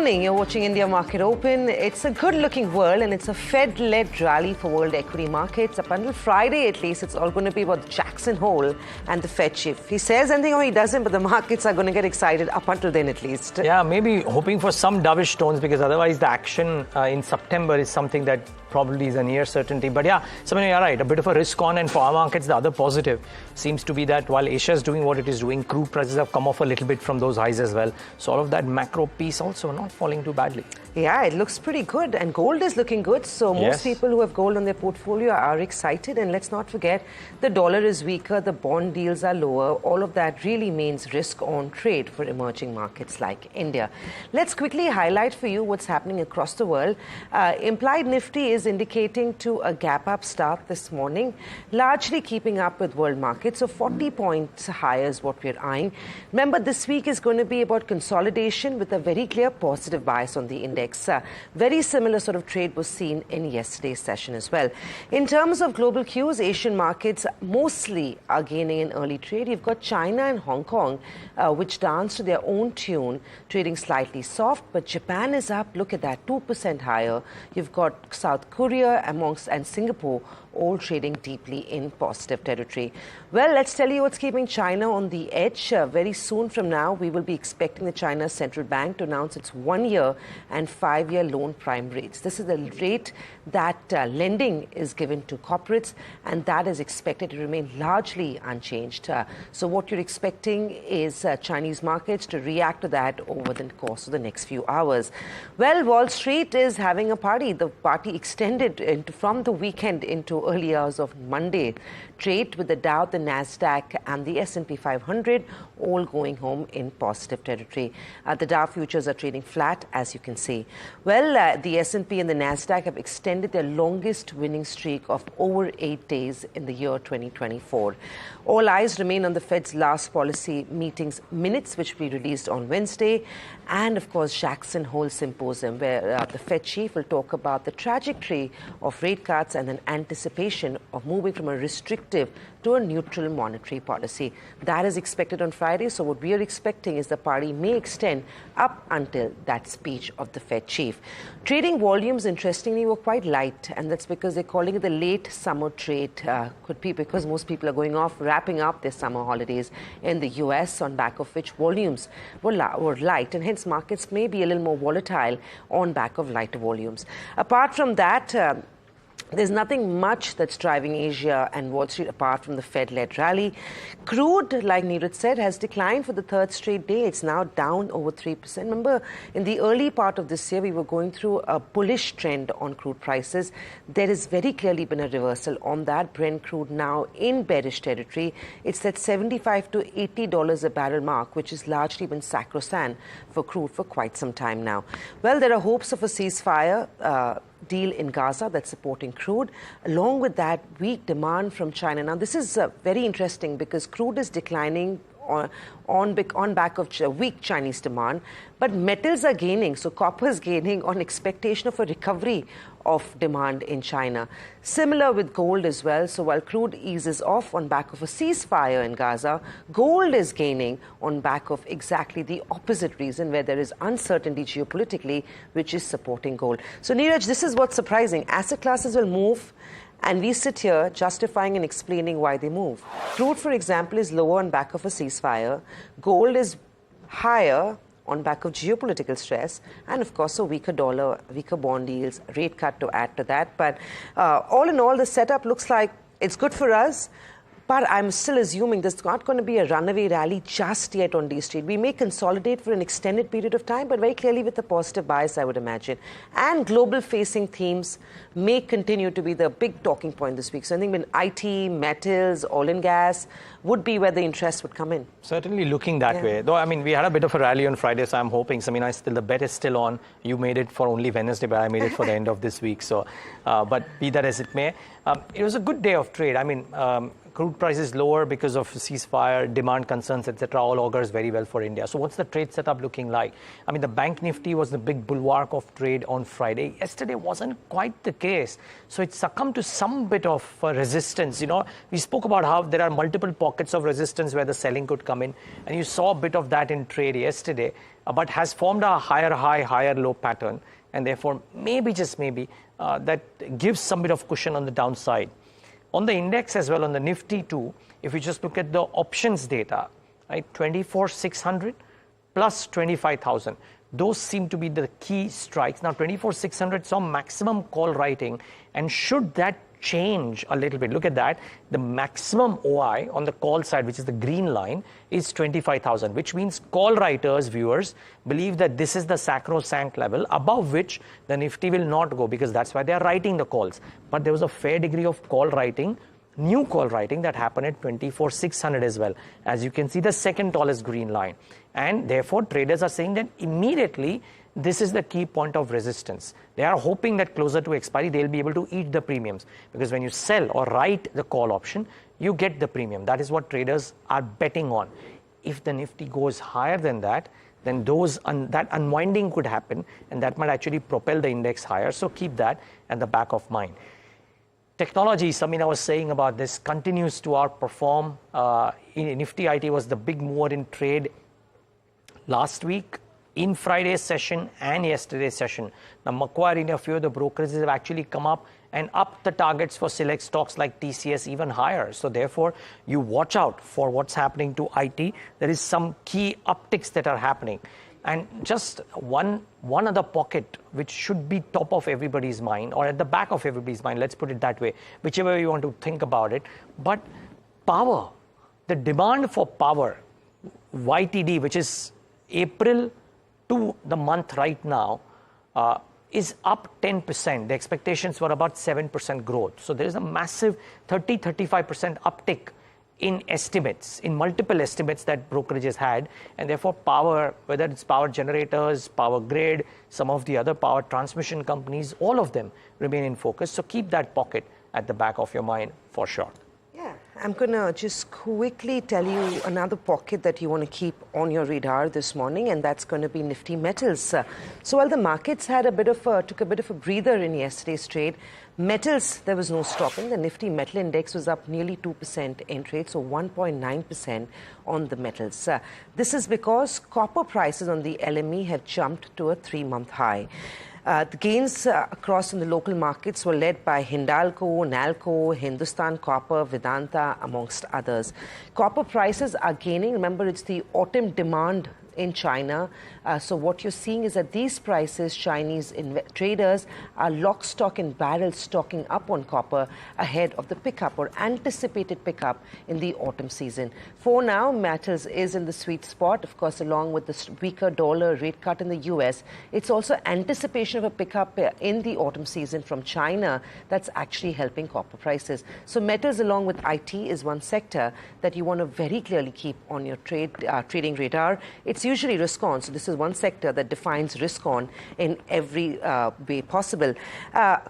morning, you're watching India Market Open. It's a good-looking world and it's a Fed-led rally for world equity markets. Up until Friday, at least, it's all going to be about Jackson Hole and the Fed chief. He says anything or he doesn't, but the markets are going to get excited up until then, at least. Yeah, maybe hoping for some dovish tones because otherwise the action in September is something that probably is a near certainty. But yeah, Samina, you're right. A bit of a risk on, and for our markets, the other positive seems to be that while Asia is doing what it is doing, crude prices have come off a little bit from those highs as well. So all of that macro piece also not falling too badly. Yeah, it looks pretty good, and gold is looking good. So most people who have gold on their portfolio are excited. And let's not forget, the dollar is weaker, the bond deals are lower. All of that really means risk on trade for emerging markets like India. Let's quickly highlight for you what's happening across the world. Implied Nifty is indicating to a gap up start this morning, largely keeping up with world markets. So 40 points higher is what we're eyeing. Remember, this week is going to be about consolidation with a very clear positive bias on the index. Very similar sort of trade was seen in yesterday's session as well. In terms of global cues, Asian markets mostly are gaining in early trade. You've got China and Hong Kong, which dance to their own tune, trading slightly soft, but Japan is up. Look at that, 2% higher. You've got South Korea and Singapore all trading deeply in positive territory. Well, let's tell you what's keeping China on the edge. Very soon from now, we will be expecting the China Central Bank to announce its 1-year and 5-year loan prime rates. This is the rate that lending is given to corporates, and that is expected to remain largely unchanged. So what you're expecting is Chinese markets to react to that over the course of the next few hours. Well, Wall Street is having a party. The party extended from the weekend into early hours of Monday. Trade with the Dow, the Nasdaq and the S&P 500 all going home in positive territory. The Dow futures are trading flat, as you can see. Well, the S&P and the Nasdaq have extended their longest winning streak of over 8 days in the year 2024. All eyes remain on the Fed's last policy meetings minutes, which we released on Wednesday, and of course Jackson Hole Symposium, where the Fed chief will talk about the trajectory of rate cuts and an anticipation of moving from a restrictive to a neutral monetary policy. That is expected on Friday, so what we are expecting is the party may extend up until that speech of the Fed chief. Trading volumes, interestingly, were quite light, and that's because they're calling it the late summer trade. Could be because most people are going off, wrapping up their summer holidays in the US, on back of which volumes were light, and hence markets may be a little more volatile on back of lighter volumes. Apart from that, there's nothing much that's driving Asia and Wall Street apart from the Fed-led rally. Crude, like Niraj said, has declined for the third straight day. It's now down over 3%. Remember, in the early part of this year, we were going through a bullish trend on crude prices. There has very clearly been a reversal on that. Brent crude now in bearish territory. It's at $75 to $80 a barrel mark, which has largely been sacrosanct for crude for quite some time now. Well, there are hopes of a ceasefire deal in Gaza that's supporting crude. Along with that, weak demand from China. Now, this is very interesting because crude is declining on back of weak Chinese demand, but metals are gaining. So copper is gaining on expectation of a recovery of demand in China. Similar with gold as well. So while crude eases off on back of a ceasefire in Gaza, gold is gaining on back of exactly the opposite reason, where there is uncertainty geopolitically, which is supporting gold. So Niraj, this is what's surprising. Asset classes will move, and we sit here justifying and explaining why they move. Crude, for example, is lower on back of a ceasefire. Gold is higher on back of geopolitical stress, and of course a weaker dollar, weaker bond yields, rate cut to add to that. But all in all, the setup looks like it's good for us. But I'm still assuming there's not going to be a runaway rally just yet on D Street. We may consolidate for an extended period of time, but very clearly with a positive bias, I would imagine. And global-facing themes may continue to be the big talking point this week. So I think when IT, metals, oil and gas would be where the interest would come in. Certainly looking that way. Though, I mean, we had a bit of a rally on Friday, so I'm hoping, Samina, the bet is still on. You made it for only Wednesday, but I made it for the end of this week. So, but be that as it may, it was a good day of trade. I mean, crude prices lower because of ceasefire, demand concerns, etc. all augurs very well for India. So what's the trade setup looking like? I mean, the Bank Nifty was the big bulwark of trade on Friday. Yesterday wasn't quite the case. So it succumbed to some bit of resistance. You know, we spoke about how there are multiple pockets pockets of resistance where the selling could come in. And you saw a bit of that in trade yesterday, but has formed a higher high, higher low pattern. And therefore, maybe, just maybe, that gives some bit of cushion on the downside. On the index as well, on the Nifty too, if you just look at the options data, right, 24,600 plus 25,000. Those seem to be the key strikes. Now, 24,600 saw maximum call writing, and should that change a little bit, look at that, the maximum OI on the call side, which is the green line, is 25,000, which means call writers, viewers, believe that this is the sacrosanct level above which the Nifty will not go, because that's why they are writing the calls. But there was a fair degree of call writing, new call writing, that happened at 24,600 as well. As you can see, the second tallest green line. And therefore, traders are saying that immediately this is the key point of resistance. They are hoping that closer to expiry, they'll be able to eat the premiums. Because when you sell or write the call option, you get the premium. That is what traders are betting on. If the Nifty goes higher than that, then that unwinding could happen, and that might actually propel the index higher. So keep that at the back of mind. Technology, Samina was saying about this, continues to outperform. Nifty IT was the big mover in trade last week, in Friday's session and yesterday's session. Now, Macquarie and a few of the brokerages have actually come up and upped the targets for select stocks like TCS even higher. So therefore, you watch out for what's happening to IT. There is some key upticks that are happening. And just one other pocket which should be top of everybody's mind, or at the back of everybody's mind, let's put it that way, whichever way you want to think about it. But power, the demand for power, YTD, which is April to the month right now, is up 10%. The expectations were about 7% growth. So there is a massive 30-35% uptick in estimates, in multiple estimates that brokerages had. And therefore power, whether it's power generators, power grid, some of the other power transmission companies, all of them remain in focus. So keep that pocket at the back of your mind for sure. I'm going to just quickly tell you another pocket that you want to keep on your radar this morning, and that's going to be Nifty Metals. So while the markets had took a bit of a breather in yesterday's trade, metals, there was no stopping. The Nifty Metal Index was up nearly 2% in trade, so 1.9% on the metals. This is because copper prices on the LME have jumped to a 3-month high. The gains across in the local markets were led by Hindalco, Nalco, Hindustan Copper, Vedanta, amongst others. Copper prices are gaining. Remember, it's the autumn demand in China. So what you're seeing is that these prices, Chinese traders are lock, stock and barrel stocking up on copper ahead of the pickup or anticipated pickup in the autumn season. For now, metals is in the sweet spot, of course, along with the weaker dollar, rate cut in the US. It's also anticipation of a pickup in the autumn season from China that's actually helping copper prices. So metals along with IT is one sector that you want to very clearly keep on your trading radar. It's usually risk on, so this is one sector that defines risk on in every way possible.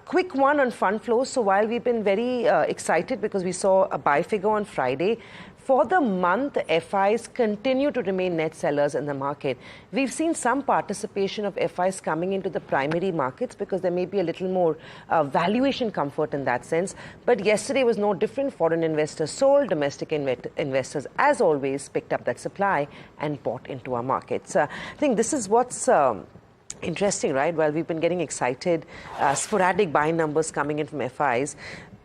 Quick one on fund flows. So while we've been very excited because we saw a buy figure on Friday, for the month, FIs continue to remain net sellers in the market. We've seen some participation of FIs coming into the primary markets because there may be a little more valuation comfort in that sense. But yesterday was no different. Foreign investors sold, domestic investors, as always, picked up that supply and bought into our markets. I think this is what's interesting, right? While we've been getting excited, sporadic buying numbers coming in from FIs.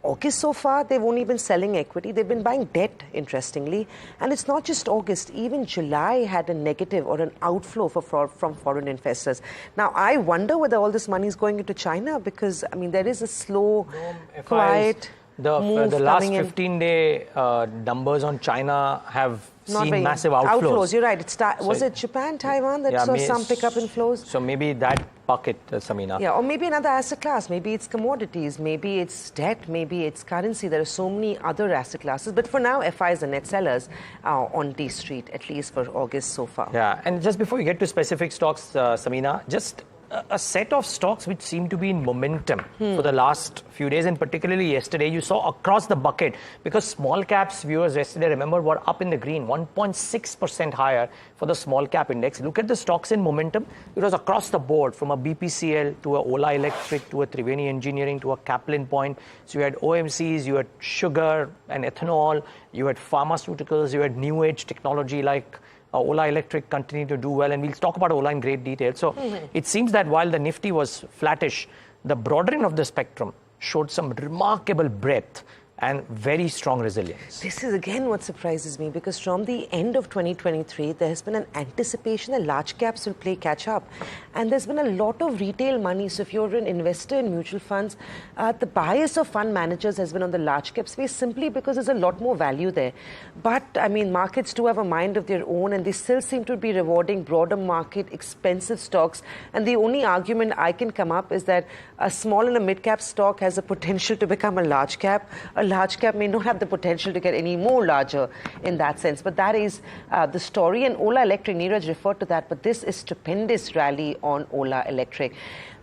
August so far, they've only been selling equity. They've been buying debt, interestingly. And it's not just August. Even July had a negative or an outflow from foreign investors. Now, I wonder whether all this money is going into China because, I mean, there is a slow, quiet move the last 15-day numbers on China have seen massive outflows. You're right. Was it Japan, Taiwan that saw some pickup in flows? So maybe that bucket, Samina. Yeah, or maybe another asset class. Maybe it's commodities. Maybe it's debt. Maybe it's currency. There are so many other asset classes. But for now, FIs are net sellers on D Street, at least for August so far. Yeah, and just before we get to specific stocks, Samina, just a set of stocks which seem to be in momentum for the last few days, and particularly yesterday. You saw across the bucket, because small caps viewers yesterday, remember, were up in the green, 1.6% higher for the small cap index. Look at the stocks in momentum. It was across the board, from a BPCL to a Ola Electric to a Triveni Engineering to a Kaplan Point. So you had OMCs, you had sugar and ethanol, you had pharmaceuticals, you had new age technology like Ola Electric continued to do well, and we'll talk about Ola in great detail. So it seems that while the Nifty was flattish, the broader end of the spectrum showed some remarkable breadth and very strong resilience. This is again what surprises me, because from the end of 2023, there has been an anticipation that large caps will play catch up. And there's been a lot of retail money. So if you're an investor in mutual funds, the bias of fund managers has been on the large cap space, simply because there's a lot more value there. But I mean, markets do have a mind of their own, and they still seem to be rewarding broader market, expensive stocks. And the only argument I can come up is that a small and a mid cap stock has a potential to become a large cap. A large cap may not have the potential to get any more larger in that sense. But that is the story. And Ola Electric, Niraj referred to that, but this is stupendous rally on Ola Electric.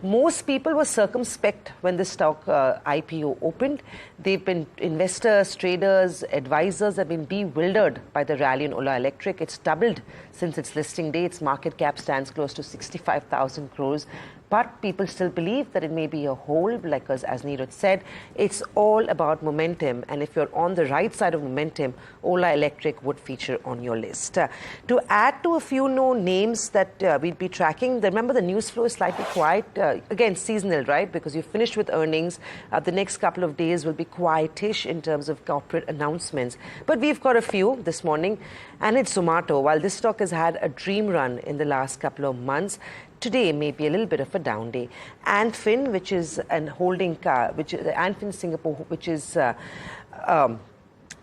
Most people were circumspect when the stock IPO opened. They've been investors, traders, advisors have been bewildered by the rally in Ola Electric. It's doubled since its listing day. Its market cap stands close to 65,000 crores. But people still believe that it may be a hold, because as Niraj said, it's all about momentum. And if you're on the right side of momentum, Ola Electric would feature on your list. To add to a few known names that we'd be tracking, remember the news flow is slightly quiet. Again, seasonal, right? Because you finished with earnings. The next couple of days will be quietish in terms of corporate announcements. But we've got a few this morning. And it's Zomato. While this stock has had a dream run in the last couple of months, today may be a little bit of a down day. Anfin, which is an holding, which is Anfin Singapore, which is a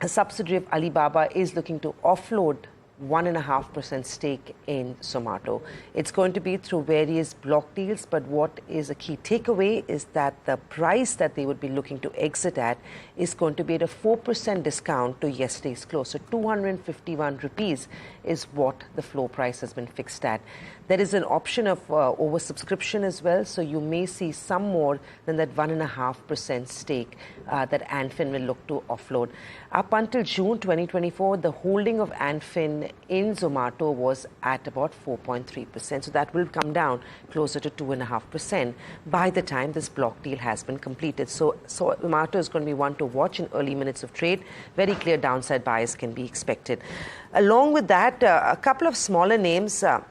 subsidiary of Alibaba, is looking to offload 1.5% stake in Zomato. It's going to be through various block deals, but what is a key takeaway is that the price that they would be looking to exit at is going to be at a 4% discount to yesterday's close. So 251 rupees is what the floor price has been fixed at. There is an option of oversubscription as well, so you may see some more than that 1.5% stake that Anfin will look to offload. Up until June 2024, the holding of Anfin in Zomato was at about 4.3%. So that will come down closer to 2.5% by the time this block deal has been completed. So Zomato is going to be one to watch in early minutes of trade. Very clear downside bias can be expected. Along with that, a couple of smaller names, and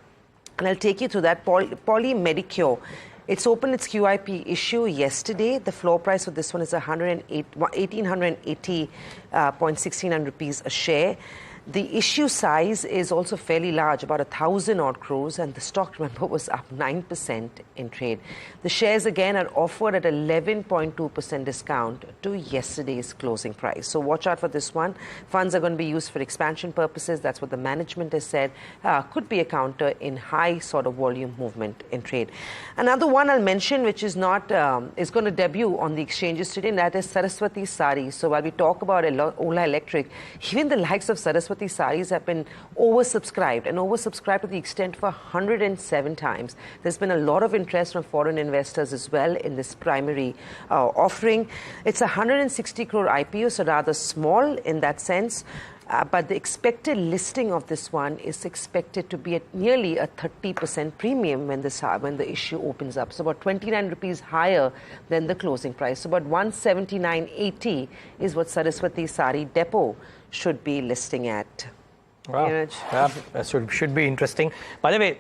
I'll take you through that. Poly Medicure. It's opened its QIP issue yesterday. The floor price for this one is 1,880.16 rupees a share. The issue size is also fairly large, about 1,000 odd crores, and the stock, remember, was up 9% in trade. The shares again are offered at 11.2% discount to yesterday's closing price. So watch out for this one. Funds are going to be used for expansion purposes. That's what the management has said. Could be a counter in high sort of volume movement in trade. Another one I'll mention, which is not is going to debut on the exchanges today, and that is Saraswati Sari. So while we talk about Ola Electric, even the likes of Saraswati Saris have been oversubscribed, and oversubscribed to the extent for 107 times. There's been a lot of interest from foreign investors as well in this primary offering. It's a 160 crore IPO, so rather small in that sense. But the expected listing of this one is expected to be at nearly a 30% premium when the issue opens up. So about 29 rupees higher than the closing price. So about 179.80 is what Saraswati Sari Depot should be listing at. Wow. Yeah, that should be interesting. By the way,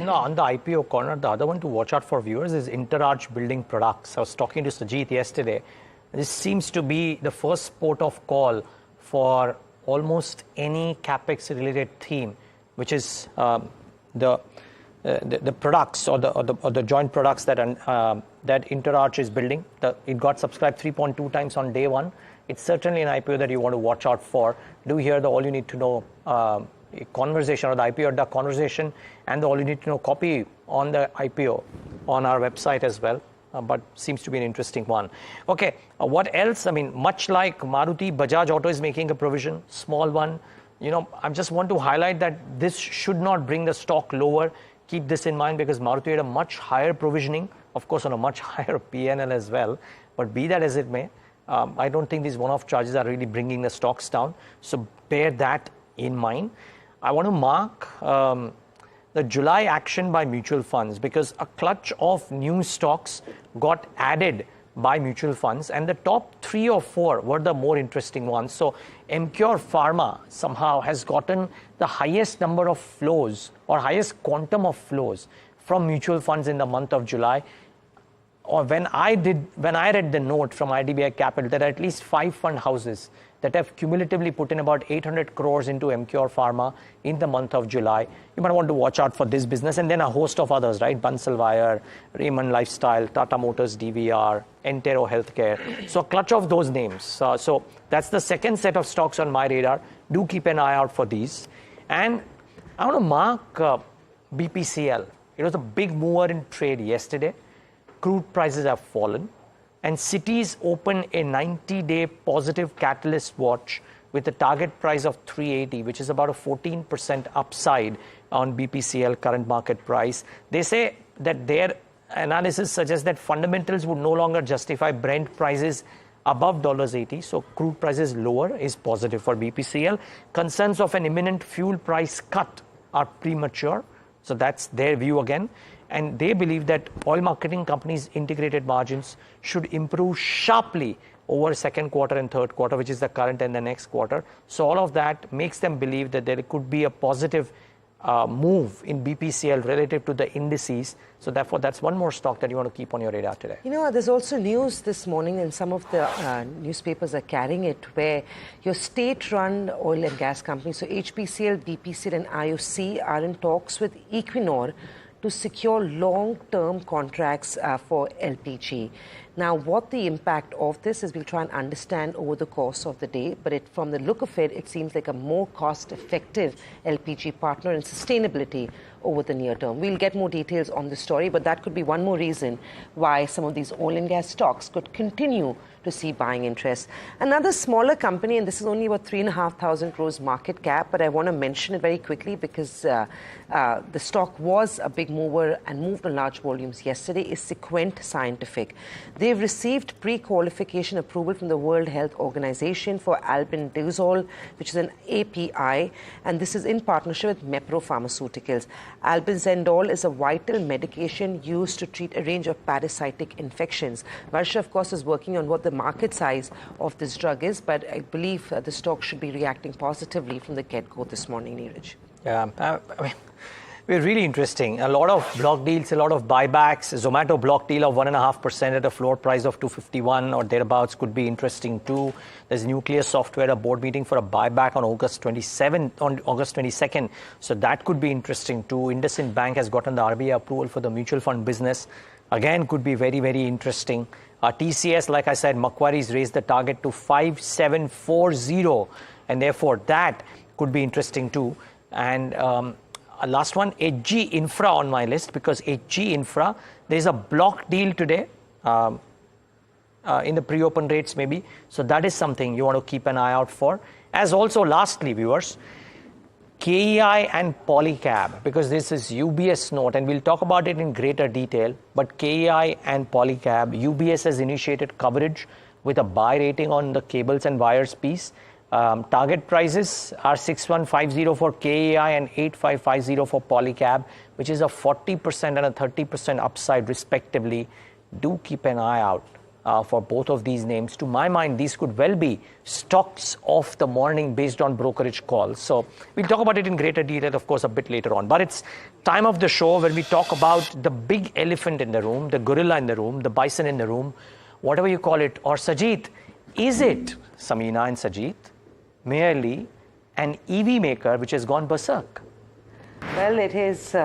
on the IPO corner, the other one to watch out for viewers is Interarch Building Products. I was talking to Sajid yesterday. This seems to be the first port of call for almost any capex-related theme, which is the products or the joint products that Interarch is building. It got subscribed 3.2 times on day one. It's certainly an IPO that you want to watch out for. Do hear the all you need to know conversation, or the IPO or the conversation, and the all you need to know copy on the IPO on our website as well. But seems to be an interesting one. Okay, what else? I mean, much like Maruti, Bajaj Auto is making a provision, small one. I just want to highlight that this should not bring the stock lower. keep this in mind because Maruti had a much higher provisioning, of course on a much higher P&L as well. But be that as it may, I don't think these one-off charges are really bringing the stocks down. So bear that in mind. I want to mark the July action by mutual funds because a clutch of new stocks got added by mutual funds, and the top 3 or 4 were the more interesting ones. So Emcure Pharma somehow has gotten the highest number of flows or highest quantum of flows from mutual funds in the month of July. Or when I read the note from IDBI Capital, there are at least 5 fund houses that have cumulatively put in about 800 crores into Emcure Pharma in the month of July. You might want to watch out for this business, and then a host of others, right? Bansal Wire, Raymond Lifestyle, Tata Motors DVR, Entero Healthcare. So a clutch of those names. So that's the second set of stocks on my radar. Do keep an eye out for these. And I want to mark BPCL. It was a big mover in trade yesterday. Crude prices have fallen, and Cities opened a 90-day positive catalyst watch with a target price of 380, which is about a 14% upside on BPCL current market price. They say that their analysis suggests that fundamentals would no longer justify Brent prices above $80, so crude prices lower is positive for BPCL. Concerns of an imminent fuel price cut are premature, so that's their view again. And they believe that oil marketing companies' integrated margins should improve sharply over second quarter and third quarter, which is the current and the next quarter. So all of that makes them believe that there could be a positive move in BPCL relative to the indices. So therefore, that's one more stock that you want to keep on your radar today. You know, there's also news this morning, and some of the newspapers are carrying it, where your state-run oil and gas companies, so HPCL, BPCL and IOC, are in talks with Equinor to secure long-term contracts for LPG. Now, what the impact of this is, we'll try and understand over the course of the day, but from the look of it, it seems like a more cost-effective LPG partner in sustainability over the near term. We'll get more details on the story, but that could be one more reason why some of these oil and gas stocks could continue to see buying interest. Another smaller company, and this is only about 3,500 crores market cap, but I want to mention it very quickly because the stock was a big mover and moved in large volumes yesterday, is Sequent Scientific. They've received pre-qualification approval from the World Health Organization for albendazole, which is an API, and this is in partnership with Mepro Pharmaceuticals. Albendazole is a vital medication used to treat a range of parasitic infections. Varsha, of course, is working on what the market size of this drug is, but I believe the stock should be reacting positively from the get-go this morning, Niraj. Yeah, I mean, we're really interesting. A lot of block deals, a lot of buybacks. Zomato block deal of 1.5% at a floor price of 251 or thereabouts could be interesting too. There's Nuclear Software, a board meeting for a buyback on August 22nd. So that could be interesting too. IndusInd Bank has gotten the RBI approval for the mutual fund business. Again, could be very, very interesting. TCS, like I said, Macquarie's raised the target to 5740, and therefore that could be interesting too. And last one, HG Infra on my list, because HG Infra, there's a block deal today in the pre-open rates maybe. So that is something you want to keep an eye out for. As also, lastly, viewers, KEI and Polycab, because this is UBS note, and we'll talk about it in greater detail, but KEI and Polycab, UBS has initiated coverage with a buy rating on the cables and wires piece. Target prices are 6150 for KEI and 8550 for Polycab, which is a 40% and a 30% upside respectively. Do keep an eye out for both of these names. To my mind, these could well be stocks of the morning based on brokerage calls. So we'll talk about it in greater detail, of course, a bit later on. But it's time of the show when we talk about the big elephant in the room, the gorilla in the room, the bison in the room, whatever you call it. Or Sajit, is it, Samina and Sajit, merely an EV maker which has gone berserk? Well, it is...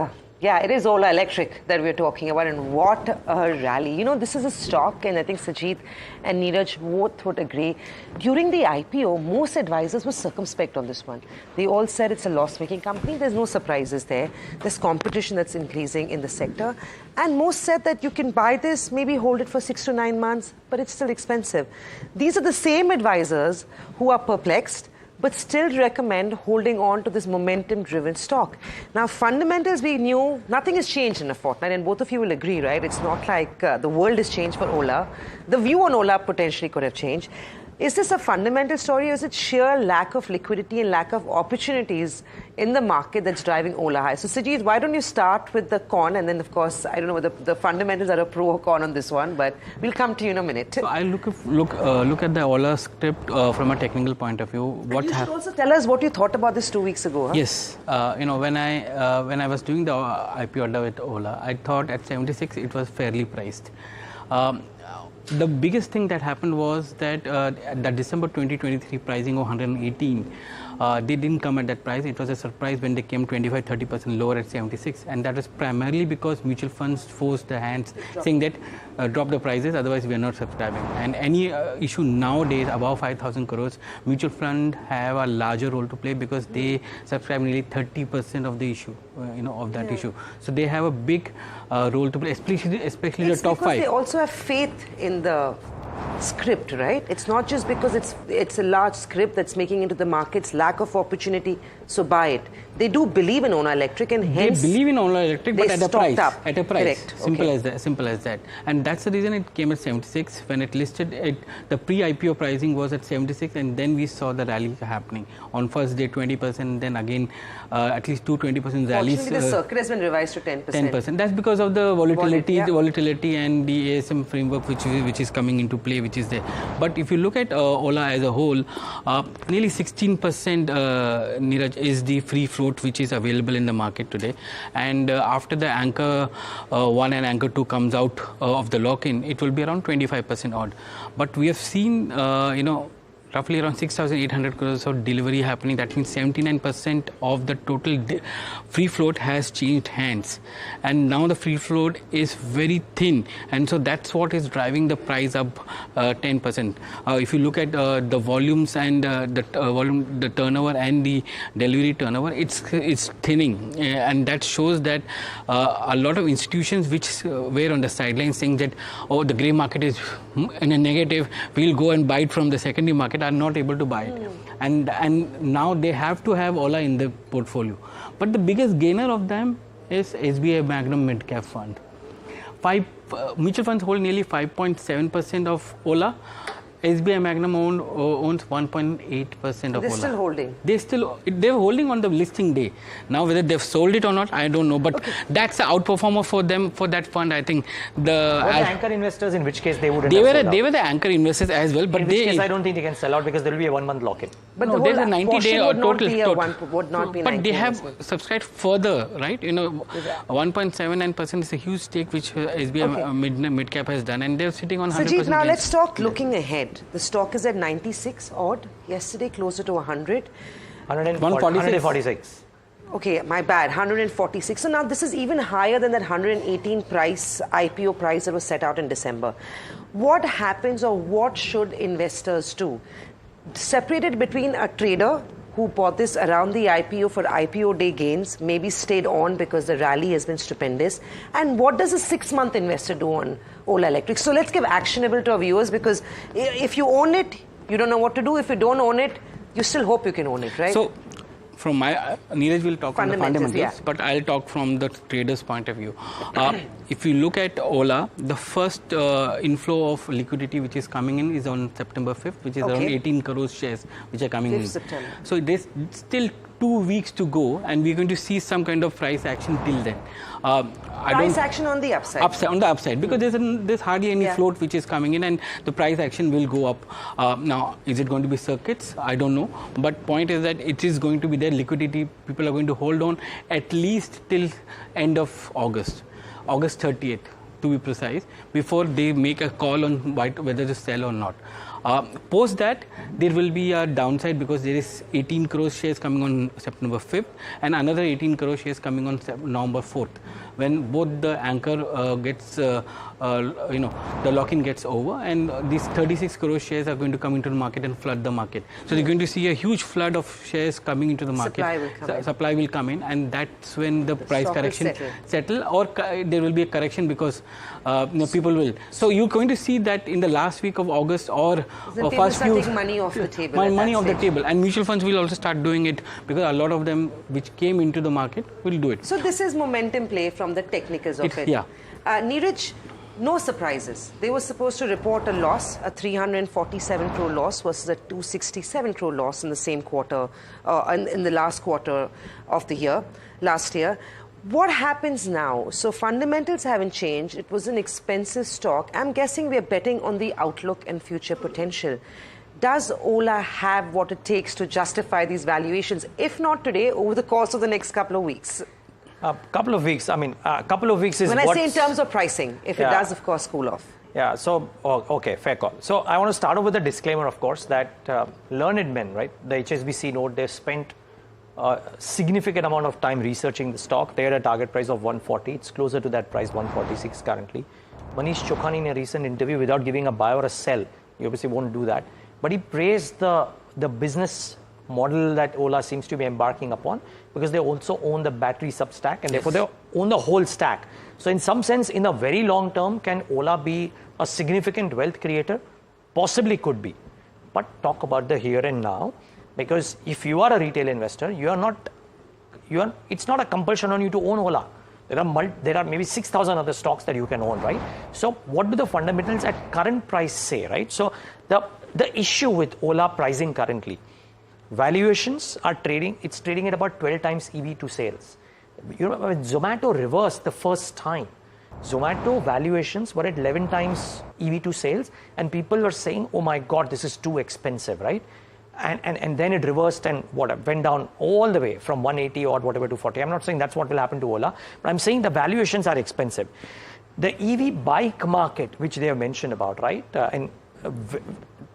it is Ola Electric that we're talking about, and what a rally. You know, this is a stock, and I think Sajit and Niraj both would agree. During the IPO, most advisors were circumspect on this one. They all said it's a loss-making company. There's no surprises there. There's competition that's increasing in the sector. And most said that you can buy this, maybe hold it for 6 to 9 months, but it's still expensive. These are the same advisors who are perplexed but still recommend holding on to this momentum-driven stock. Now, fundamentals, we knew nothing has changed in a fortnight, and both of you will agree, right? It's not like the world has changed for Ola. The view on Ola potentially could have changed. Is this a fundamental story, or is it sheer lack of liquidity and lack of opportunities in the market that's driving Ola high? So, Sajid, why don't you start with the con, and then, of course, I don't know whether the fundamentals are a pro or con on this one, but we'll come to you in a minute. So I look at the Ola script from a technical point of view. What you should also tell us what you thought about this 2 weeks ago. Huh? Yes, when I was doing the IPO order with Ola, I thought at 76 it was fairly priced. The biggest thing that happened was that the December 2023 pricing of 118, they didn't come at that price. It was a surprise when they came 25-30% lower at 76, and that was primarily because mutual funds forced their hands, saying that drop the prices, otherwise we are not subscribing. And any issue nowadays above 5,000 crores, mutual fund have a larger role to play because they subscribe nearly 30% of the issue, of that issue. So they have a big role to play, especially the top five. They also have faith in the script, right? It's not just because it's a large script that's making into the markets, lack of opportunity, so buy it. They do believe in Ola Electric, and hence they believe in Ola Electric, but at a price. At a price. Correct. Simple as that. And that's the reason it came at 76. When it listed, the pre-IPO pricing was at 76, and then we saw the rally happening. On first day, 20%, then again at least 20% rallies. Fortunately, the circuit has been revised to 10%. 10%. That's because of the volatility and the ASM framework which is coming into play, which is there. But if you look at Ola as a whole, nearly 16%, Niraj, is the free float which is available in the market today. And after the Anchor 1 and Anchor 2 comes out of the lock-in, it will be around 25% odd. But we have seen, roughly around 6,800 crores of delivery happening. That means 79% of the total free float has changed hands. And now the free float is very thin. And so that's what is driving the price up 10%. If you look at the volumes and the turnover and the delivery turnover, it's thinning. And that shows that a lot of institutions which were on the sidelines saying that, the grey market is in a negative, we'll go and buy it from the secondary market, are not able to buy it. And now they have to have Ola in the portfolio. But the biggest gainer of them is SBI Magnum Mid Cap Fund. Mutual funds hold nearly 5.7% of Ola. SBI Magnum owns 1.8% of Ola. They're still holding? They're holding on the listing day. Now, whether they've sold it or not, I don't know. But that's the outperformer for them, for that fund, I think. The anchor investors, in which case they wouldn't They were the anchor investors as well. But in which case, I don't think they can sell out because there will be a 1-month lock-in. But no, there's a 90-day total. Would not be but they have subscribed further, right? 1.79% is a huge stake which SBI Mid Cap has done, and they're sitting on 100%. Sajid, now let's talk looking ahead. The stock is at 96 odd. Yesterday, closer to 100. 146. Okay, my bad. 146. So now this is even higher than that 118 price, IPO price that was set out in December. What happens, or what should investors do? Separated between a trader who bought this around the IPO for IPO day gains, maybe stayed on because the rally has been stupendous, and what does a 6-month investor do on Ola Electric? So let's give actionable to our viewers, because if you own it, you don't know what to do. If you don't own it, you still hope you can own it, right? So, from my Niraj will talk on the fundamentals, but I'll talk from the trader's point of view. If you look at Ola, the first inflow of liquidity which is coming in is on September 5th, which is around 18 crores shares which are coming in. September. So there's still 2 weeks to go, and we're going to see some kind of price action till then. Price action on the upside? On the upside, because there's hardly any float which is coming in, and the price action will go up. Now, is it going to be circuits? I don't know. But point is that it is going to be there. Liquidity, people are going to hold on at least till end of August 30th, to be precise, before they make a call on whether to sell or not. Post that, there will be a downside because there is 18 crore shares coming on September 5th and another 18 crore shares coming on November 4th. When both the anchor gets, the lock-in gets over, and these 36 crore shares are going to come into the market and flood the market. So you're going to see a huge flood of shares coming into the market. Supply will come in, and that's when the price correction settle, or there will be a correction because people will. So you're going to see that in the last week of August or first few taking money off the table. Money off the table, and mutual funds will also start doing it because a lot of them which came into the market will do it. So this is momentum play from the technicals of it. Yeah. Niraj, no surprises. They were supposed to report a loss, a 347 crore loss versus a 267 crore loss in the same quarter, in the last quarter of the year, last year. What happens now? So fundamentals haven't changed. It was an expensive stock. I'm guessing we're betting on the outlook and future potential. Does Ola have what it takes to justify these valuations? If not today, over the course of the next couple of weeks? A couple of weeks. I mean, a couple of weeks is when I say in terms of pricing, if it does, of course, cool off. Yeah, so, okay, fair call. So I want to start off with a disclaimer, of course, that learned men, right, the HSBC note, they've spent a significant amount of time researching the stock. They had a target price of 140. It's closer to that price, 146 currently. Manish Chokhani in a recent interview, without giving a buy or a sell, he obviously won't do that, but he praised the business model that Ola seems to be embarking upon, because they also own the battery substack, and therefore they own the whole stack. So in some sense, in a very long term, can Ola be a significant wealth creator? Possibly could be. But talk about the here and now, because if you are a retail investor, it's not a compulsion on you to own Ola. There are maybe 6,000 other stocks that you can own, right? So what do the fundamentals at current price say, right? So the issue with Ola pricing currently, valuations are trading at about 12 times EV to sales. You know, when Zomato reversed the first time, Zomato valuations were at 11 times EV to sales, and people were saying, oh my God, this is too expensive, right? And then it reversed and went down all the way from 180 or whatever to 40. I'm not saying that's what will happen to Ola, but I'm saying the valuations are expensive. The EV bike market, which they have mentioned about, right?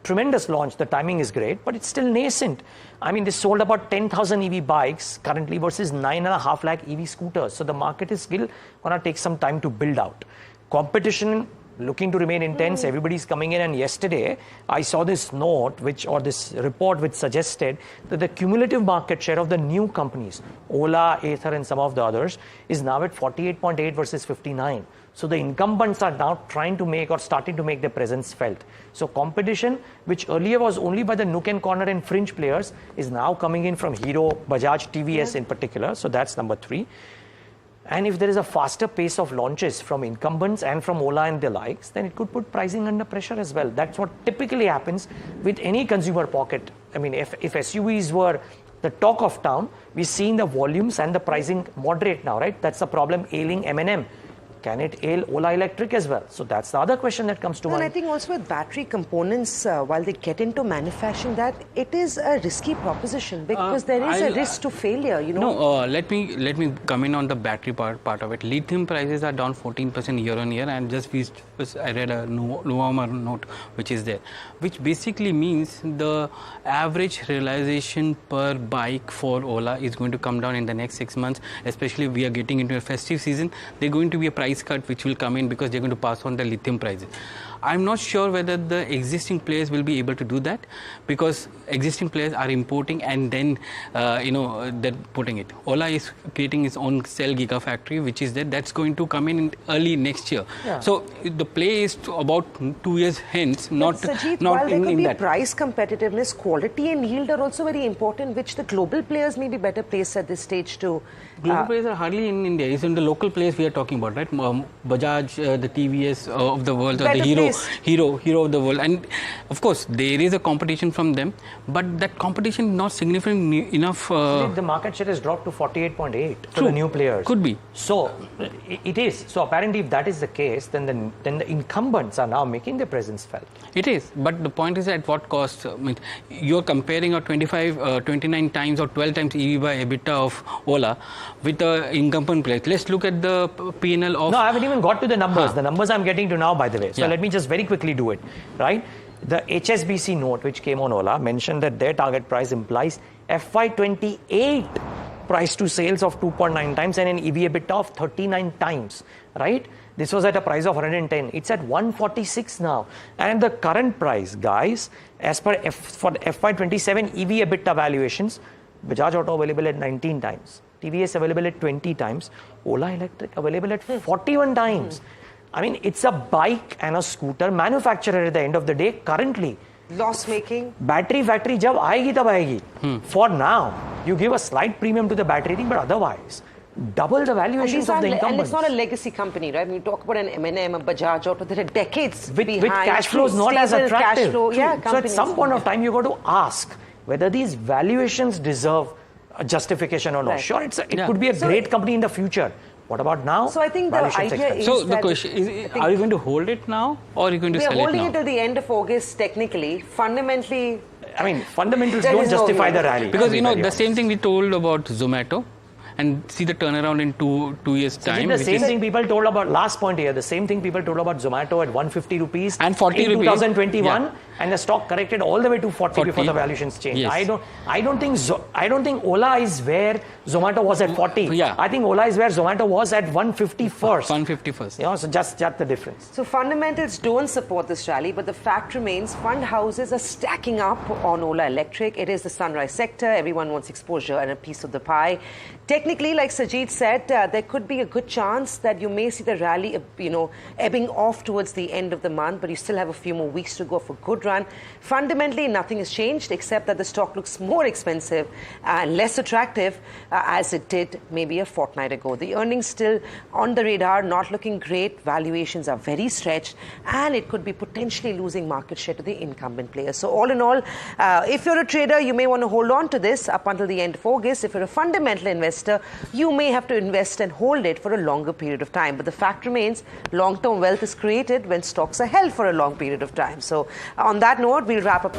Tremendous launch, the timing is great, but it's still nascent. I mean, they sold about 10,000 EV bikes currently versus 9.5 lakh EV scooters. So the market is still going to take some time to build out. Competition looking to remain intense. Everybody's coming in, and yesterday I saw this note this report which suggested that the cumulative market share of the new companies, Ola, Ather and some of the others, is now at 48.8 versus 59. So the incumbents are now trying to make or starting to make their presence felt. So competition, which earlier was only by the nook and corner and fringe players, is now coming in from Hero, Bajaj, TVS in particular. So that's number 3. And if there is a faster pace of launches from incumbents and from Ola and the likes, then it could put pricing under pressure as well. That's what typically happens with any consumer pocket. I mean, if SUVs were the talk of town, we're seeing the volumes and the pricing moderate now, right? That's the problem ailing M&M. Can it ail Ola Electric as well? So that's the other question that comes to mind. And I think also with battery components, while they get into manufacturing that, it is a risky proposition because there is a risk to failure, you know. No, let me come in on the battery part of it. Lithium prices are down 14% year on year, and I read a November note which is there, which basically means the average realization per bike for Ola is going to come down in the next 6 months, especially we are getting into a festive season. There's going to be a price cut which will come in because they're going to pass on the lithium prices. I'm not sure whether the existing players will be able to do that, because existing players are importing and then they're putting it. Ola is creating its own cell gigafactory, which is there. That's going to come in early next year. Yeah. So the play is about 2 years hence, not Sajid, not while in, there could be that. Price competitiveness, quality and yield are also very important, which the global players may be better placed at this stage to. Global players are hardly in India. It's in the local players we are talking about, right? Bajaj, the TVS of the world, or the Hero of the world, and of course there is a competition from them, but that competition is not significant enough. The market share has dropped to 48.8 for the new players. Could be. So it is. So apparently, if that is the case, then the incumbents are now making their presence felt. It is, but the point is at what cost? I mean, you're comparing a 29 times or 12 times EV by EBITDA of Ola with the incumbent players. Let's look at the P&L of. No, I haven't even got to the numbers. The numbers I'm getting to now, by the way. So let me just very quickly do it, right? The HSBC note which came on Ola mentioned that their target price implies FY28 price to sales of 2.9 times and an EV EBITDA of 39 times, right? This was at a price of 110. It's at 146 now. And the current price, guys, as per for FY27 EV EBITDA valuations, Bajaj Auto available at 19 times, TVS available at 20 times, Ola Electric available at 41 times. I mean, it's a bike and a scooter manufacturer at the end of the day currently. loss making. Battery factory jab aayegi tab aayegi. For now, you give a slight premium to the battery thing, but otherwise, double the valuations of the incumbents. And it's not a legacy company, right? When you talk about an M&M, a Bajaj Auto, there are decades behind. With cash flows not as attractive. So at some point of time, you've got to ask whether these valuations deserve a justification or not. Right. Sure, it could be a great company in the future. What about now? So I think the idea is so the question is, are you going to hold it now or are you going to sell it now? We are holding it till the end of August, technically. Fundamentally... I mean, fundamentals don't justify the rally. Because, the same thing we told about Zomato. And see the turnaround in two years' time. The same thing people told about last point here. The same thing people told about Zomato at 150 rupees and 40 in 2021, and the stock corrected all the way to 40 before the valuations changed. Yes. I don't think Ola is where Zomato was at 40. Yeah. I think Ola is where Zomato was at 150 first. 150 first. So just the difference. So fundamentals don't support this rally, but the fact remains fund houses are stacking up on Ola Electric. It is the sunrise sector. Everyone wants exposure and a piece of the pie. Technically, like Sajid said, there could be a good chance that you may see the rally, ebbing off towards the end of the month, but you still have a few more weeks to go for a good run. Fundamentally, nothing has changed except that the stock looks more expensive and less attractive as it did maybe a fortnight ago. The earnings still on the radar, not looking great. Valuations are very stretched, and it could be potentially losing market share to the incumbent players. So all in all, if you're a trader, you may want to hold on to this up until the end of August. If you're a fundamental investor, you may have to invest and hold it for a longer period of time. But the fact remains, long-term wealth is created when stocks are held for a long period of time. So on that note, we'll wrap up.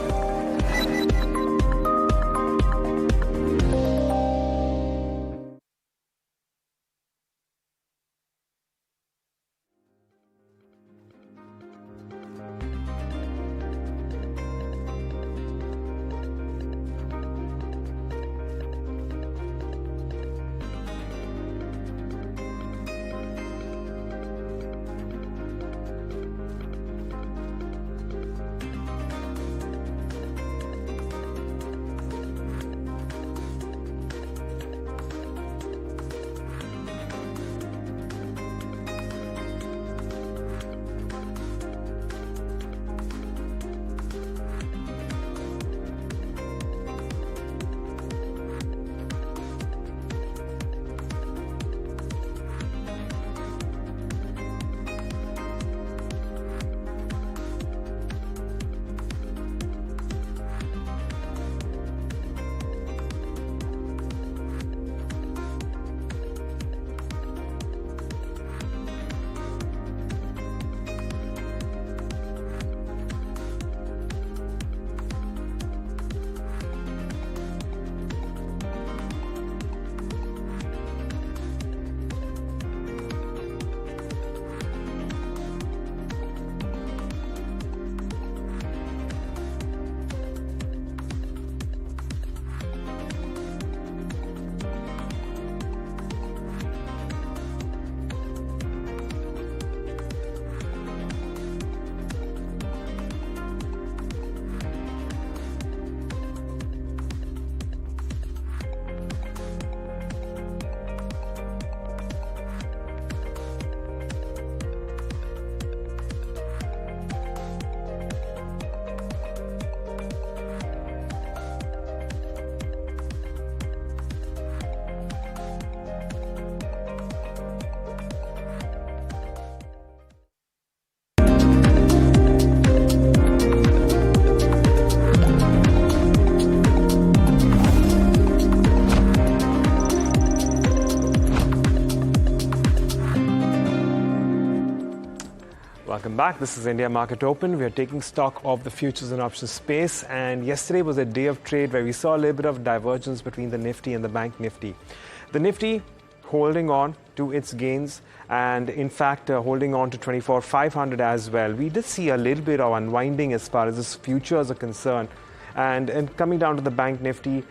Welcome back. This is India Market Open. We are taking stock of the futures and options space. And yesterday was a day of trade where we saw a little bit of divergence between the Nifty and the Bank Nifty. The Nifty holding on to its gains and in fact holding on to 24,500 as well. We did see a little bit of unwinding as far as the futures are concerned. And coming down to the Bank Nifty,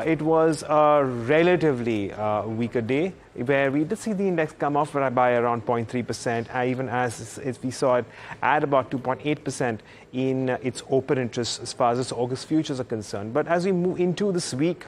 it was a relatively weaker day where we did see the index come off by around 0.3%, even as we saw it at about 2.8% in its open interest as far as its August futures are concerned. But as we move into this week,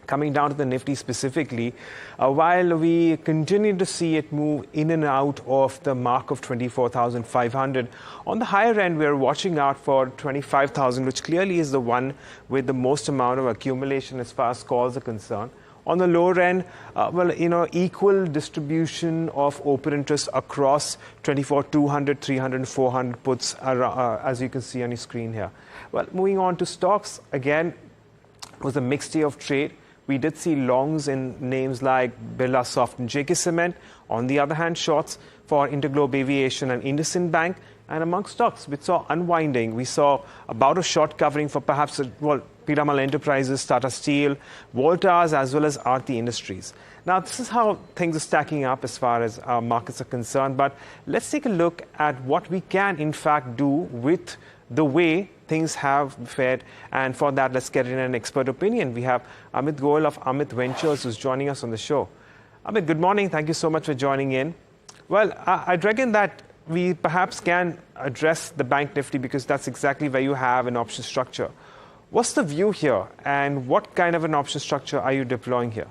Coming down to the Nifty specifically, while we continue to see it move in and out of the mark of 24,500, on the higher end, we're watching out for 25,000, which clearly is the one with the most amount of accumulation as far as calls are concerned. On the lower end, equal distribution of open interest across 24,200, 300, and 400 puts, as you can see on your screen here. Well, moving on to stocks, again, it was a mixed day of trade. We did see longs in names like Birla Soft and JK Cement. On the other hand, shorts for Interglobe Aviation and IndusInd Bank. And among stocks, we saw unwinding. We saw about a short covering for perhaps, Piramal Enterprises, Tata Steel, Voltas, as well as Aarti Industries. Now, this is how things are stacking up as far as our markets are concerned. But let's take a look at what we can, in fact, do with the way things have fared. And for that, let's get in an expert opinion. We have Amit Goel of Amit Ventures, who's joining us on the show. Amit, good morning. Thank you so much for joining in. Well, I'd reckon that we perhaps can address the Bank Nifty because that's exactly where you have an option structure. What's the view here, and what kind of an option structure are you deploying here?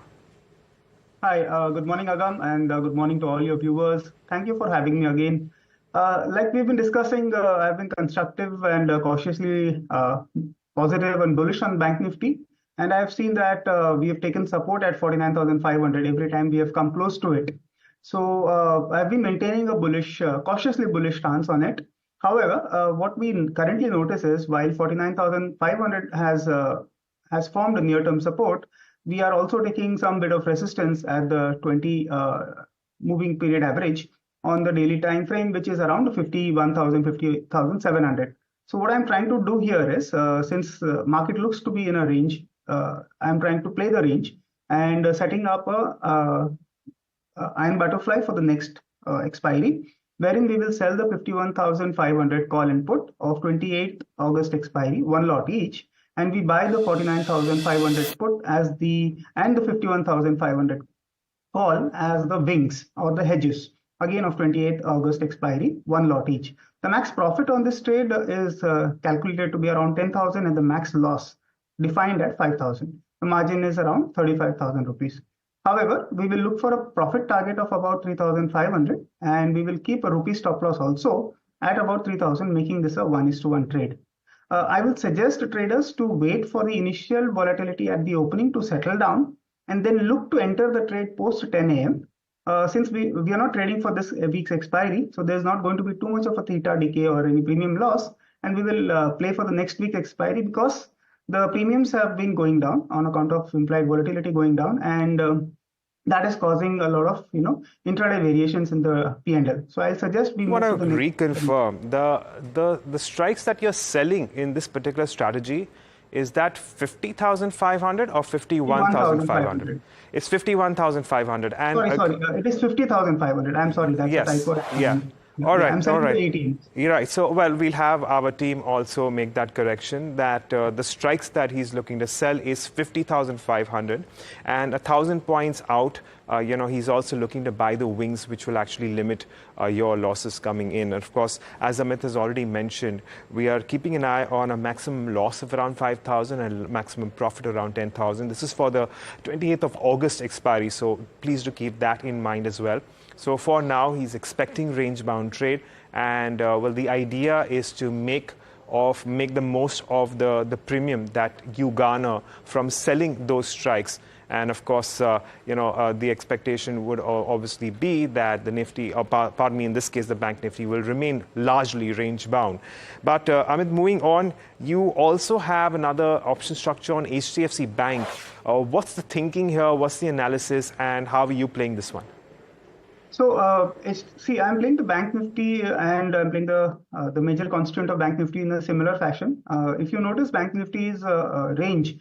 Hi, good morning, Agam, and good morning to all your viewers. Thank you for having me again. Like we've been discussing, I've been constructive and cautiously positive and bullish on Bank Nifty. And I've seen that we have taken support at 49,500 every time we have come close to it. So I've been maintaining a bullish, cautiously bullish stance on it. However, what we currently notice is while 49,500 has formed a near-term support, we are also taking some bit of resistance at the 20 moving period average on the daily time frame, which is around 51,000, 50,700. So what I'm trying to do here is, since market looks to be in a range, I'm trying to play the range and setting up a iron butterfly for the next expiry, wherein we will sell the 51,500 call and put of 28th August expiry, one lot each, and we buy the 49,500 put as and the 51,500 call as the wings or the hedges, again of 28th August expiry, one lot each. The max profit on this trade is calculated to be around 10,000 and the max loss defined at 5,000. The margin is around 35,000 rupees. However, we will look for a profit target of about 3,500 and we will keep a rupee stop loss also at about 3,000, making this a 1:1 trade. I will suggest traders to wait for the initial volatility at the opening to settle down and then look to enter the trade post 10 a.m. Since we are not trading for this week's expiry, so there's not going to be too much of a theta decay or any premium loss, and we will play for the next week expiry because the premiums have been going down on account of implied volatility going down, and that is causing a lot of intraday variations in the P&L. So I suggest we want to reconfirm the strikes that you're selling in this particular strategy. Is that 50,500 or 51,500? It's 51,500. And sorry. It is 50,500. I'm sorry. That's yes. what I Yeah. All right. I'm all right. 18. You're right. So, well, we'll have our team also make that correction that the strikes that he's looking to sell is 50,500 and 1,000 points out. He's also looking to buy the wings, which will actually limit your losses coming in. And of course, as Amit has already mentioned, we are keeping an eye on a maximum loss of around 5,000 and maximum profit around 10,000. This is for the 28th of August expiry. So please do keep that in mind as well. So for now, he's expecting range-bound trade, and the idea is to make the most of the premium that you garner from selling those strikes. And of course, the expectation would obviously be that the Nifty, or pardon me, in this case, the Bank Nifty will remain largely range-bound. But Amit, moving on, you also have another option structure on HDFC Bank. What's the thinking here? What's the analysis? And how are you playing this one? So, I'm playing the Bank Nifty and I'm playing the major constituent of Bank Nifty in a similar fashion. If you notice, Bank Nifty is range.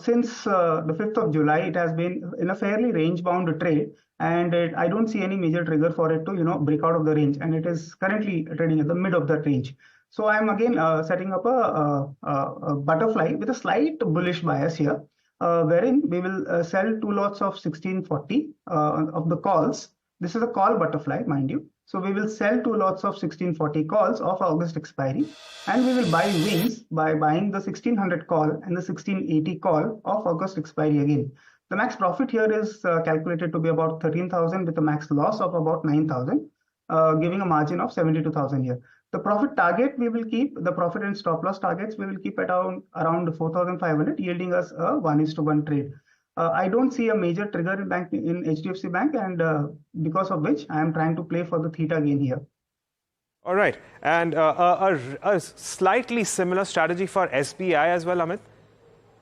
Since the 5th of July, it has been in a fairly range-bound trade, and I don't see any major trigger for it to, break out of the range, and it is currently trading at the mid of that range. So I'm again setting up a butterfly with a slight bullish bias here, wherein we will sell two lots of 1640 of the calls. This is a call butterfly, mind you, So we will sell 2 lots of 1640 calls of August expiry, and we will buy wings by buying the 1600 call and the 1680 call of August expiry again. The max profit here is calculated to be about 13,000 with a max loss of about 9,000, giving a margin of 72,000 here. The profit target we will keep, the profit and stop loss targets we will keep at around 4,500, yielding us a 1:1 trade. I don't see a major trigger in HDFC Bank, and because of which I am trying to play for the theta gain here. All right. And a slightly similar strategy for SBI as well, Amit?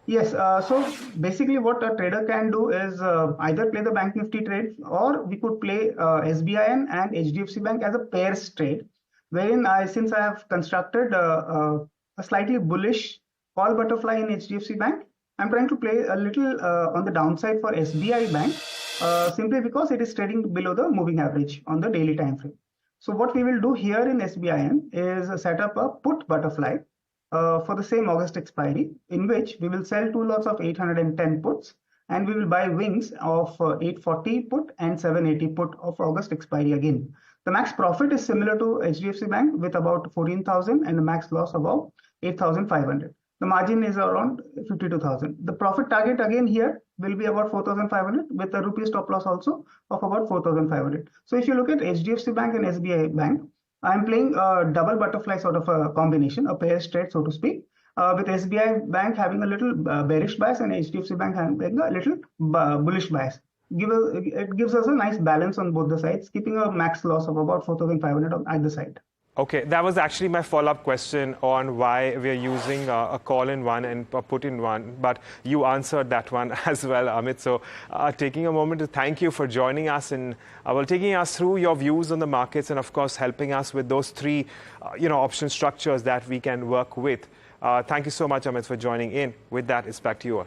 Yes. So basically what a trader can do is either play the Bank Nifty trade, or we could play SBI and HDFC Bank as a pairs trade, wherein since I have constructed a slightly bullish call butterfly in HDFC Bank, I'm trying to play a little on the downside for SBI Bank, simply because it is trading below the moving average on the daily time frame. So what we will do here in SBIN is set up a put butterfly for the same August expiry, in which we will sell 2 lots of 810 puts, and we will buy wings of 840 put and 780 put of August expiry again. The max profit is similar to HDFC Bank with about 14,000 and the max loss about 8,500. The margin is around 52,000. The profit target again here will be about 4,500 with a rupee stop loss also of about 4,500. So if you look at HDFC Bank and SBI Bank, I'm playing a double butterfly sort of a combination, a pair trade, so to speak, with SBI Bank having a little bearish bias and HDFC Bank having a little bullish bias. It gives us a nice balance on both the sides, keeping a max loss of about 4,500 on either side. Okay, that was actually my follow-up question on why we're using a call in one and a put in one, but you answered that one as well, Amit. So taking a moment to thank you for joining us and taking us through your views on the markets and, of course, helping us with those three option structures that we can work with. Thank you so much, Amit, for joining in. With that, it's back to you all.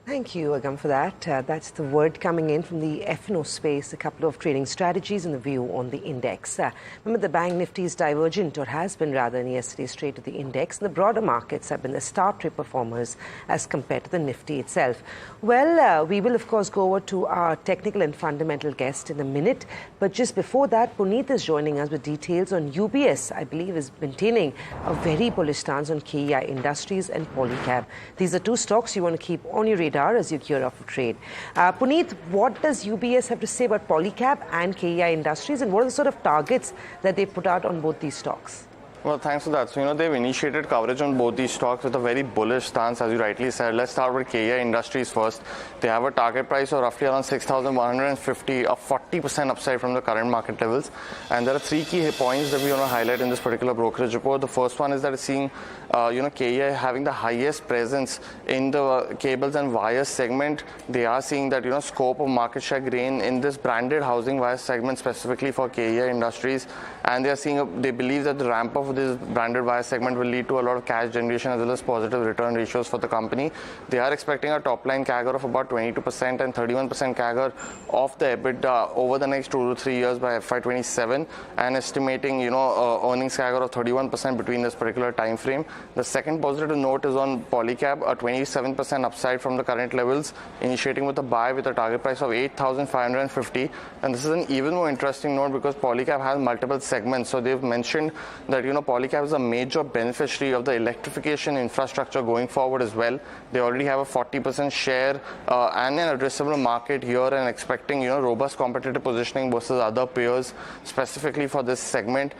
Thank you, Agam, for that. That's the word coming in from the F&O space, a couple of trading strategies and the view on the index. Remember, the Bank Nifty is divergent, or has been rather, in yesterday's trade to the index. And the broader markets have been the star trade performers as compared to the Nifty itself. Well, we will, of course, go over to our technical and fundamental guest in a minute. But just before that, Puneet is joining us with details on UBS, I believe, is maintaining a very bullish stance on KEI Industries and Polycab. These are two stocks you want to keep on your radar as you gear up for trade. Puneet, what does UBS have to say about Polycab and KEI Industries, and what are the sort of targets that they put out on both these stocks? Well, thanks for that. So, they've initiated coverage on both these stocks with a very bullish stance, as you rightly said. Let's start with KEI Industries first. They have a target price of roughly around 6,150, a 40% upside from the current market levels. And there are three key points that we want to highlight in this particular brokerage report. The first one is that it's seeing, KEI having the highest presence in the cables and wires segment. They are seeing that, scope of market share gain in this branded housing wire segment, specifically for KEI Industries. And they are seeing, they believe that the ramp up of this branded wire segment will lead to a lot of cash generation as well as positive return ratios for the company. They are expecting a top line CAGR of about 22% and 31% CAGR of the EBITDA over the next 2 to 3 years by FY27, and estimating, earnings CAGR of 31% between this particular time frame. The second positive note is on Polycab, a 27% upside from the current levels, initiating with a buy with a target price of 8,550. And this is an even more interesting note because Polycab has multiple segments. So they've mentioned that, Polycab is a major beneficiary of the electrification infrastructure going forward as well. They already have a 40% share and an addressable market here, and expecting, robust competitive positioning versus other peers, specifically for this segment.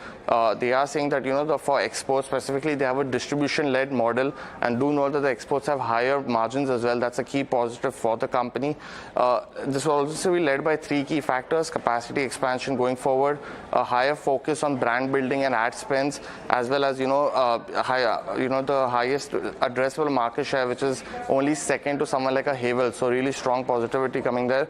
They are saying that, for exports specifically, they have a distribution-led model, and do know that the exports have higher margins as well. That's a key positive for the company. This will also be led by three key factors: capacity expansion going forward, a higher focus on brand building and ad spends, as well as, the highest addressable market share, which is only second to someone like a Havel. So really strong positivity coming there.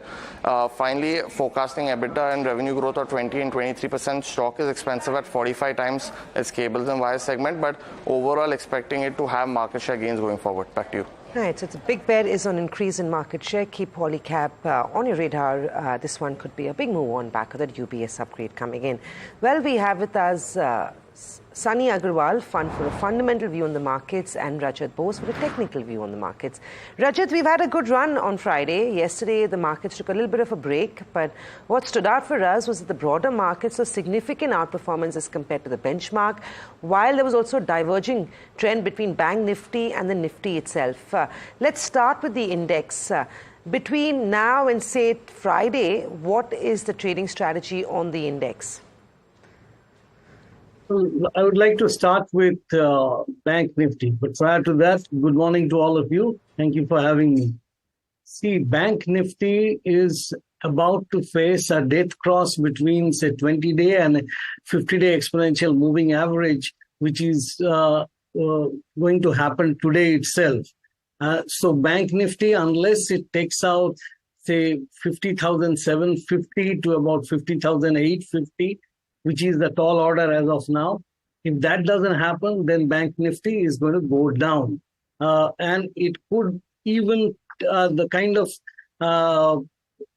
Finally, forecasting EBITDA and revenue growth of 20 and 23%. Stock is expensive at 45 times its cables and wires segment, but overall expecting it to have market share gains going forward. Back to you. Right, so the big bet is on increase in market share. Keep Polycab on your radar. This one could be a big move on back of that UBS upgrade coming in. Well, we have with us Sunny Agarwal, fun for a fundamental view on the markets, and Rajat Bose for a technical view on the markets. Rajat, we've had a good run on Friday. Yesterday, the markets took a little bit of a break, but what stood out for us was that the broader markets saw significant outperformance as compared to the benchmark, while there was also a diverging trend between Bank Nifty and the Nifty itself. Let's start with the index. Between now and, say, Friday, what is the trading strategy on the index? I would like to start with Bank Nifty. But prior to that, good morning to all of you. Thank you for having me. See, Bank Nifty is about to face a death cross between, say, 20-day and 50-day exponential moving average, which is going to happen today itself. So Bank Nifty, unless it takes out, say, 50,750 to about 50,850, which is the tall order as of now. If that doesn't happen, then Bank Nifty is going to go down. And it could even, the kind of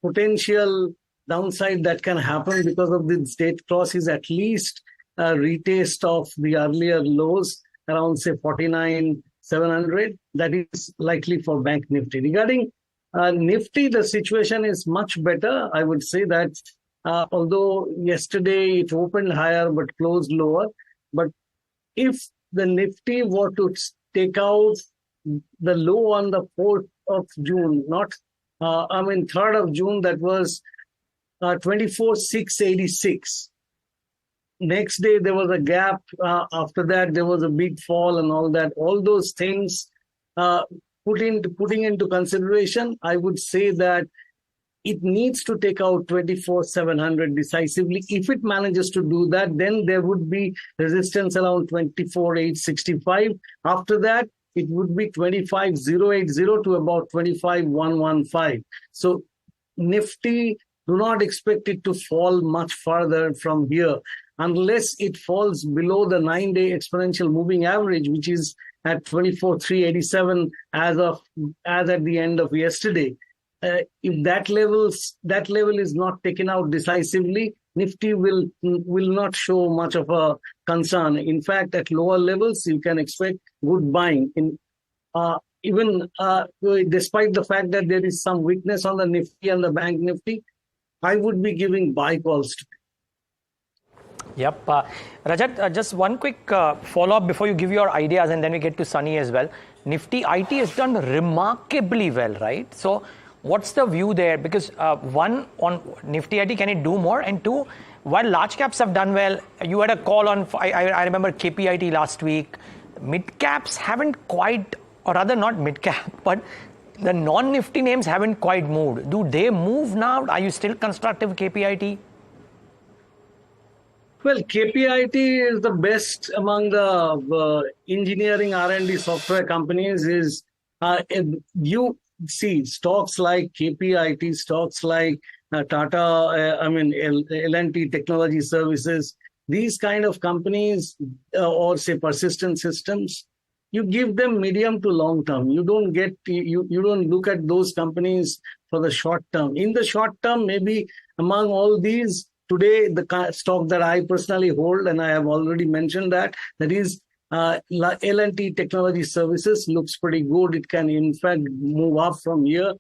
potential downside that can happen because of this death cross is at least a retest of the earlier lows around, say, 49,700. That is likely for Bank Nifty. Regarding Nifty, the situation is much better. I would say that although yesterday it opened higher but closed lower, but if the Nifty were to take out the low on the 4th of June, 3rd of June, that was 24,686. Next day there was a gap. After that there was a big fall and all that. All those things putting into consideration, I would say that it needs to take out 24,700 decisively. If it manages to do that, then there would be resistance around 24,865. After that, it would be 25,080 to about 25,115. So Nifty, do not expect it to fall much further from here unless it falls below the 9-day exponential moving average, which is at 24,387 as at the end of yesterday. If that level is not taken out decisively, Nifty will not show much of a concern. In fact, at lower levels, you can expect good buying. Despite the fact that there is some weakness on the Nifty and the Bank Nifty, I would be giving buy calls today. Yep. Rajat, just one quick follow-up before you give your ideas, and then we get to Sunny as well. Nifty IT has done remarkably well, right? So what's the view there? Because one, on Nifty IT, can it do more? And two, while large caps have done well, you had a call on, I remember KPIT last week. Mid caps haven't quite, or rather not mid cap, but the non-Nifty names haven't quite moved. Do they move now? Are you still constructive KPIT? Well, KPIT is the best among the engineering R&D software companies. You see stocks like KPIT, stocks like Tata, L&T Technology Services, these kind of companies, or say Persistent Systems, you give them medium to long term. You don't look at those companies for the short term. In the short term, maybe among all these, today the stock that I personally hold, and I have already mentioned that is L&T Technology Services, looks pretty good. It can in fact move up from here.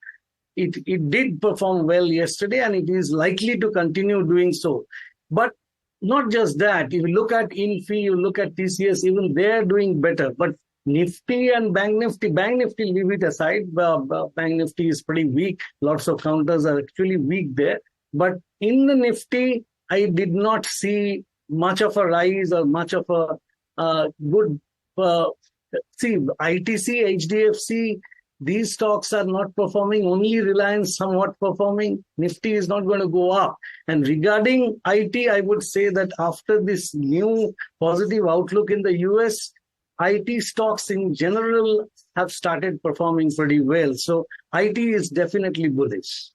It did perform well yesterday, and it is likely to continue doing so. But not just that. If you look at Infi, you look at TCS, even they're doing better. But Nifty and Bank Nifty, leave it aside. Bank Nifty is pretty weak. Lots of counters are actually weak there. But in the Nifty, I did not see much of a rise or much of a good. See, ITC, HDFC, these stocks are not performing. Only Reliance somewhat performing. Nifty is not going to go up. And regarding IT, I would say that after this new positive outlook in the US, IT stocks in general have started performing pretty well. So IT is definitely bullish.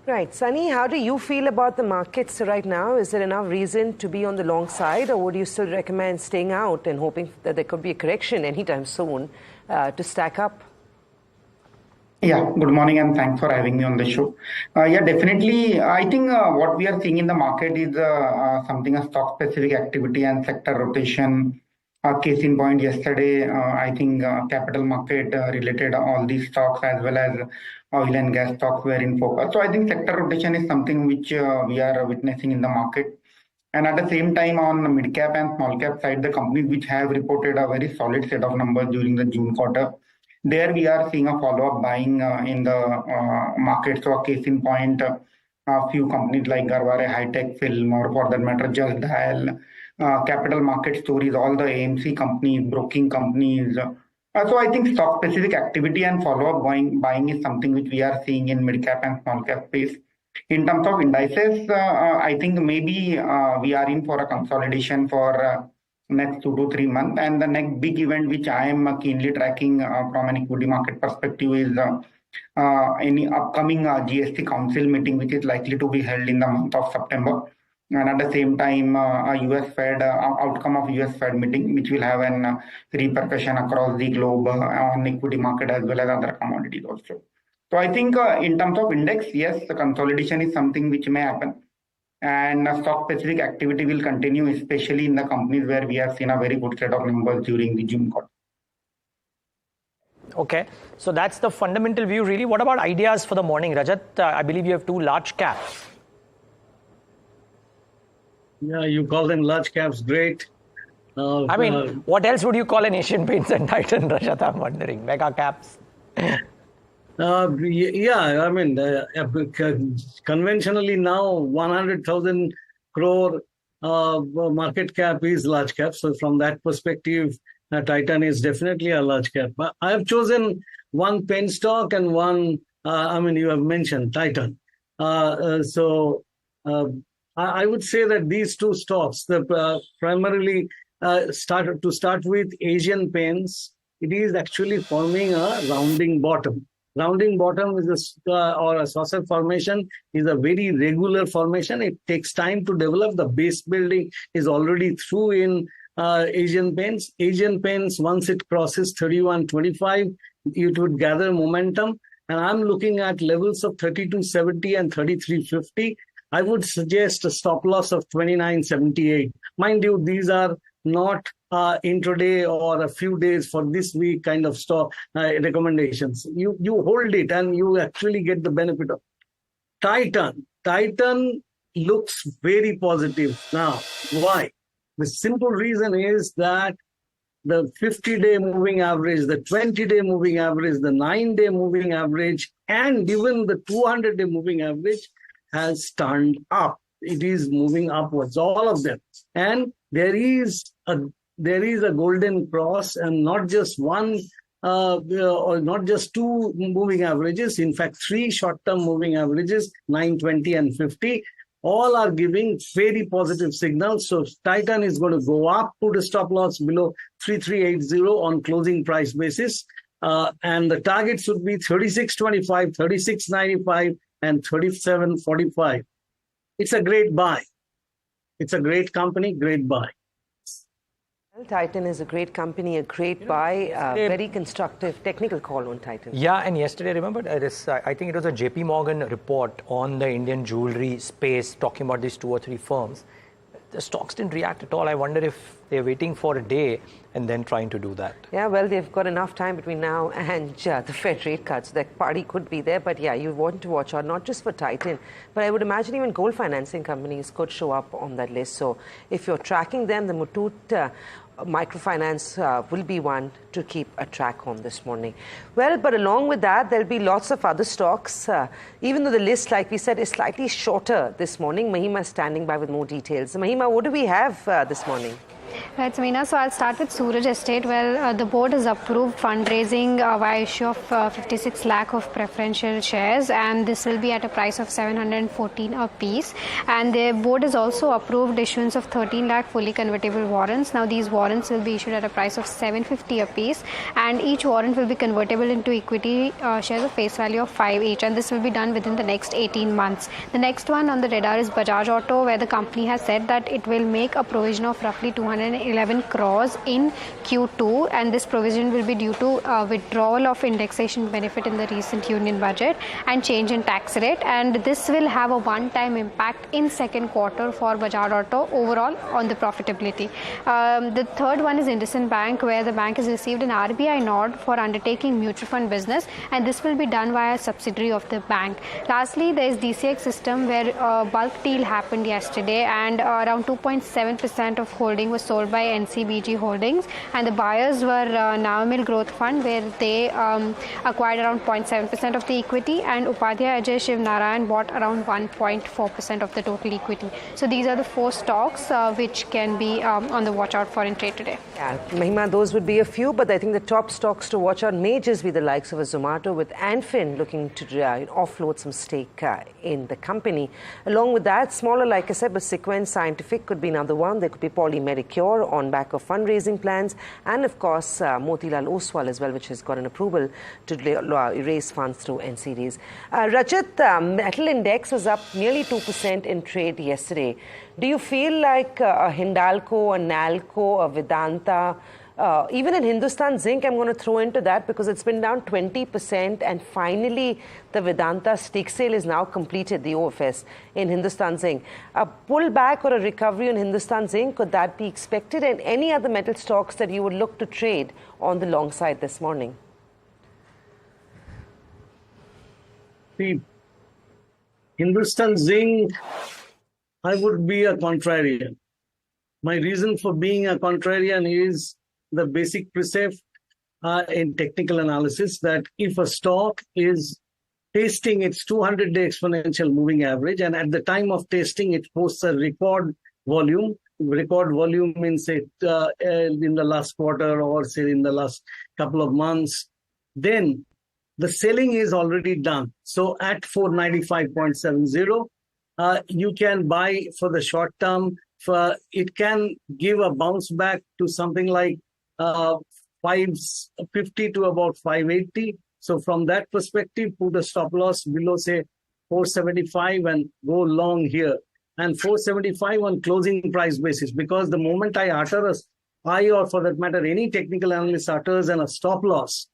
Right. Sunny, how do you feel about the markets right now? Is there enough reason to be on the long side, or would you still recommend staying out and hoping that there could be a correction anytime soon to stack up? Yeah, good morning and thanks for having me on the show. Yeah, definitely. I think what we are seeing in the market is something a stock-specific activity and sector rotation. Case in point, yesterday, I think capital market related all these stocks as well as oil and gas stocks were in focus. So I think sector rotation is something which we are witnessing in the market. And at the same time, on mid cap and small cap side, the companies which have reported a very solid set of numbers during the June quarter, there we are seeing a follow-up buying in the market. So a case in point, a few companies like Garware, High Tech Film, or for that matter, Just Dial, capital market stories, all the AMC companies, broking companies. So I think stock-specific activity and follow-up buying is something which we are seeing in mid-cap and small-cap space. In terms of indices, I think maybe we are in for a consolidation for next 2 to 3 months. And the next big event which I am keenly tracking from an equity market perspective is any upcoming GST Council meeting, which is likely to be held in the month of September. And at the same time, a US Fed outcome of US Fed meeting, which will have an repercussion across the globe on equity market as well as other commodities also. So I think in terms of index, yes, the consolidation is something which may happen. And stock-specific activity will continue, especially in the companies where we have seen a very good set of numbers during the June quarter. Okay, so that's the fundamental view, really. What about ideas for the morning, Rajat? I believe you have 2 large caps. Yeah, you call them large caps, great. I mean, what else would you call an Asian Paints and Titan, Rajat? I'm wondering. Mega caps. Yeah, I mean, conventionally now 100,000 crore market cap is large cap. So from that perspective, Titan is definitely a large cap. I have chosen one pen stock and one, you have mentioned Titan. I would say that these 2 stocks, primarily start with Asian Paints, it is actually forming a rounding bottom. Rounding bottom is or a saucer formation is a very regular formation. It takes time to develop. The base building is already through in Asian Paints. Asian Paints, once it crosses 31.25, it would gather momentum. And I'm looking at levels of 32.70 and 33.50. I would suggest a stop loss of 29.78. Mind you, these are not intraday or a few days for this week kind of stock recommendations. You hold it and you actually get the benefit of Titan. Titan looks very positive now. Why? The simple reason is that the 50-day moving average, the 20-day moving average, the 9-day moving average, and even the 200-day moving average has turned up. It is moving upwards, all of them. And there is a golden cross, and not just one or not just 2 moving averages. In fact, 3 short-term moving averages, 9, 20, and 50, all are giving very positive signals. So Titan is going to go up to the stop loss below 3380 on closing price basis. And the targets would be 36.25, 36.95, and 37.45. It's a great buy. It's a great company, great buy. Well, Titan is a great company, a great buy, very constructive technical call on Titan. Yeah, and yesterday, remember, I think it was a JP Morgan report on the Indian jewelry space talking about these 2 or 3 firms. The stocks didn't react at all. I wonder if they're waiting for a day and then trying to do that. Yeah, well, they've got enough time between now and the Fed rate cuts. That party could be there. But yeah, you want to watch out, not just for Titan, but I would imagine even gold financing companies could show up on that list. So if you're tracking them, the Muthoot microfinance will be one to keep a track on this morning. Well, but along with that, there'll be lots of other stocks. Even though the list, like we said, is slightly shorter this morning, Mahima is standing by with more details. Mahima, what do we have this morning? Right, Samina. So I'll start with Suraj Estate. Well, the board has approved fundraising via issue of 56 lakh of preferential shares, and this will be at a price of 714 a piece. And the board has also approved issuance of 13 lakh fully convertible warrants. Now these warrants will be issued at a price of 750 a piece, and each warrant will be convertible into equity shares of face value of 5 each, and this will be done within the next 18 months. The next one on the radar is Bajaj Auto, where the company has said that it will make a provision of roughly 200 111 crores in Q2, and this provision will be due to withdrawal of indexation benefit in the recent union budget and change in tax rate, and this will have a one-time impact in second quarter for Bajaj Auto overall on the profitability. The third one is IndusInd Bank, where the bank has received an RBI nod for undertaking mutual fund business, and this will be done via a subsidiary of the bank. Lastly, there is DCX System, where a bulk deal happened yesterday, and around 2.7% of holding was sold by NCBG Holdings, and the buyers were Navamil Growth Fund, where they acquired around 0.7% of the equity, and Upadhyay Ajay Shiv Narayan bought around 1.4% of the total equity. So these are the four stocks which can be on the watch out for in trade today. Yeah, Mahima, those would be a few, but I think the top stocks to watch out may just be the likes of a Zomato, with Anfin looking to offload some stake in the company. Along with that, smaller, like I said, but Sequence Scientific could be another one. There could be Poly Medicure on back of fundraising plans, and of course Motilal Oswal as well, which has got an approval to raise funds through NCDs. Rajat, metal index was up nearly 2% in trade yesterday. Do you feel like a Hindalco, a Nalco, a Vedanta, even in Hindustan Zinc, I'm going to throw into that because it's been down 20%, and finally the Vedanta stake sale is now completed, the OFS in Hindustan Zinc. A pullback or a recovery in Hindustan Zinc, could that be expected? And any other metal stocks that you would look to trade on the long side this morning? See, Hindustan Zinc, I would be a contrarian. My reason for being a contrarian is the basic precept in technical analysis that if a stock is tasting its 200-day exponential moving average, and at the time of tasting it posts a record volume means say in the last quarter or say in the last couple of months, then the selling is already done. So at 495.70, you can buy for the short term. It can give a bounce back to something like 550 to about 580. So from that perspective, put a stop loss below say 475 and go long here. And 475 on closing price basis, because the moment I utter or for that matter any technical analyst utters and a stop loss,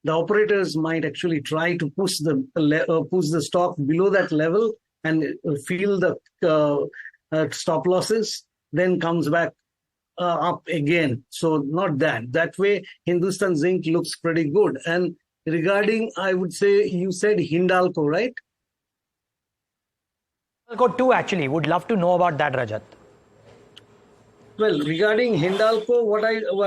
the operators might actually try to push the stock below that level and feel the stop losses, then comes back up again. So not that. That way, Hindustan Zinc looks pretty good. And regarding, I would say, you said Hindalco, right? Hindalco too, actually. Would love to know about that, Rajat. Well, regarding Hindalco, what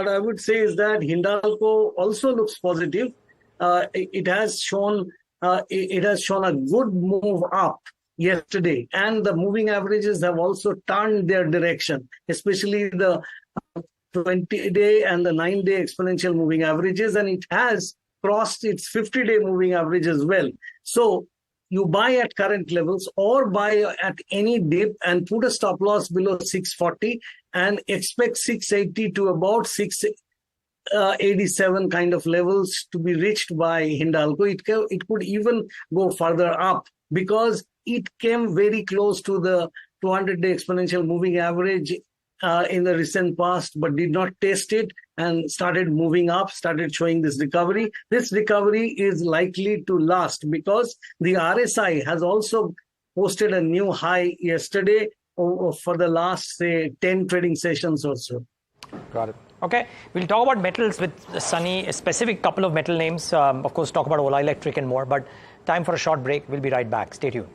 I would say is that Hindalco also looks positive. It has shown a good move up yesterday, and the moving averages have also turned their direction, especially the 20-day and the 9-day exponential moving averages, and it has crossed its 50-day moving average as well. So you buy at current levels or buy at any dip and put a stop loss below 640 and expect 680 to about 687 kind of levels to be reached by Hindalco. It could even go further up because it came very close to the 200-day exponential moving average in the recent past, but did not test it and started moving up, started showing this recovery. This recovery is likely to last because the RSI has also posted a new high yesterday for the last, say, 10 trading sessions or so. Got it. Okay, we'll talk about metals with Sunny, a specific couple of metal names. Of course, talk about Ola Electric and more, but time for a short break. We'll be right back. Stay tuned.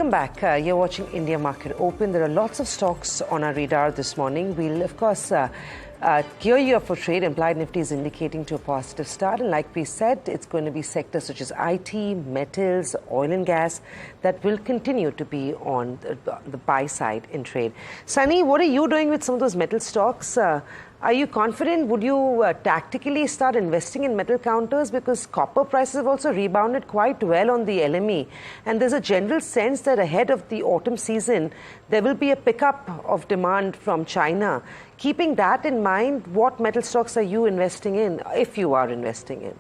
Welcome back. You're watching India Market Open. There are lots of stocks on our radar this morning. We'll, of course, gear you up for trade. Implied Nifty is indicating to a positive start. And like we said, it's going to be sectors such as IT, metals, oil and gas that will continue to be on the buy side in trade. Sunny, what are you doing with some of those metal stocks? Are you confident? Would you tactically start investing in metal counters? Because copper prices have also rebounded quite well on the LME. And there's a general sense that ahead of the autumn season, there will be a pickup of demand from China. Keeping that in mind, what metal stocks are you investing in, if you are investing in?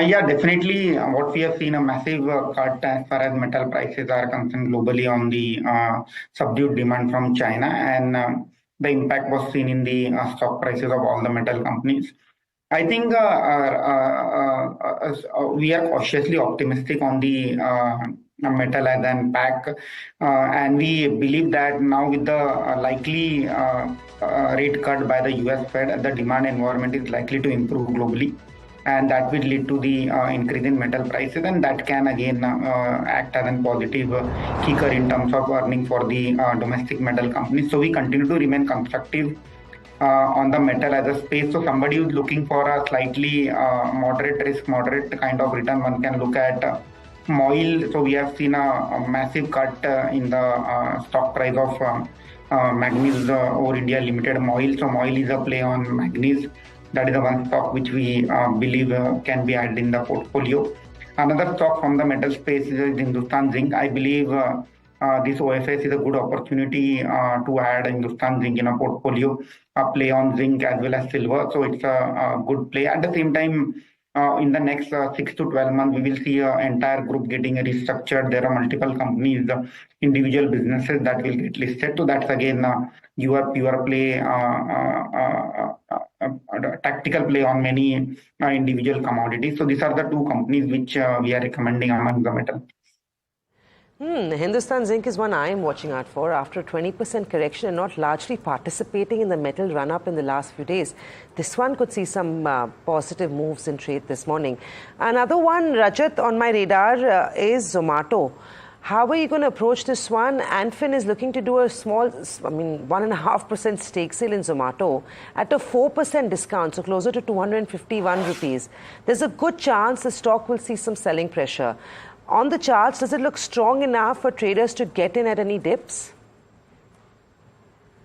Yeah, definitely. What we have seen a massive cut as far as metal prices are concerned globally on the subdued demand from China. And the impact was seen in the stock prices of all the metal companies. I think we are cautiously optimistic on the metal as an pack, and we believe that now with the likely rate cut by the US Fed, the demand environment is likely to improve globally, and that will lead to the increase in metal prices, and that can again act as a positive kicker in terms of earning for the domestic metal companies. So we continue to remain constructive on the metal as a space. So somebody who's looking for a slightly moderate risk, moderate kind of return, one can look at MOIL. So we have seen a massive cut in the stock price of Manganese Ore India Limited, MOIL. So MOIL is a play on manganese. That is the one stock which we believe can be added in the portfolio. Another stock from the metal space is Hindustan Zinc. I believe this OFS is a good opportunity to add Hindustan Zinc in a portfolio, a play on zinc as well as silver. So it's a good play. At the same time, in the next 6 to 12 months, we will see an entire group getting restructured. There are multiple companies, individual businesses that will get listed. So that's again your pure play, tactical play on many individual commodities. So these are the two companies which we are recommending among the metal. Hindustan Zinc is one I am watching out for. After a 20% correction and not largely participating in the metal run-up in the last few days, this one could see some positive moves in trade this morning. Another one, Rajat, on my radar is Zomato. How are you going to approach this one? Anfin is looking to do a small, 1.5% stake sale in Zomato at a 4% discount, so closer to 251 rupees. There's a good chance the stock will see some selling pressure. On the charts, does it look strong enough for traders to get in at any dips?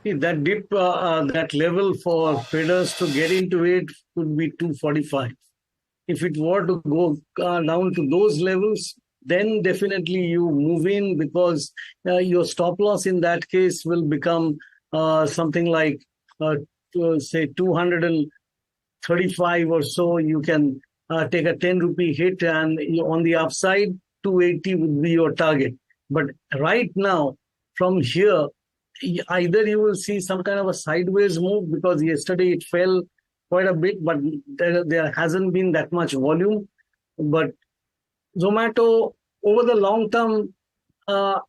That dip, that level for traders to get into it could be 245. If it were to go down to those levels, then definitely you move in, because your stop loss in that case will become something like, say, 235 or so. You can take a 10 rupee hit, and on the upside, 280 would be your target. But right now, from here, either you will see some kind of a sideways move, because yesterday it fell quite a bit, but there hasn't been that much volume. But Zomato, over the long term, I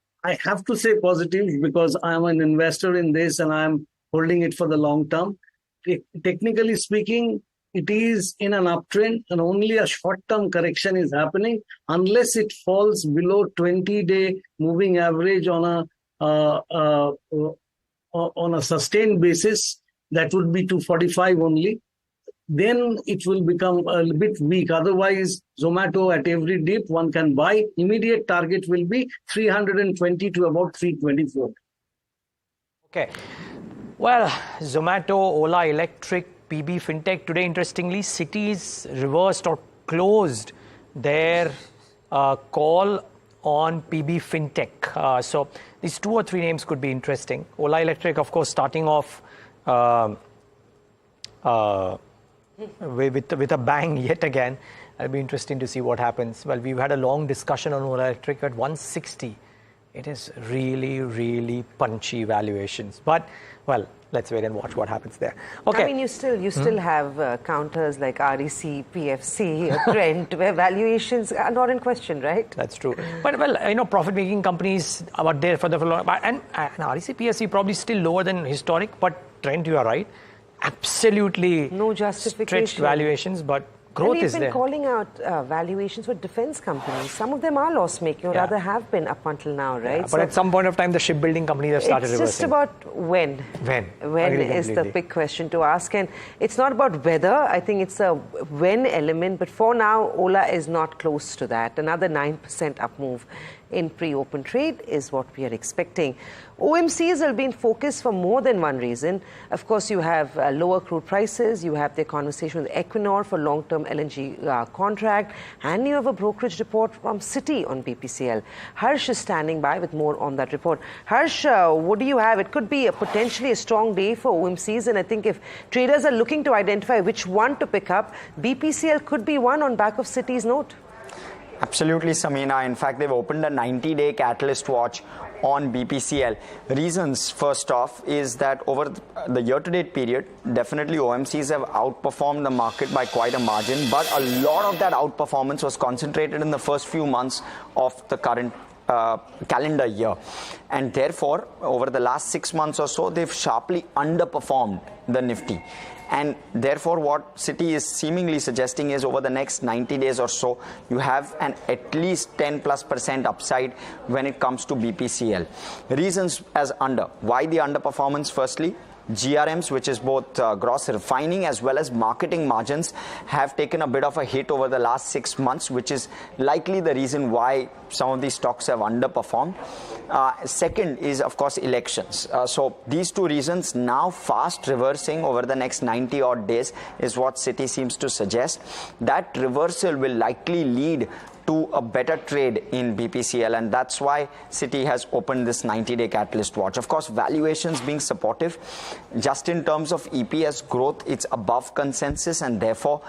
have to say positive, because I'm an investor in this and I'm holding it for the long term. Technically speaking, it is in an uptrend, and only a short-term correction is happening. Unless it falls below 20-day moving average on a sustained basis, that would be 245 only. Then it will become a bit weak. Otherwise, Zomato at every dip one can buy. Immediate target will be 320 to about 324. Okay. Well, Zomato, Ola Electric, PB Fintech. Today, interestingly, Citi's reversed or closed their call on PB Fintech. So these 2 or 3 names could be interesting. Ola Electric, of course, starting off with a bang yet again. It'll be interesting to see what happens. Well, we've had a long discussion on Ola Electric at 160. It is really, really punchy valuations. But, well, let's wait and watch what happens there. Okay. I mean, you still have counters like REC, PFC, Trent, where valuations are not in question, right? That's true. But, well, profit-making companies are there for the long. And REC, PFC probably still lower than historic. But Trent, you are right. Absolutely no justification. Stretched valuations, but growth and is there. We've been calling out valuations for defense companies. Some of them are loss-making, or rather have been up until now, right? Yeah, but at some point of time, the shipbuilding companies have started reversing. It's just about when. When is the big question to ask. And it's not about whether. I think it's a when element. But for now, Ola is not close to that. Another 9% up move in pre-open trade is what we are expecting. OMCs will be in focus for more than one reason. Of course, you have lower crude prices, you have the conversation with Equinor for long-term LNG contract, and you have a brokerage report from Citi on BPCL. Harsh is standing by with more on that report. Harsh, what do you have? It could be potentially a strong day for OMCs, and I think if traders are looking to identify which one to pick up, BPCL could be one on back of Citi's note. Absolutely, Samina. In fact, they've opened a 90-day catalyst watch on BPCL. Reasons, first off, is that over the year-to-date period, definitely OMCs have outperformed the market by quite a margin, but a lot of that outperformance was concentrated in the first few months of the current calendar year. And therefore, over the last 6 months or so, they've sharply underperformed the Nifty. And therefore, what Citi is seemingly suggesting is over the next 90 days or so, you have an at least 10+% upside when it comes to BPCL. Reasons as under. Why the underperformance? Firstly, GRMs, which is both gross refining as well as marketing margins, have taken a bit of a hit over the last 6 months, which is likely the reason why some of these stocks have underperformed. Second is, of course, elections. So these two reasons now fast reversing over the next 90 odd days is what Citi seems to suggest. That reversal will likely lead to a better trade in BPCL, and that's why Citi has opened this 90-day catalyst watch. Of course, valuations being supportive. Just in terms of EPS growth, it's above consensus, and therefore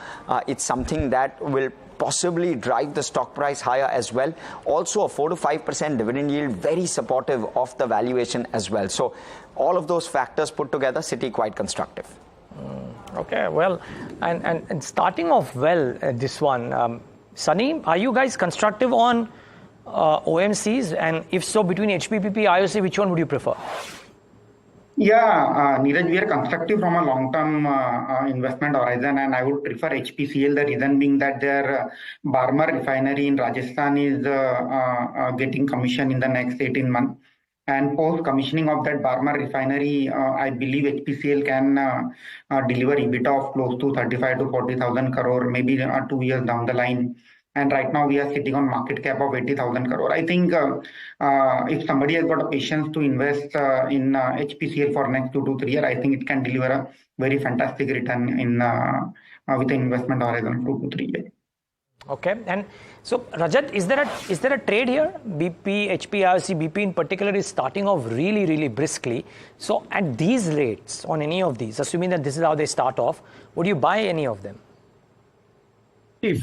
it's something that will possibly drive the stock price higher as well. Also, a 4 to 5% dividend yield, very supportive of the valuation as well. So all of those factors put together, Citi quite constructive. Okay, well, and starting off well, this one, Sunny, are you guys constructive on OMCs? And if so, between HPPP, IOC, which one would you prefer? Yeah, Niraj, we are constructive from a long-term investment horizon, and I would prefer HPCL. The reason being that their Barmer refinery in Rajasthan is getting commissioned in the next 18 months. And post-commissioning of that Barmer refinery, I believe HPCL can deliver EBITDA of close to 35 to 40,000 crore, maybe 2 years down the line. And right now we are sitting on market cap of 80,000 crore. I think if somebody has got a patience to invest in HPCL for next 2 to 3 years, I think it can deliver a very fantastic return in with an investment horizon of 2 to 3 years. Okay, and so Rajat, is there a trade here? BP, HP, IOC, BP in particular is starting off really briskly. So at these rates, on any of these, assuming that this is how they start off, would you buy any of them?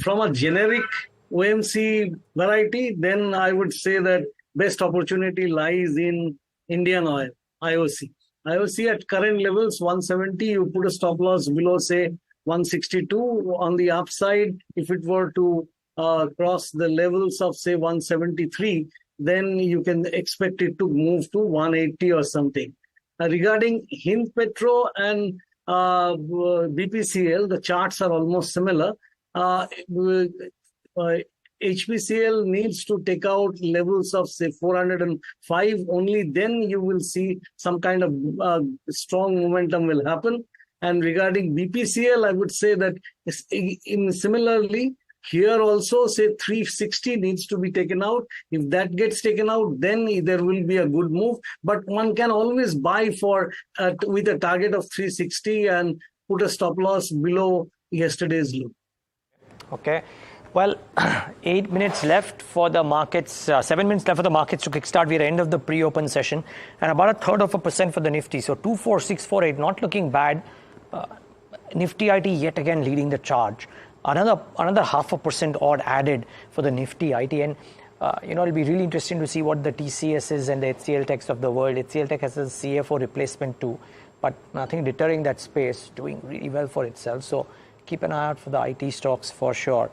From a generic OMC variety, then I would say that best opportunity lies in Indian Oil, IOC. IOC at current levels, 170, you put a stop loss below, say, 162. On the upside, if it were to cross the levels of, say, 173, then you can expect it to move to 180 or something. Regarding Hind Petro and BPCL, the charts are almost similar. HPCL needs to take out levels of, say, 405. Only then you will see some kind of strong momentum will happen. And regarding BPCL, I would say that similarly, here also, say, 360 needs to be taken out. If that gets taken out, then there will be a good move. But one can always buy for with a target of 360 and put a stop loss below yesterday's low. Okay. Well, 8 minutes left for the markets, 7 minutes left for the markets to kickstart. We're at the end of the pre-open session, and about 1/3% for the Nifty. So 24648, not looking bad. Nifty IT yet again leading the charge. Another 0.5% odd added for the Nifty IT, and it'll be really interesting to see what the TCSs and the HCL Techs of the world. HCL Tech has a CFO replacement too, but nothing deterring that space, doing really well for itself. So keep an eye out for the IT stocks for sure.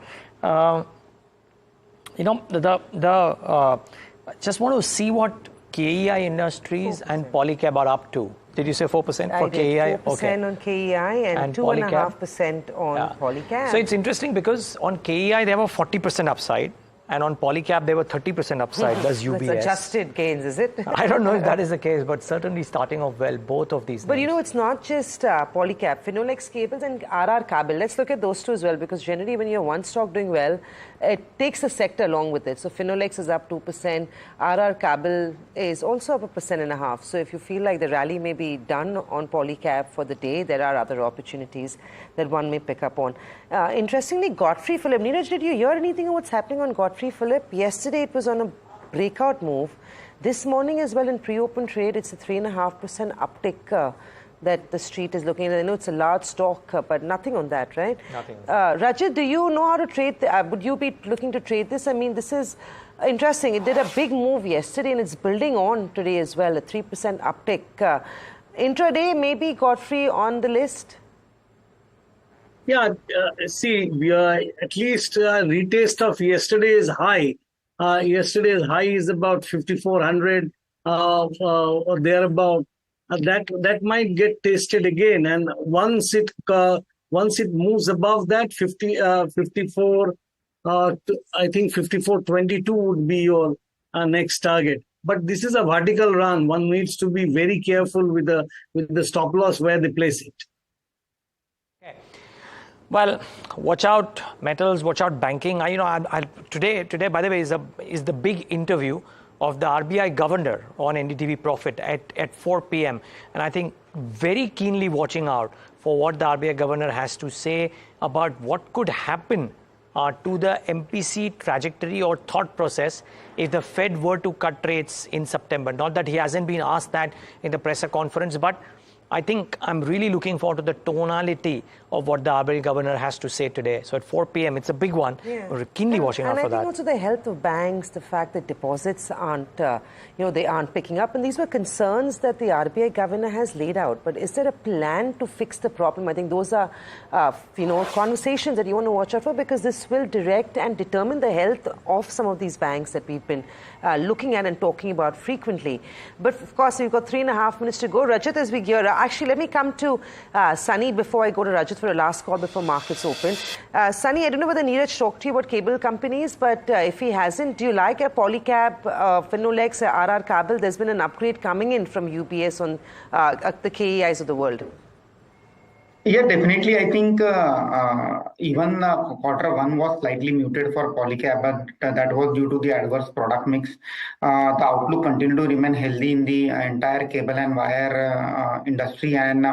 Just want to see what KEI Industries and Polycab are up to. Did you say 4% I for did. KEI? 4% on KEI and 2.5% on Polycab. So it's interesting because on KEI they have a 40% upside. And on Polycab, they were 30% upside. Does UBS? That's adjusted gains, is it? I don't know if that is the case, but certainly starting off well, both of these. But you know, it's not just Polycab, Finolex Cables and RR Cable. Let's look at those two as well, because generally when you have one stock doing well, it takes the sector along with it. So Finolex is up 2%, RR Cable is also up 1.5%. So if you feel like the rally may be done on Polycab for the day, there are other opportunities that one may pick up on. Interestingly, Godfrey Phillip. Niraj, did you hear anything of what's happening on Godfrey Phillip? Yesterday it was on a breakout move. This morning as well in pre-open trade, it's a 3.5% uptick that the street is looking at. I know it's a large stock, but nothing on that, right? Nothing. Rajat, do you know how to trade? Would you be looking to trade this? I mean, this is interesting. It did a big move yesterday and it's building on today as well, a 3% uptick. Intraday, maybe Godfrey on the list? Yeah, see, we are at least retest of yesterday's high. Yesterday's high is about 5,400 or thereabout. That might get tested again, and once it moves above that 54, I think 54.22 would be your next target. But this is a vertical run. One needs to be very careful with the stop loss where they place it. Well, watch out metals, watch out banking. Today, by the way, is the big interview of the RBI governor on NDTV Profit at 4 p.m. And I think very keenly watching out for what the RBI governor has to say about what could happen to the MPC trajectory or thought process if the Fed were to cut rates in September. Not that he hasn't been asked that in the presser conference, but I think I'm really looking forward to the tonality of what the RBI governor has to say today. So at 4 p.m., it's a big one. Yeah. We're keenly watching out for that. And I think also the health of banks, the fact that deposits aren't, they aren't picking up. And these were concerns that the RBI governor has laid out. But is there a plan to fix the problem? I think those are, conversations that you want to watch out for, because this will direct and determine the health of some of these banks that we've been looking at and talking about frequently. But of course, we've got 3.5 minutes to go. Rajat, as we gear up. Actually, let me come to Sunny before I go to Rajat for a last call before markets open. Sunny, I don't know whether Niraj talked to you about cable companies, but if he hasn't, do you like a Polycab, Finolex, RR Cable? There's been an upgrade coming in from UBS on the KEIs of the world. Yeah, definitely. I think even Q1 was slightly muted for Polycab, but that was due to the adverse product mix. The outlook continued to remain healthy in the entire cable and wire industry, and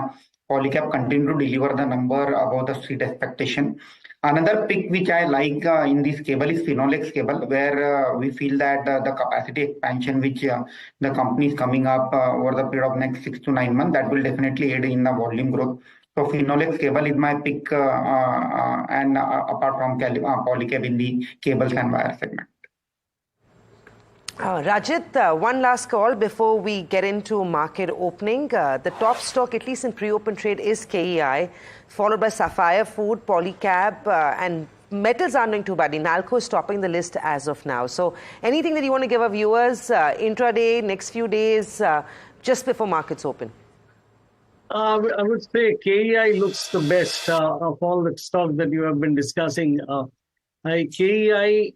Polycab continued to deliver the number above the street expectation. Another pick which I like in this cable is Finolex cable, where we feel that the capacity expansion which the company is coming up over the period of next 6 to 9 months, that will definitely aid in the volume growth. So Finolex cable is my pick, and apart from Polycab in the cables and wire segment. Rajat, one last call before we get into market opening. The top stock, at least in pre-open trade, is KEI, followed by Sapphire Food, Polycab, and metals aren't doing too badly. Nalco is topping the list as of now. So anything that you want to give our viewers, intraday, next few days, just before markets open? I would say KEI looks the best of all the stocks that you have been discussing. KEI,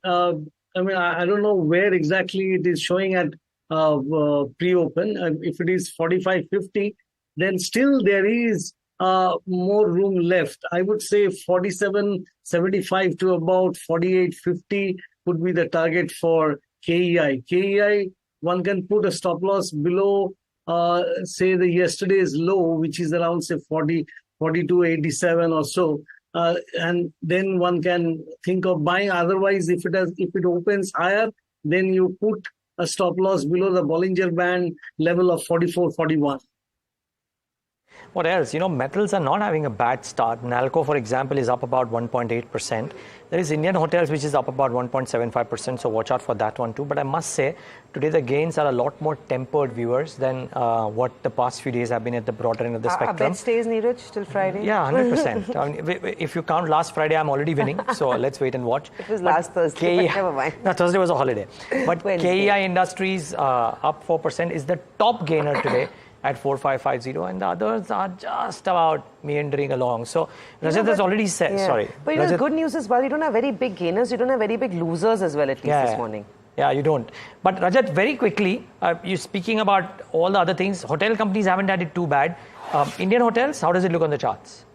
I don't know where exactly it is showing at pre-open. If it is 45.50, then still there is more room left. I would say 47.75 to about 48.50 would be the target for KEI. KEI, one can put a stop loss below, say, the yesterday's low, which is around, say, 42.87 or so. And then one can think of buying. Otherwise, if it opens higher, then you put a stop loss below the Bollinger Band level of 44.41. What else? Metals are not having a bad start. Nalco, for example, is up about 1.8%. There is Indian Hotels, which is up about 1.75%. So watch out for that one too. But I must say, today the gains are a lot more tempered, viewers, than what the past few days have been at the broader end of the spectrum. Our bet stays, Niraj, till Friday? Yeah, 100%. If you count last Friday, I'm already winning. So let's wait and watch. It was last Thursday, but never mind. No, Thursday was a holiday. But KEI Industries up 4% is the top gainer today. at 4550, and the others are just about meandering along. So Rajat has already said, sorry. But the good news is, well, you don't have very big gainers, you don't have very big losers as well, at least this morning. Yeah, you don't. But Rajat, very quickly, you're speaking about all the other things. Hotel companies haven't had it too bad. Indian hotels, how does it look on the charts?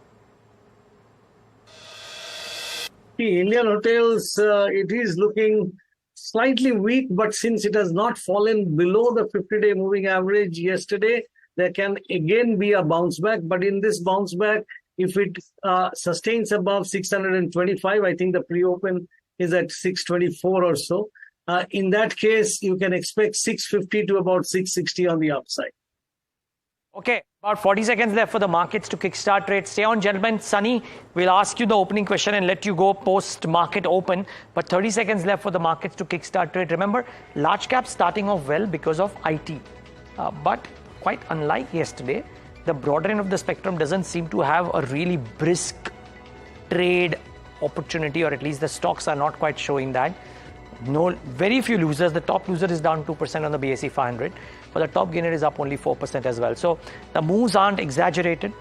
The Indian hotels, it is looking slightly weak, but since it has not fallen below the 50-day moving average yesterday, there can again be a bounce back. But in this bounce back, if it sustains above 625, I think the pre-open is at 624 or so. In that case, you can expect 650 to about 660 on the upside. Okay, about 40 seconds left for the markets to kickstart trade. Stay on, gentlemen. Sunny, we'll ask you the opening question and let you go post-market open. But 30 seconds left for the markets to kickstart trade. Remember, large caps starting off well because of IT. But quite unlike yesterday, the broader end of the spectrum doesn't seem to have a really brisk trade opportunity, or at least the stocks are not quite showing that. No, very few losers. The top loser is down 2% on the BSE 500, but the top gainer is up only 4% as well. So the moves aren't exaggerated.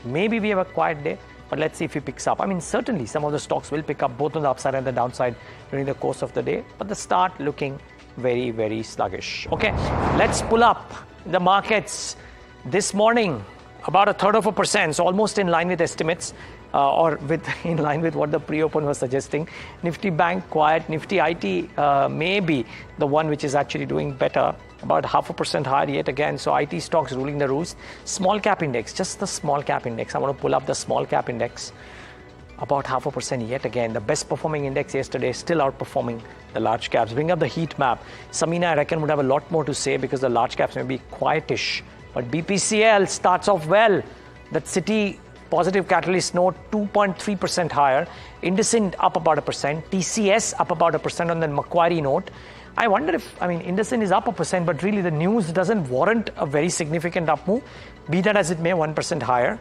Maybe we have a quiet day, but let's see if he picks up. I mean, certainly some of the stocks will pick up both on the upside and the downside during the course of the day, but the start looking very, very sluggish. Okay, let's pull up the markets this morning. About 1/3%, so almost in line with estimates. Or in line with what the pre-open was suggesting. Nifty Bank quiet, Nifty IT may be the one which is actually doing better, about 0.5% higher yet again. So IT stocks ruling the roost. Small cap index, just the small cap index. I want to pull up the small cap index. About 0.5% yet again. The best performing index yesterday still outperforming the large caps. Bring up the heat map. Samina, I reckon, would have a lot more to say because the large caps may be quietish. But BPCL starts off well. That City positive catalyst note 2.3% higher. IndusInd up about 1%. TCS up about 1% on the Macquarie note. I wonder if, IndusInd is up 1%, but really the news doesn't warrant a very significant up move. Be that as it may, 1% higher.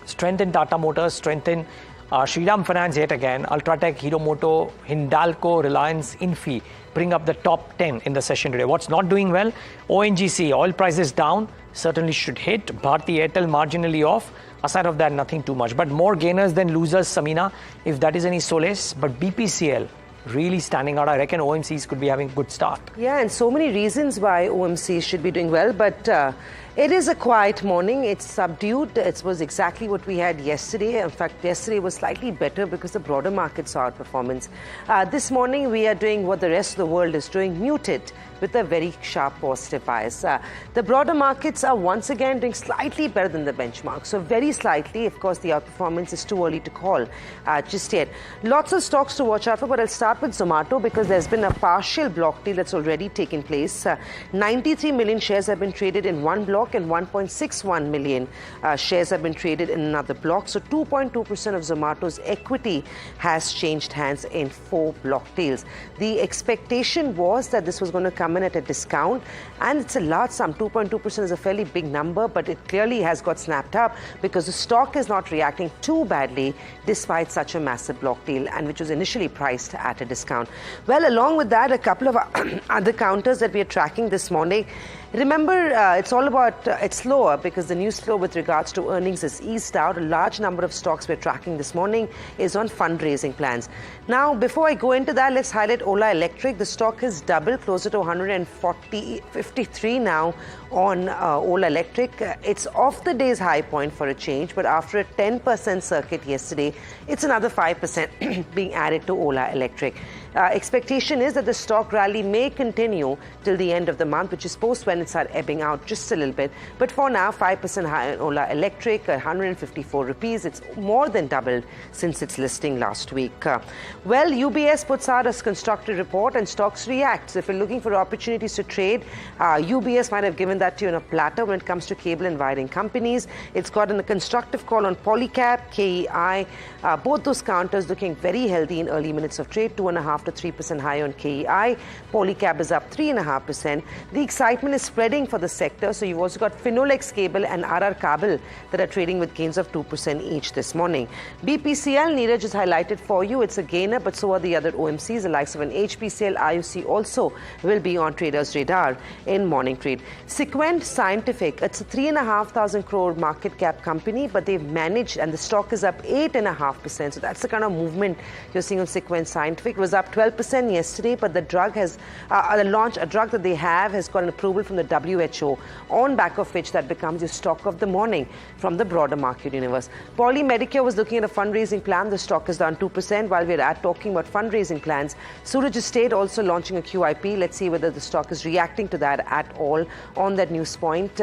Strength in Tata Motors, strength in Shriram Finance yet again. Ultratech, Hero Moto, Hindalco, Reliance, Infi bring up the top 10 in the session today. What's not doing well? ONGC, oil prices down, certainly should hit. Bharti Airtel marginally off. Aside of that, nothing too much. But more gainers than losers, Samina, if that is any solace. But BPCL really standing out. I reckon OMCs could be having a good start. Yeah, and so many reasons why OMCs should be doing well. But it is a quiet morning. It's subdued. It was exactly what we had yesterday. In fact, yesterday was slightly better because the broader market saw outperformance. This morning, we are doing what the rest of the world is doing, muted, with a very sharp positive bias. The broader markets are once again doing slightly better than the benchmark. So very slightly. Of course, the outperformance is too early to call just yet. Lots of stocks to watch out for, but I'll start with Zomato because there's been a partial block deal that's already taken place. 93 million shares have been traded in one block and 1.61 million shares have been traded in another block. So 2.2% of Zomato's equity has changed hands in 4 block deals. The expectation was that this was going to come in at a discount, and it's a large sum. 2.2% is a fairly big number, but it clearly has got snapped up because the stock is not reacting too badly despite such a massive block deal, and which was initially priced at a discount. Well, along with that, a couple of other counters that we are tracking this morning. Remember, it's all about, it's slower because the news flow with regards to earnings is eased out. A large number of stocks we're tracking this morning is on fundraising plans. Now, before I go into that, let's highlight Ola Electric. The stock has doubled, closer to 153 now on Ola Electric. It's off the day's high point for a change, but after a 10% circuit yesterday, it's another 5% being added to Ola Electric. Expectation is that the stock rally may continue till the end of the month, which is post when it starts ebbing out just a little bit. But for now, 5% higher on Ola Electric, 154 rupees. It's more than doubled since its listing last week. Well, UBS puts out a constructive report and stocks react. So if you're looking for opportunities to trade, UBS might have given that to you on a platter when it comes to cable and wiring companies. It's gotten a constructive call on Polycab, KEI. Both those counters looking very healthy in early minutes of trade, 2.5% 3% higher on KEI. Polycab is up 3.5%. The excitement is spreading for the sector. So you've also got Finolex Cable and RR Kabel that are trading with gains of 2% each this morning. BPCL, Niraj is highlighted for you. It's a gainer, but so are the other OMCs. The likes of an HPCL, IUC also will be on traders' radar in morning trade. Sequent Scientific, it's a 3,500 crore market cap company, but they've managed, and the stock is up 8.5%. So that's the kind of movement you're seeing on Sequent Scientific. It was up 12% yesterday, but the drug has, a drug that they have has got an approval from the WHO, on back of which that becomes your stock of the morning from the broader market universe. Poly Medicare was looking at a fundraising plan. The stock is down 2%. While we're talking about fundraising plans, Suraj Estate also launching a QIP. Let's see whether the stock is reacting to that at all on that news point.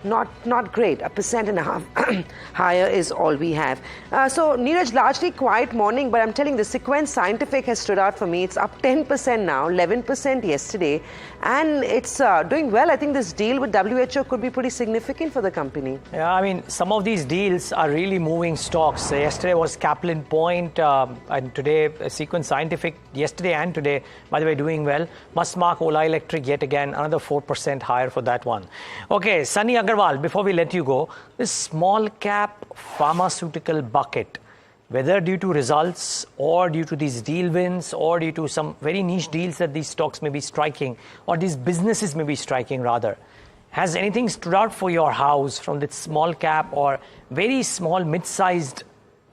Not great. 1.5% higher is all we have. So Niraj, largely quiet morning, but I'm telling you, the Sequent Scientific has stood out for me. It's up 10% now, 11% yesterday, and it's doing well. I think this deal with WHO could be pretty significant for the company. Yeah, I mean, some of these deals are really moving stocks. Yesterday was Kaplan Point, and today Sequent Scientific, yesterday and today, by the way, doing well. Must mark Ola Electric yet again, another 4% higher for that one. Okay, Sunny Agarwal, before we let you go, this small cap pharmaceutical bucket, whether due to results or due to these deal wins or due to some very niche deals that these stocks may be striking, or these businesses may be striking rather, has anything stood out for your house from this small cap or very small mid-sized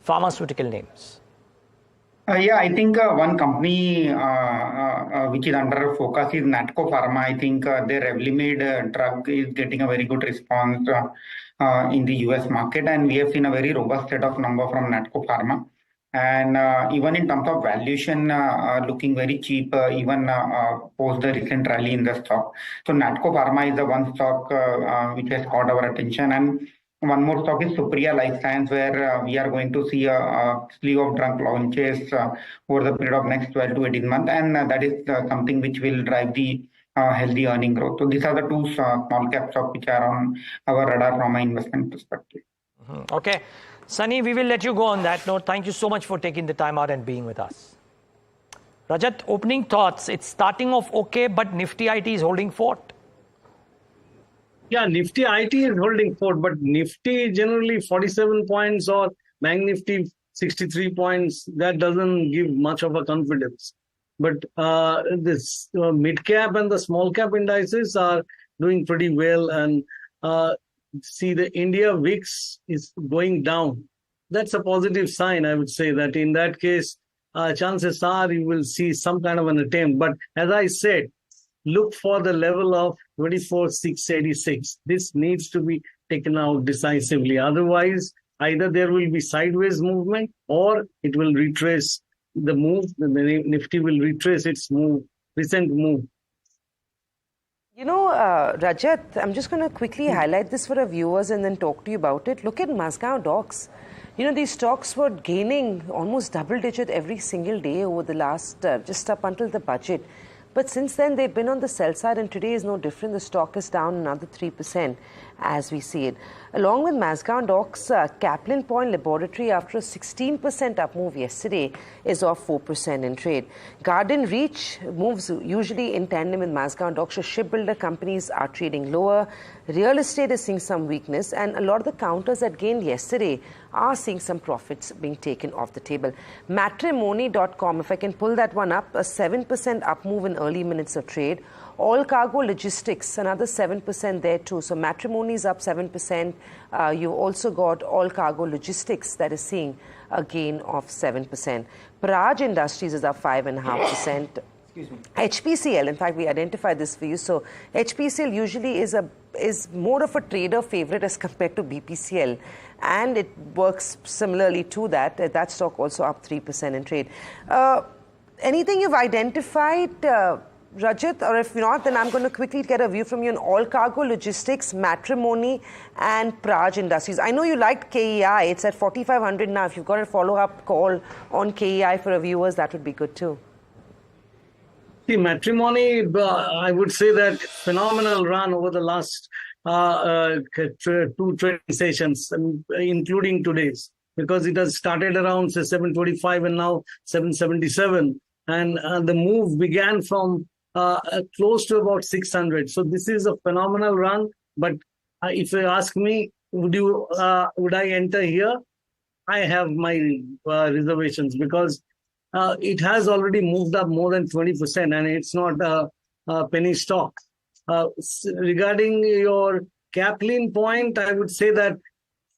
pharmaceutical names? Yeah, I think one company which is under focus is Natco Pharma. I think their Revlimid drug is getting a very good response in the US market, and we have seen a very robust set of numbers from Natco Pharma. And even in terms of valuation, looking very cheap, even post the recent rally in the stock. So Natco Pharma is the one stock which has caught our attention. And one more stock is Supriya Life Science, where we are going to see a slew of drug launches over the period of next 12 to 18 months. And that is something which will drive the healthy earning growth. So these are the two small cap stocks which are on our radar from an investment perspective. Okay. Sunny, we will let you go on that note. Thank you so much for taking the time out and being with us. Rajat, opening thoughts. It's starting off okay, but Nifty IT is holding fort. Yeah, Nifty IT is holding fort, but Nifty generally 47 points or Bank Nifty 63 points. That doesn't give much of a confidence. But this mid cap and the small cap indices are doing pretty well. And see, the India VIX is going down. That's a positive sign, I would say, that in that case, chances are you will see some kind of an attempt. But as I said, look for the level of 24,686. This needs to be taken out decisively. Otherwise, either there will be sideways movement or it will retrace the move. The Nifty will retrace its recent move. You know, Rajat, I'm just going to quickly highlight this for our viewers and then talk to you about it. Look at Mazgaon Docks. You know, these stocks were gaining almost double digit every single day over the last, just up until the budget. But since then, they've been on the sell side, and today is no different. The stock is down another 3% as we see it. Along with Mazgaon Docks, Kaplan Point Laboratory, after a 16% up move yesterday, is off 4% in trade. Garden Reach moves usually in tandem with Mazgaon Docks. So shipbuilder companies are trading lower. Real estate is seeing some weakness, and a lot of the counters that gained yesterday are seeing some profits being taken off the table. Matrimony.com, if I can pull that one up, a 7% up move in early minutes of trade. All Cargo Logistics, another 7% there too. So Matrimony is up 7%. You've also got All Cargo Logistics that is seeing a gain of 7%. Praj Industries is up 5.5%. HPCL, in fact, we identified this for you. So HPCL usually is more of a trader favorite as compared to BPCL, and it works similarly to that. That stock also up 3% in trade. Anything you've identified, Rajat, or if not, then I'm going to quickly get a view from you on All Cargo Logistics, Matrimony, and Praj Industries. I know you liked KEI. It's at 4,500 now. If you've got a follow-up call on KEI for our viewers, that would be good too. See, Matrimony, I would say that phenomenal run over the last two trading sessions, including today's, because it has started around, say, 725 and now 777. and the move began from close to about 600. So this is a phenomenal run. But if you ask me, would I enter here? I have my reservations, because it has already moved up more than 20%, and it's not a penny stock. Regarding your Kaplan point, I would say that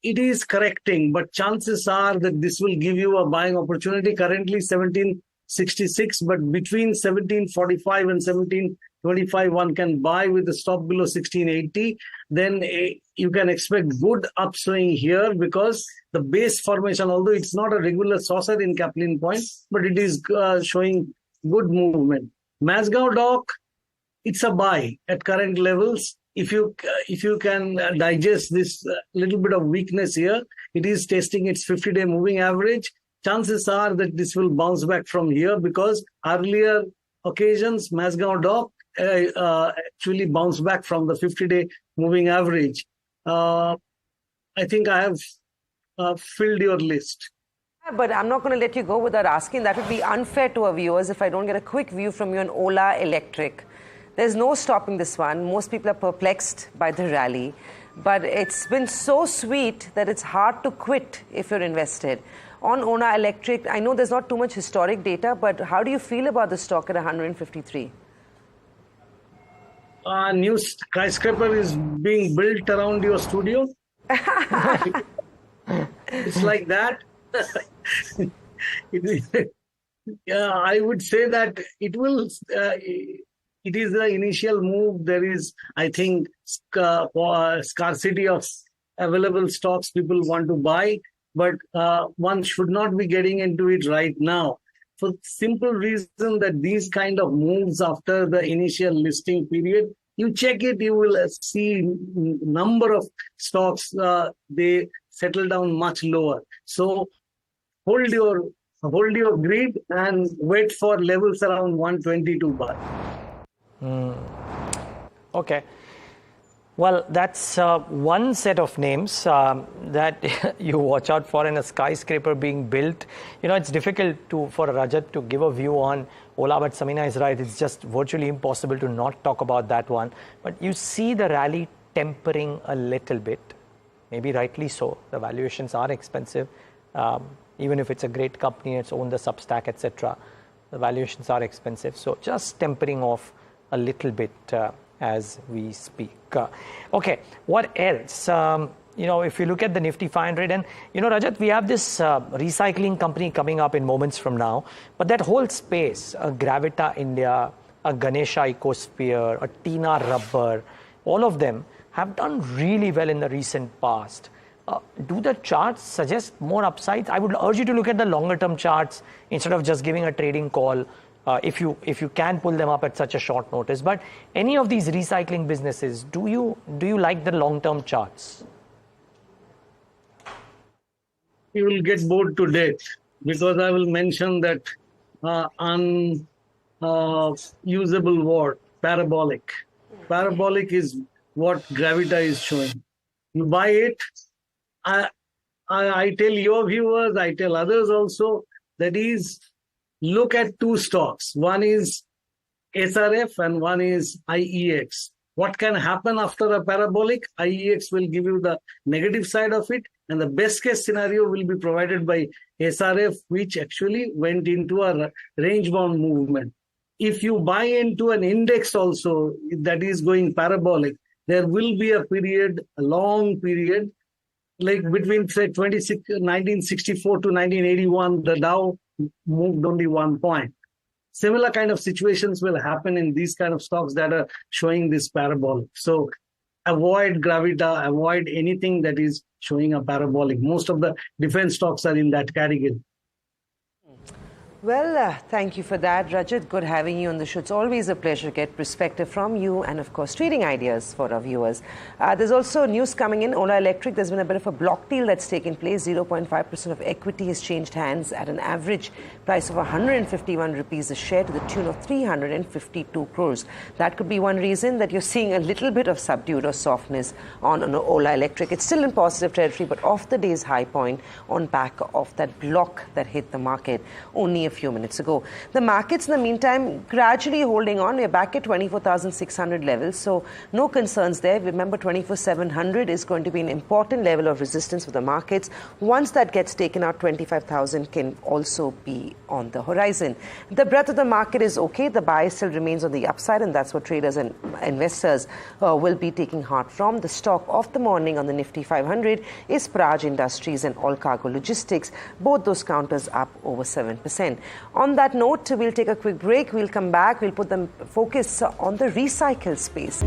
it is correcting, but chances are that this will give you a buying opportunity. Currently 1766, but between 1745 and 1725, one can buy with a stop below 1680. Then you can expect good upswing here, because the base formation, although it's not a regular saucer in Kaplan point, but it is showing good movement. Mazgaon Dock, it's a buy at current levels. If you can digest this little bit of weakness here, it is testing its 50-day moving average. Chances are that this will bounce back from here, because earlier occasions, Mazgaon Dock actually bounced back from the 50-day moving average. I think I have filled your list. But I'm not going to let you go without asking. That would be unfair to our viewers if I don't get a quick view from you on Ola Electric. There's no stopping this one. Most people are perplexed by the rally, but it's been so sweet that it's hard to quit if you're invested. On Ola Electric, I know there's not too much historic data, but how do you feel about the stock at 153? New skyscraper is being built around your studio. It's like that. I would say that it will. It is the initial move. There is, I think, scarcity of available stocks people want to buy, but one should not be getting into it right now, for simple reason that these kind of moves after the initial listing period, you check it, you will see number of stocks, they settle down much lower. So hold your greed and wait for levels around 120 to buy. Okay. Well, that's one set of names that you watch out for in a skyscraper being built. You know, it's difficult for Rajat to give a view on Ola, but Samina is right. It's just virtually impossible to not talk about that one. But you see the rally tempering a little bit, maybe rightly so. The valuations are expensive. Even if it's a great company, it's owned the Substack, etc. The valuations are expensive. So just tempering off a little bit as we speak. Okay, what else? You know, if you look at the Nifty 500, and you know, Rajat, we have this recycling company coming up in moments from now, but that whole space, a Gravita India, a Ganesha Ecosphere, a Tina Rubber, all of them have done really well in the recent past. Do the charts suggest more upsides? I would urge you to look at the longer term charts instead of just giving a trading call. If you can pull them up at such a short notice. But any of these recycling businesses, do you like the long-term charts? You will get bored to death, because I will mention that unusable word, parabolic. Parabolic is what Gravita is showing. You buy it. I tell your viewers, I tell others also, that is, look at two stocks. One is SRF and one is IEX. What can happen after a parabolic? IEX will give you the negative side of it, and the best case scenario will be provided by SRF, which actually went into a range-bound movement. If you buy into an index also that is going parabolic, there will be a period, a long period, like between say 1964 to 1981, the Dow moved only 1 point. Similar kind of situations will happen in these kind of stocks that are showing this parabolic. So avoid Gravita, avoid anything that is showing a parabolic. Most of the defense stocks are in that category. Well, thank you for that, Rajat. Good having you on the show. It's always a pleasure to get perspective from you and, of course, trading ideas for our viewers. There's also news coming in. Ola Electric, there's been a bit of a block deal that's taken place. 0.5% of equity has changed hands at an average price of 151 rupees a share to the tune of 352 crores. That could be one reason that you're seeing a little bit of subdued or softness on Ola Electric. It's still in positive territory, but off the day's high point on back of that block that hit the market. Only a few minutes ago. The markets, in the meantime, gradually holding on. We're back at 24,600 levels, so no concerns there. Remember, 24,700 is going to be an important level of resistance for the markets. Once that gets taken out, 25,000 can also be on the horizon. The breadth of the market is okay. The bias still remains on the upside, and that's what traders and investors will be taking heart from. The stock of the morning on the Nifty 500 is Praj Industries and All Cargo Logistics. Both those counters up over 7%. On that note, we'll take a quick break. We'll come back. We'll put the focus on the recycle space.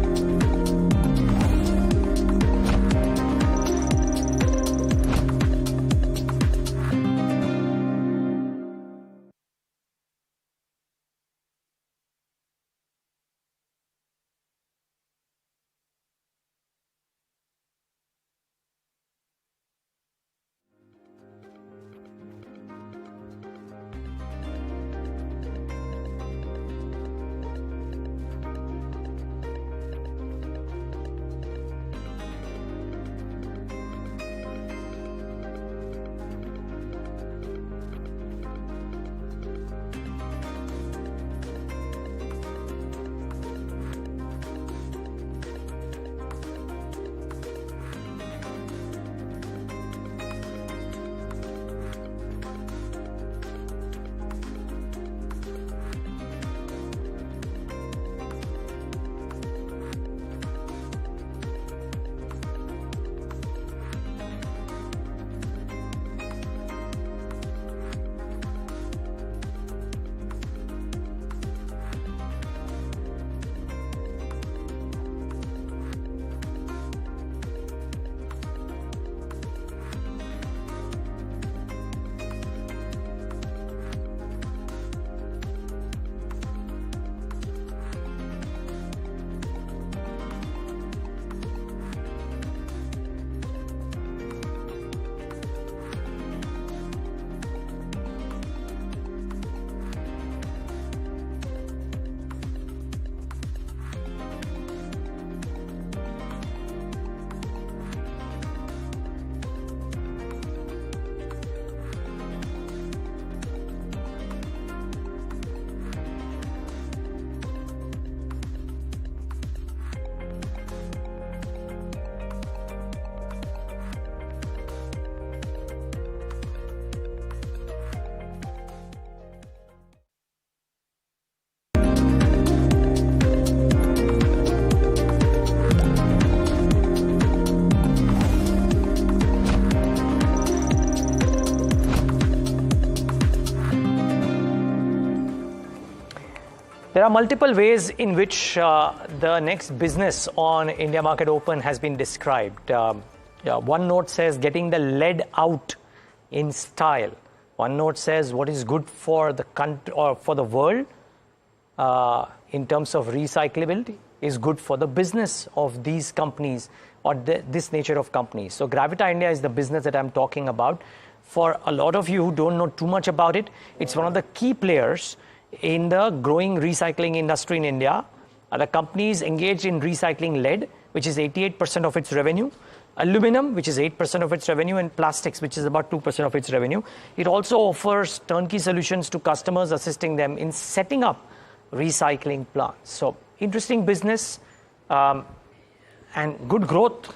There are multiple ways in which the next business on India Market Open has been described. One note says getting the lead out in style. One note says what is good for the country or for the world in terms of recyclability is good for the business of these companies or this nature of companies. So Gravita India is the business that I'm talking about. For a lot of you who don't know too much about it, it's one of the key players in the growing recycling industry in India. The company is engaged in recycling lead, which is 88% of its revenue, aluminum, which is 8% of its revenue, and plastics, which is about 2% of its revenue. It also offers turnkey solutions to customers, assisting them in setting up recycling plants. So interesting business and good growth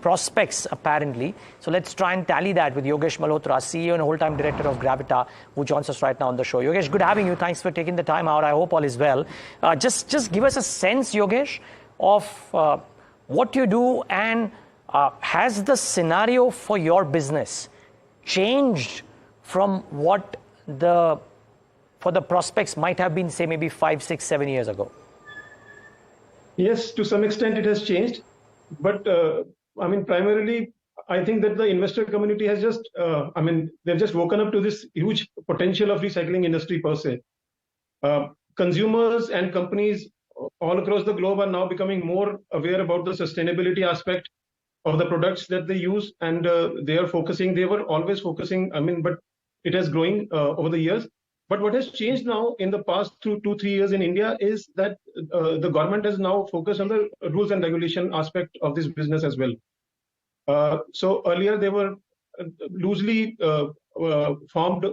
prospects apparently. So let's try and tally that with Yogesh Malhotra, CEO and whole-time director of Gravita, who joins us right now on the show. Yogesh, good having you. Thanks for taking the time out. I hope all is well. Just give us a sense, Yogesh, of what you do, and has the scenario for your business changed from what for the prospects might have been, say, maybe 5, 6, 7 years ago? Yes, to some extent it has changed. But primarily, I think that the investor community has just, they've just woken up to this huge potential of recycling industry per se. Consumers and companies all across the globe are now becoming more aware about the sustainability aspect of the products that they use, and they were always focusing, but it has growing over the years. But what has changed now in the past 2-3 years in India is that the government has now focused on the rules and regulation aspect of this business as well. So earlier they were loosely formed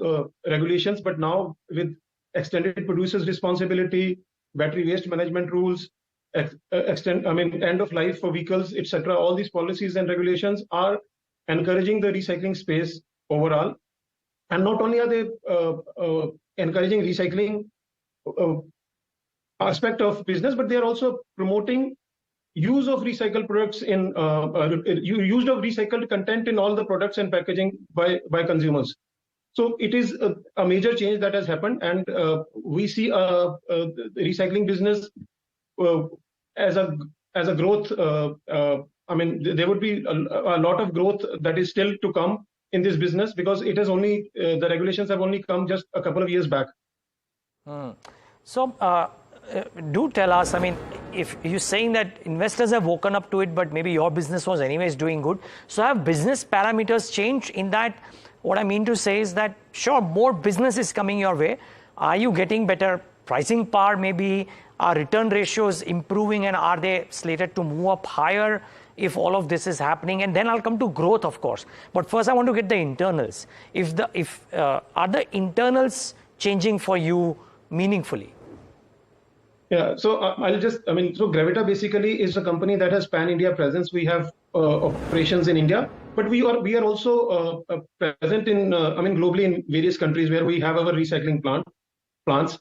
regulations, but now with extended producers' responsibility, battery waste management rules, end of life for vehicles, etc. All these policies and regulations are encouraging the recycling space overall. And not only are they encouraging recycling aspect of business, but they are also promoting use of recycled products in use of recycled content in all the products and packaging by consumers. So it is a major change that has happened, and we see the recycling business as a growth. There would be a lot of growth that is still to come in this business, because it has only the regulations have only come just a couple of years back. So do tell us, I mean, if you're saying that investors have woken up to it, but maybe your business was anyways doing good. So have business parameters changed in that? What I mean to say is that, sure, more business is coming your way. Are you getting better pricing power? Maybe are return ratios improving, and are they slated to move up higher if all of this is happening? And then I'll come to growth, of course. But first, I want to get the internals. Are the internals changing for you meaningfully? Yeah, so so Gravita basically is a company that has pan-India presence. We have operations in India, but we are also present in globally in various countries where we have our recycling plants.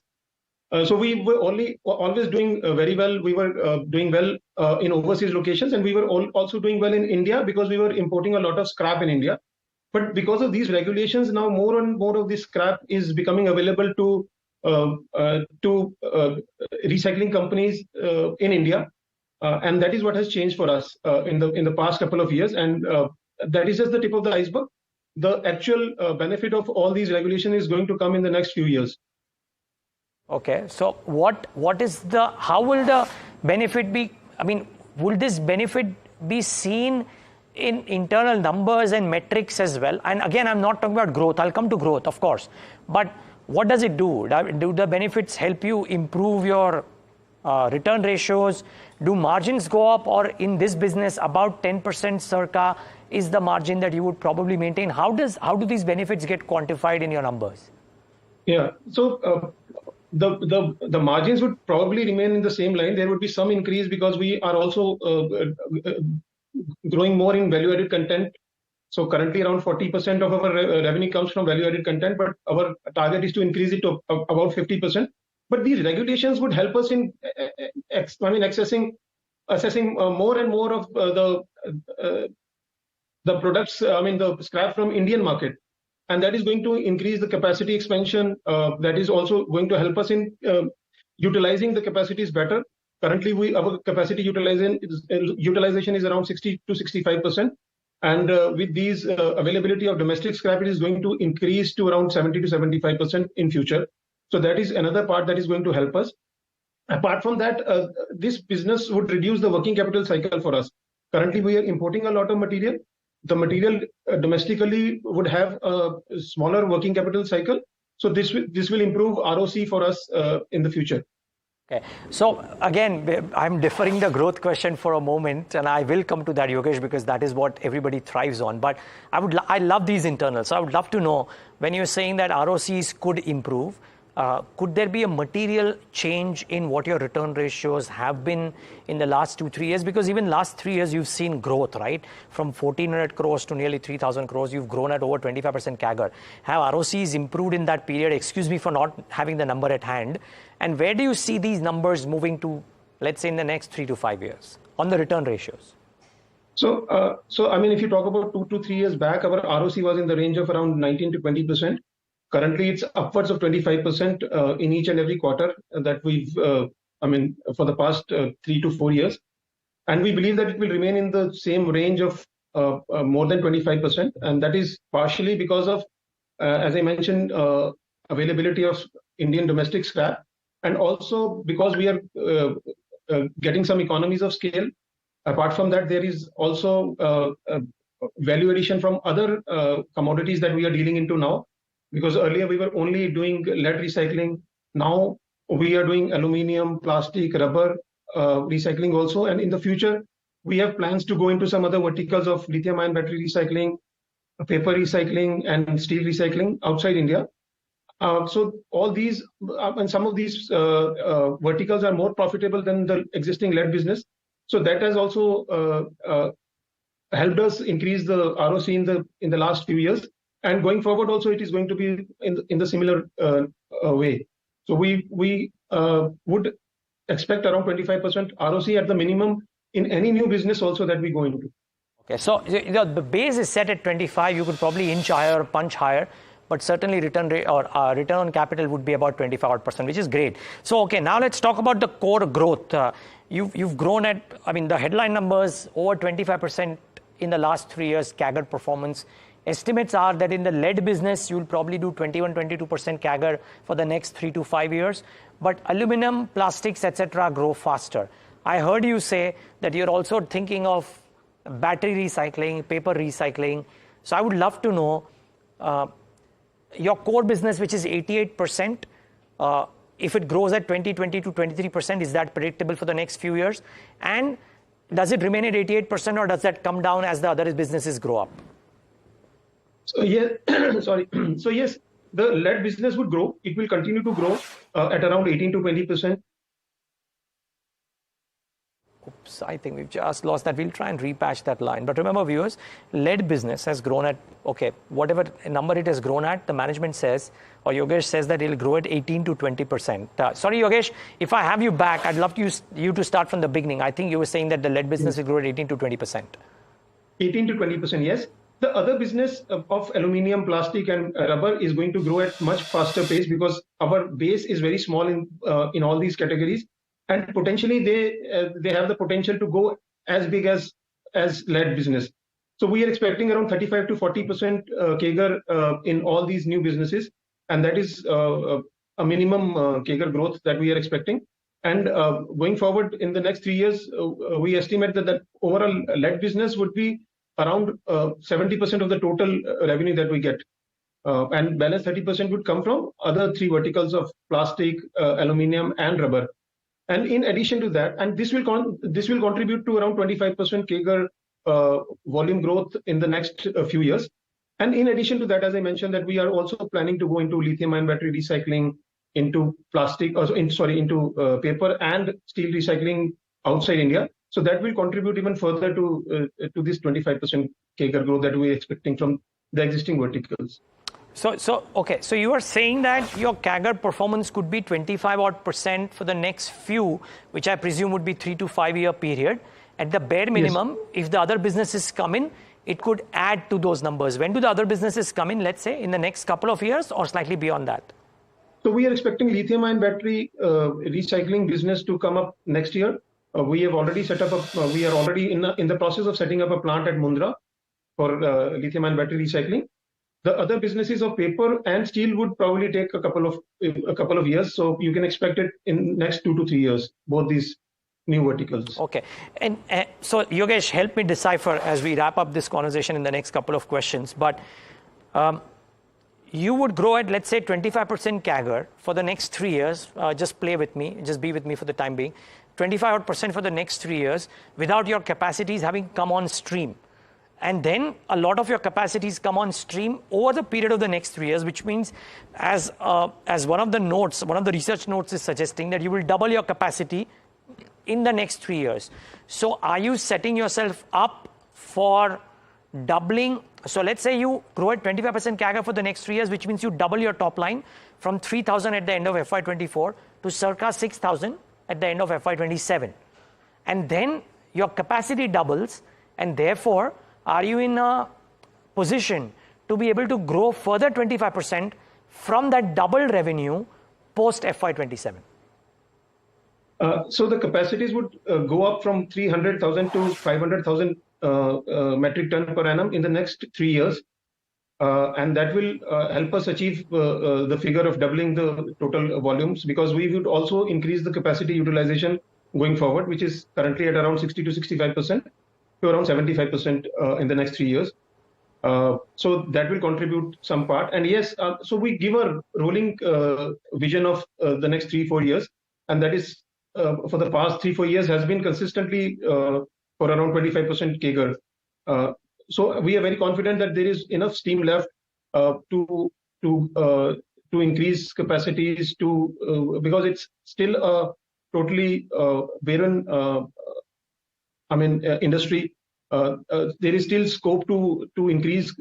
So we were always doing very well. We were doing well in overseas locations, and we were also doing well in India because we were importing a lot of scrap in India. But because of these regulations, now more and more of this scrap is becoming available to recycling companies in India, and that is what has changed for us in the past couple of years. And that is just the tip of the iceberg. The actual benefit of all these regulations is going to come in the next few years. Okay, so how will the benefit be? I mean, will this benefit be seen in internal numbers and metrics as well? And again, I'm not talking about growth. I'll come to growth, of course. But what does it do? Do the benefits help you improve your return ratios? Do margins go up? Or in this business, about 10% circa is the margin that you would probably maintain? How do these benefits get quantified in your numbers? Yeah, so the margins would probably remain in the same line. There would be some increase because we are also growing more in value-added content. So currently around 40% of our revenue comes from value-added content, but our target is to increase it to about 50%. But these regulations would help us in assessing more and more of the products, the scrap from Indian market. And that is going to increase the capacity expansion. That is also going to help us in utilizing the capacities better. Currently, our capacity utilization is around 60 to 65%. And with these availability of domestic scrap, it is going to increase to around 70 to 75% in future. So that is another part that is going to help us. Apart from that, this business would reduce the working capital cycle for us. Currently, we are importing a lot of material. The material domestically would have a smaller working capital cycle. So this will improve ROC for us in the future. Okay, so again, I'm deferring the growth question for a moment, and I will come to that, Yogesh, because that is what everybody thrives on. But I love these internals. So I would love to know, when you're saying that ROCs could improve, could there be a material change in what your return ratios have been in the last 2-3 years? Because even last 3 years, you've seen growth, right? From 1,400 crores to nearly 3,000 crores, you've grown at over 25% CAGR. Have ROCs improved in that period? Excuse me for not having the number at hand. And where do you see these numbers moving to, let's say, in the next 3 to 5 years on the return ratios? So if you talk about 2 to 3 years back, our ROC was in the range of around 19 to 20%. Currently, it's upwards of 25% in each and every quarter that we've, for the past 3 to 4 years. And we believe that it will remain in the same range of more than 25%. And that is partially because of, as I mentioned, availability of Indian domestic scrap. And also because we are getting some economies of scale. Apart from that, there is also value addition from other commodities that we are dealing into now. Because earlier we were only doing lead recycling. Now we are doing aluminium, plastic, rubber recycling also. And in the future, we have plans to go into some other verticals of lithium-ion battery recycling, paper recycling and steel recycling outside India. So all these and some of these verticals are more profitable than the existing lead business. So that has also helped us increase the ROC in the last few years. And going forward also it is going to be in the similar way. So we would expect around 25% ROC at the minimum in any new business also that we go into. Okay, so the base is set at 25. You could probably inch higher, punch higher, but certainly return rate or return on capital would be about 25%, which is great. So okay, now let's talk about the core growth. You've grown at, I mean, the headline numbers over 25% in the last 3 years CAGR performance. Estimates are that in the lead business, you'll probably do 21-22% CAGR for the next 3 to 5 years. But aluminum, plastics, etc. grow faster. I heard you say that you're also thinking of battery recycling, paper recycling. So I would love to know your core business, which is 88%, if it grows at 20 to 23%, is that predictable for the next few years? And does it remain at 88% or does that come down as the other businesses grow up? So yes, sorry. So yes, the lead business would grow. It will continue to grow at around 18 to 20%. Oops, I think we've just lost that. We'll try and repatch that line. But remember, viewers, lead business has grown at, okay, whatever number it has grown at, the management says, or Yogesh says that it'll grow at 18 to 20%. Sorry, Yogesh, if I have you back, I'd love you to start from the beginning. I think you were saying that the lead business will grow at 18 to 20%. 18 to 20%, yes. The other business of aluminium, plastic, and rubber is going to grow at much faster pace because our base is very small in all these categories, and potentially they have the potential to go as big as lead business. So we are expecting around 35 to 40% CAGR in all these new businesses, and that is a minimum CAGR growth that we are expecting. And going forward in the next 3 years, we estimate that overall lead business would be around 70% of the total revenue that we get. And balance 30% would come from other 3 verticals of plastic, aluminium, and rubber. And in addition to that, and this will contribute to around 25% CAGR volume growth in the next few years. And in addition to that, as I mentioned, that we are also planning to go into lithium-ion battery recycling, into plastic, into paper and steel recycling outside India. So that will contribute even further to this 25% CAGR growth that we're expecting from the existing verticals. Okay, so you are saying that your CAGR performance could be 25% for the next few, which I presume would be 3 to 5 year period. At the bare minimum, yes, if the other businesses come in, it could add to those numbers. When do the other businesses come in, let's say, in the next couple of years or slightly beyond that? So we are expecting lithium-ion battery recycling business to come up next year. We have already set up we are already in the process of setting up a plant at Mundra for lithium-ion battery recycling. The other businesses of paper and steel would probably take a couple of years. So you can expect it in next 2 to 3 years, both these new verticals. Okay. And so Yogesh, help me decipher as we wrap up this conversation in the next couple of questions. But you would grow at, let's say, 25% CAGR for the next 3 years. Just play with me. Just be with me for the time being. 25% for the next 3 years without your capacities having come on stream. And then a lot of your capacities come on stream over the period of the next 3 years, which means as one of the research notes is suggesting that you will double your capacity in the next 3 years. So are you setting yourself up for doubling? So let's say you grow at 25% CAGR for the next 3 years, which means you double your top line from 3,000 at the end of FY24 to circa 6,000 at the end of FY27. And then your capacity doubles, and therefore, are you in a position to be able to grow further 25% from that double revenue post FY27? So the capacities would go up from 300,000 to 500,000 metric ton per annum in the next 3 years. And that will help us achieve the figure of doubling the total volumes, because we would also increase the capacity utilization going forward, which is currently at around 60 to 65%. To around 75% in the next 3 years. So that will contribute some part. And yes, so we give a rolling vision of the next 3-4 years. And that is for the past 3-4 years has been consistently for around 25% CAGR. so we are very confident that there is enough steam left to increase capacities because it's still a totally barren industry. There is still scope to increase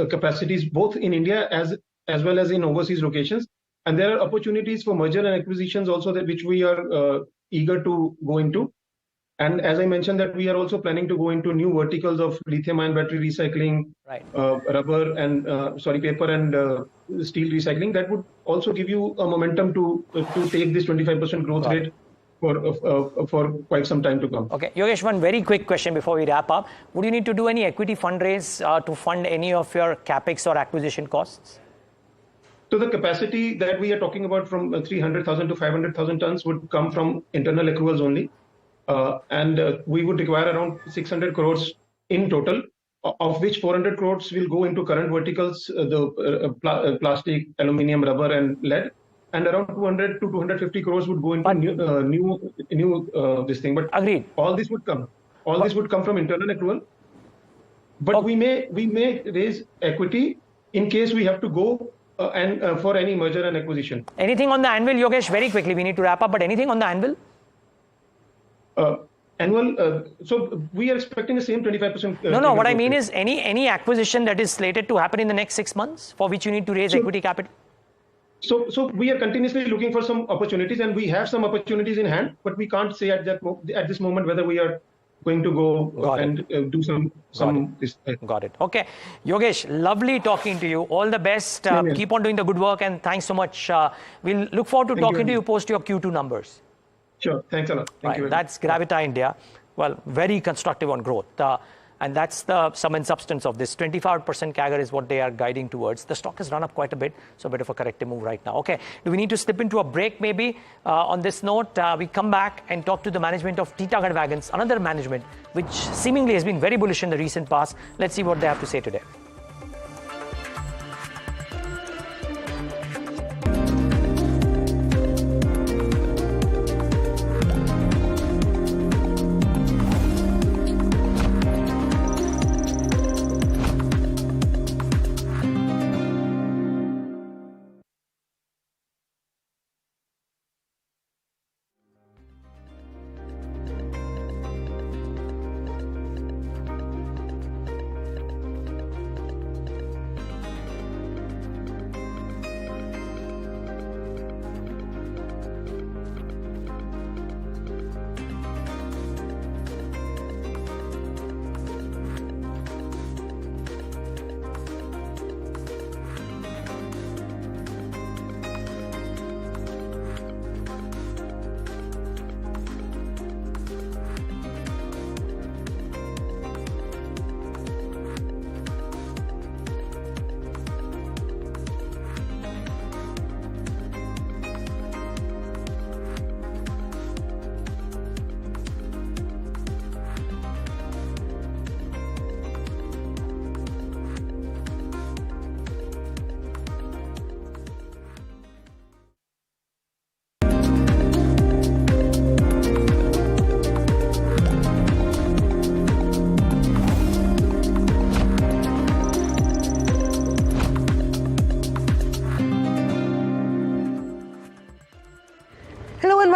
capacities both in India as well as in overseas locations, and there are opportunities for merger and acquisitions also which we are eager to go into. And as I mentioned, that we are also planning to go into new verticals of lithium-ion battery recycling, rubber and paper and steel recycling. That would also give you a momentum to take this 25% growth rate for quite some time to come. Okay, Yogesh, one very quick question before we wrap up. Would you need to do any equity fundraise to fund any of your capex or acquisition costs? So the capacity that we are talking about from 300,000 to 500,000 tons would come from internal accruals only. And we would require around 600 crores in total, of which 400 crores will go into current verticals, the plastic, aluminium, rubber and lead. And around 200 to 250 crores would go into new this thing. But agreed. All this would come from internal accrual. But we may raise equity in case we have to go for any merger and acquisition. Anything on the anvil, Yogesh? Very quickly, we need to wrap up. But anything on the anvil? So we are expecting the same 25%. No. What I mean is any acquisition that is slated to happen in the next 6 months for which you need to raise equity capital. So we are continuously looking for some opportunities, and we have some opportunities in hand, but we can't say at this moment whether we are going to go and do some. Got it. Okay, Yogesh, lovely talking to you. All the best. Keep on doing the good work, and thanks so much. We'll look forward to talking to you post your Q2 numbers. Sure. Thanks a lot. Thank you. That's Gravita India. Well, very constructive on growth. And that's the sum and substance of this. 25% CAGR is what they are guiding towards. The stock has run up quite a bit, so a bit of a corrective move right now. Okay, do we need to slip into a break maybe? On this note, we come back and talk to the management of Titagarh Wagons, another management which seemingly has been very bullish in the recent past. Let's see what they have to say today.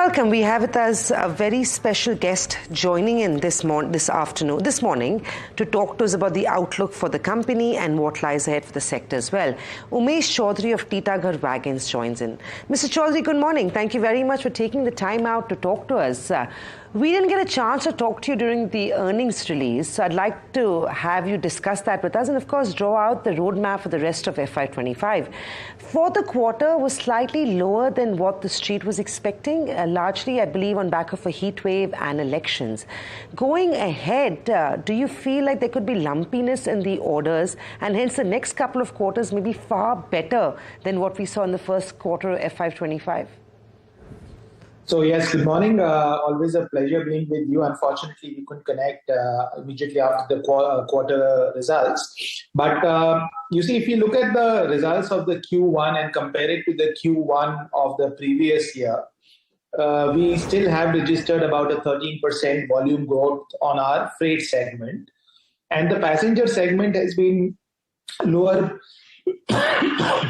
Welcome. We have with us a very special guest joining in this morning to talk to us about the outlook for the company and what lies ahead for the sector as well. Umesh Chaudhary of Titagarh Wagons joins in. Mr. Chaudhary, good morning. Thank you very much for taking the time out to talk to us. We didn't get a chance to talk to you during the earnings release, so I'd like to have you discuss that with us and, of course, draw out the roadmap for the rest of FY25. For the quarter was slightly lower than what the street was expecting, largely, I believe, on back of a heat wave and elections. Going ahead, do you feel like there could be lumpiness in the orders and hence the next couple of quarters may be far better than what we saw in the first quarter of FY25? So yes, good morning. Always a pleasure being with you. Unfortunately, we couldn't connect immediately after the quarter results. But you see, if you look at the results of the Q1 and compare it to the Q1 of the previous year, we still have registered about a 13% volume growth on our freight segment. And the passenger segment has been lower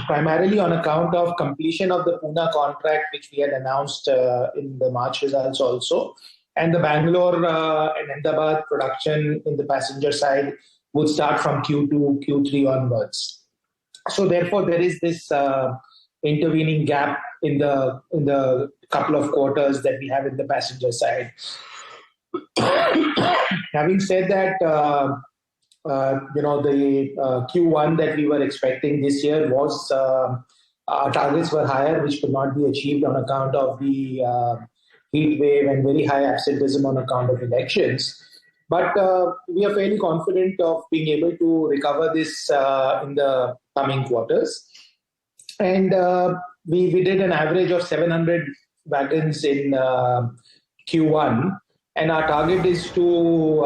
primarily on account of completion of the Pune contract, which we had announced in the March results also. And the Bangalore and Ahmedabad production in the passenger side would start from Q2, Q3 onwards. So therefore, there is this intervening gap in the couple of quarters that we have in the passenger side. Having said that, the Q1 that we were expecting this year was our targets were higher, which could not be achieved on account of the heat wave and very high absenteeism on account of elections. But we are fairly confident of being able to recover this in the coming quarters. And we did an average of 700 wagons in Q1. And our target is to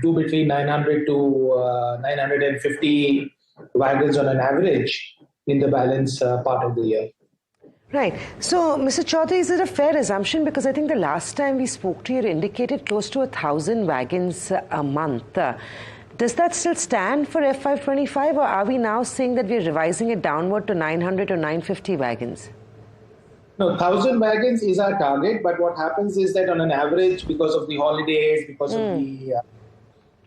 do between 900 to 950 wagons on an average in the balance part of the year. Right. So, Mr. Chaudhary, is it a fair assumption? Because I think the last time we spoke to you, you indicated close to 1,000 wagons a month. Does that still stand for FY25, or are we now saying that we're revising it downward to 900 or 950 wagons? No, 1,000 wagons is our target, but what happens is that on an average, because of the holidays, because of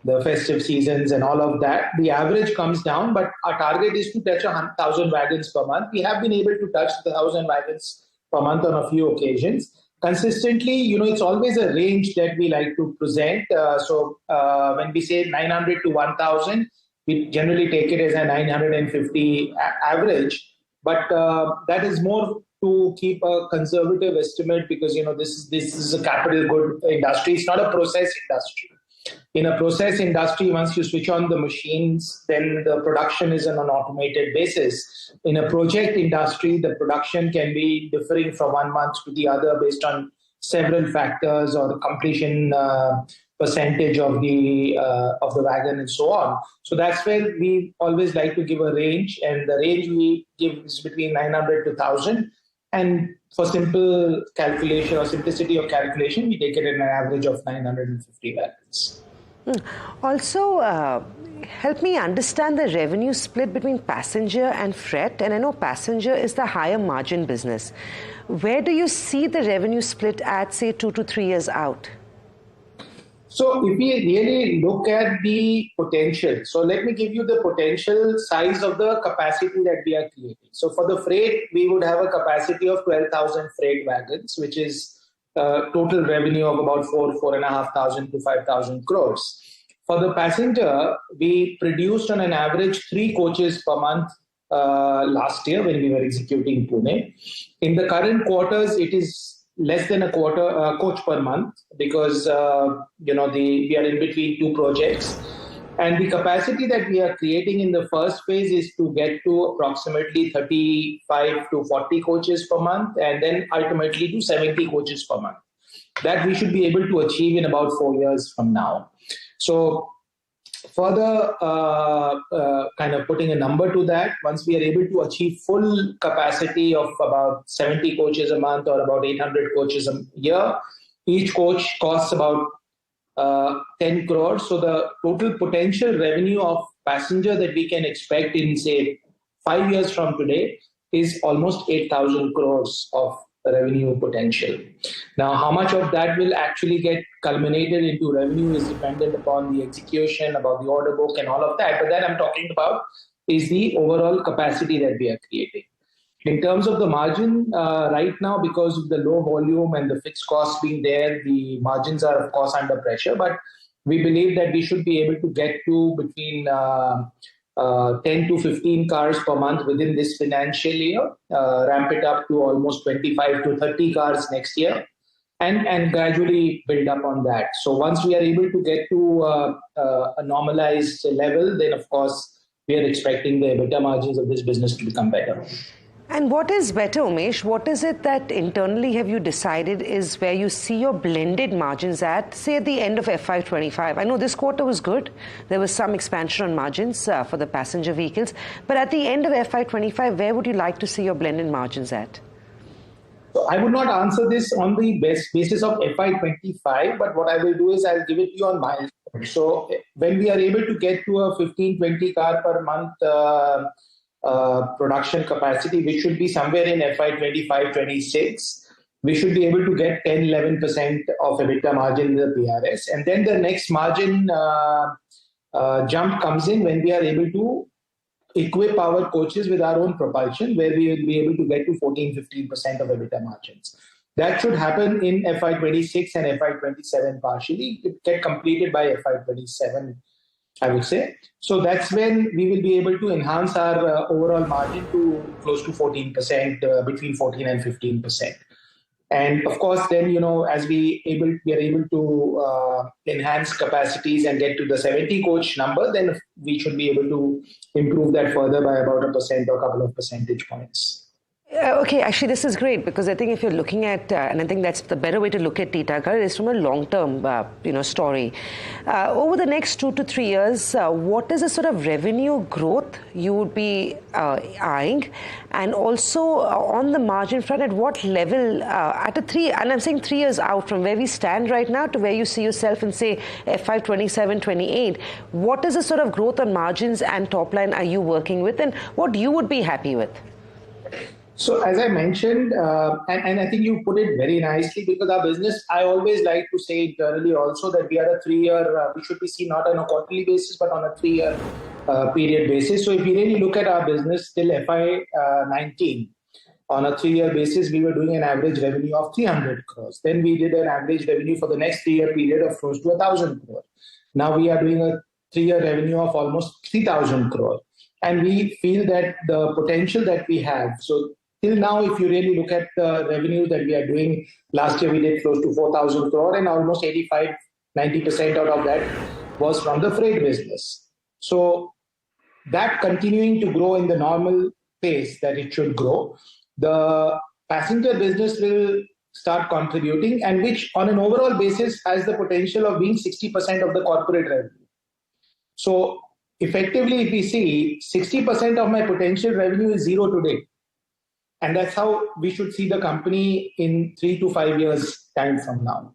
the festive seasons and all of that, the average comes down, but our target is to touch 1,000 wagons per month. We have been able to touch the 1,000 wagons per month on a few occasions. Consistently, it's always a range that we like to present. So when we say 900 to 1,000, we generally take it as a 950 average, but that is more to keep a conservative estimate because, this is a capital good industry. It's not a process industry. In a process industry, once you switch on the machines, then the production is on an automated basis. In a project industry, the production can be differing from one month to the other based on several factors or the completion percentage of the wagon and so on. So that's where we always like to give a range, and the range we give is between 900 to 1,000. And for simple calculation or simplicity of calculation, we take it at an average of 950 wagons. Also, help me understand the revenue split between passenger and freight. And I know passenger is the higher margin business. Where do you see the revenue split at, say, 2 to 3 years out? So if we really look at the potential, so let me give you the potential size of the capacity that we are creating. So for the freight, we would have a capacity of 12,000 freight wagons, which is total revenue of about 4,500 to 5,000 crores. For the passenger, we produced on an average 3 coaches per month last year when we were executing Pune. In the current quarters, it is less than a coach per month because we are in between 2 projects, and the capacity that we are creating in the first phase is to get to approximately 35 to 40 coaches per month, and then ultimately to 70 coaches per month. That we should be able to achieve in about 4 years from now. So further kind of putting a number to that, once we are able to achieve full capacity of about 70 coaches a month or about 800 coaches a year, each coach costs about 10 crores. So the total potential revenue of passenger that we can expect in, say, 5 years from today is almost 8,000 crores of revenue potential. Now, how much of that will actually get culminated into revenue is dependent upon the execution, about the order book and all of that. But that I'm talking about is the overall capacity that we are creating. In terms of the margin, right now, because of the low volume and the fixed costs being there, the margins are, of course, under pressure. But we believe that we should be able to get to between 10 to 15 cars per month within this financial year, ramp it up to almost 25 to 30 cars next year, and gradually build up on that. So once we are able to get to a normalized level, then, of course, we are expecting the EBITDA margins of this business to become better. And what is better, Umesh? What is it that internally have you decided is where you see your blended margins at, say, at the end of FY25? I know this quarter was good. There was some expansion on margins for the passenger vehicles. But at the end of FY25, where would you like to see your blended margins at? So I would not answer this on the basis of FY25, but what I will do is I'll give it to you on milestone So when we are able to get to a 15-20 car per month production capacity, which should be somewhere in FY 25-26, we should be able to get 10-11% of EBITDA margin in the PRS. And then the next margin jump comes in when we are able to equip our coaches with our own propulsion, where we will be able to get to 14-15% of EBITDA margins. That should happen in FY 26 and FY 27 partially. It get completed by FY 27, I would say. So that's when we will be able to enhance our overall margin to close to 14%, between 14 and 15%. And of course, then, as we are able to enhance capacities and get to the 70 coach number, then we should be able to improve that further by about 1% or a couple of percentage points. Okay, actually, this is great because I think if you're looking at, and I think that's the better way to look at Titagarh is from a long-term, story. Over the next 2 to 3 years, what is the sort of revenue growth you would be eyeing, and also on the margin front, at what level and I'm saying 3 years out from where we stand right now to where you see yourself in, say, FY 27, 28, what is the sort of growth on margins and top line are you working with, and what you would be happy with? So as I mentioned, and I think you put it very nicely, because our business, I always like to say internally also that we are a 3-year, we should be seen not on a quarterly basis, but on a 3-year period basis. So if you really look at our business till FY 19, on a 3-year basis, we were doing an average revenue of 300 crores. Then we did an average revenue for the next 3-year period of close to 1,000 crores. Now we are doing a 3-year revenue of almost 3,000 crores. And we feel that the potential that we have, so till now, if you really look at the revenue that we are doing, last year we did close to 4,000 crore, and almost 85-90% out of that was from the freight business. So that continuing to grow in the normal pace that it should grow, the passenger business will start contributing, and which on an overall basis has the potential of being 60% of the corporate revenue. So effectively, if we see 60% of my potential revenue is zero today. And that's how we should see the company in 3 to 5 years' time from now.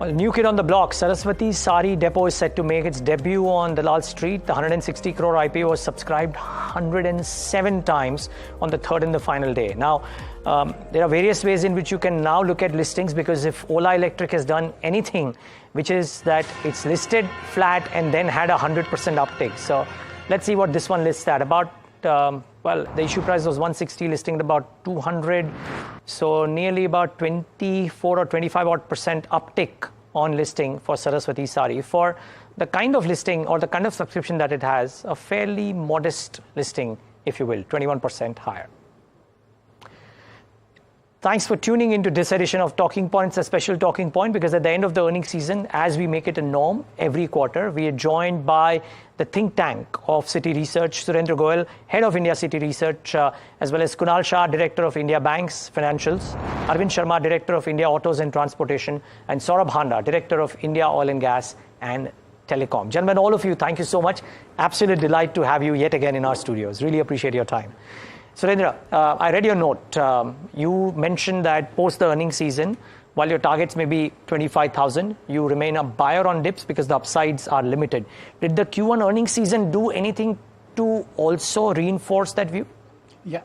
Well, new kid on the block, Saraswati Sari Depot is set to make its debut on Dalal Street. The 160 crore IPO was subscribed 107 times on the third and the final day. Now, there are various ways in which you can now look at listings, because if Ola Electric has done anything, which is that it's listed flat and then had a 100% uptick. So let's see what this one lists at. About, well, the issue price was 160, listing at about 200. So nearly about 24 or 25 odd % uptick on listing for Saraswati Sari. For the kind of listing or the kind of subscription that it has, a fairly modest listing, if you will, 21% higher. Thanks for tuning into this edition of Talking Points, a special talking point, because at the end of the earnings season, as we make it a norm every quarter, we are joined by the think tank of City Research, Surendra Goyal, Head of India City Research, as well as Kunal Shah, Director of India Banks Financials, Arvind Sharma, Director of India Autos and Transportation, and Saurabh Handa, Director of India Oil and Gas and Telecom. Gentlemen, all of you, thank you so much. Absolute delight to have you yet again in our studios. Really appreciate your time. Surendra, I read your note. You mentioned that post the earnings season, while your targets may be 25,000, you remain a buyer on dips because the upsides are limited. Did the Q1 earnings season do anything to also reinforce that view? Yeah.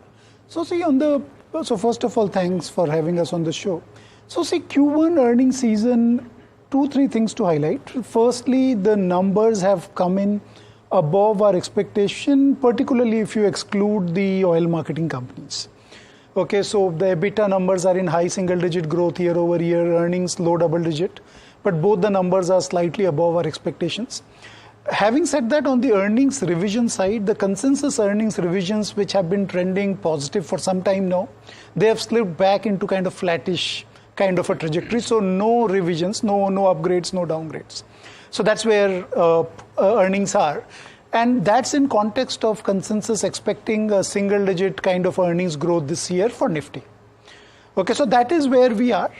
So see, so first of all, thanks for having us on the show. So see, Q1 earnings season, 2-3 things to highlight. Firstly, the numbers have come in above our expectation, particularly if you exclude the oil marketing companies. Okay, so the EBITDA numbers are in high single-digit growth year-over-year, earnings low double-digit, but both the numbers are slightly above our expectations. Having said that, on the earnings revision side, the consensus earnings revisions, which have been trending positive for some time now, they have slipped back into kind of flattish kind of a trajectory. So no revisions, no upgrades, no downgrades. So that's where earnings are. And that's in context of consensus expecting a single-digit kind of earnings growth this year for Nifty. Okay, so that is where we are.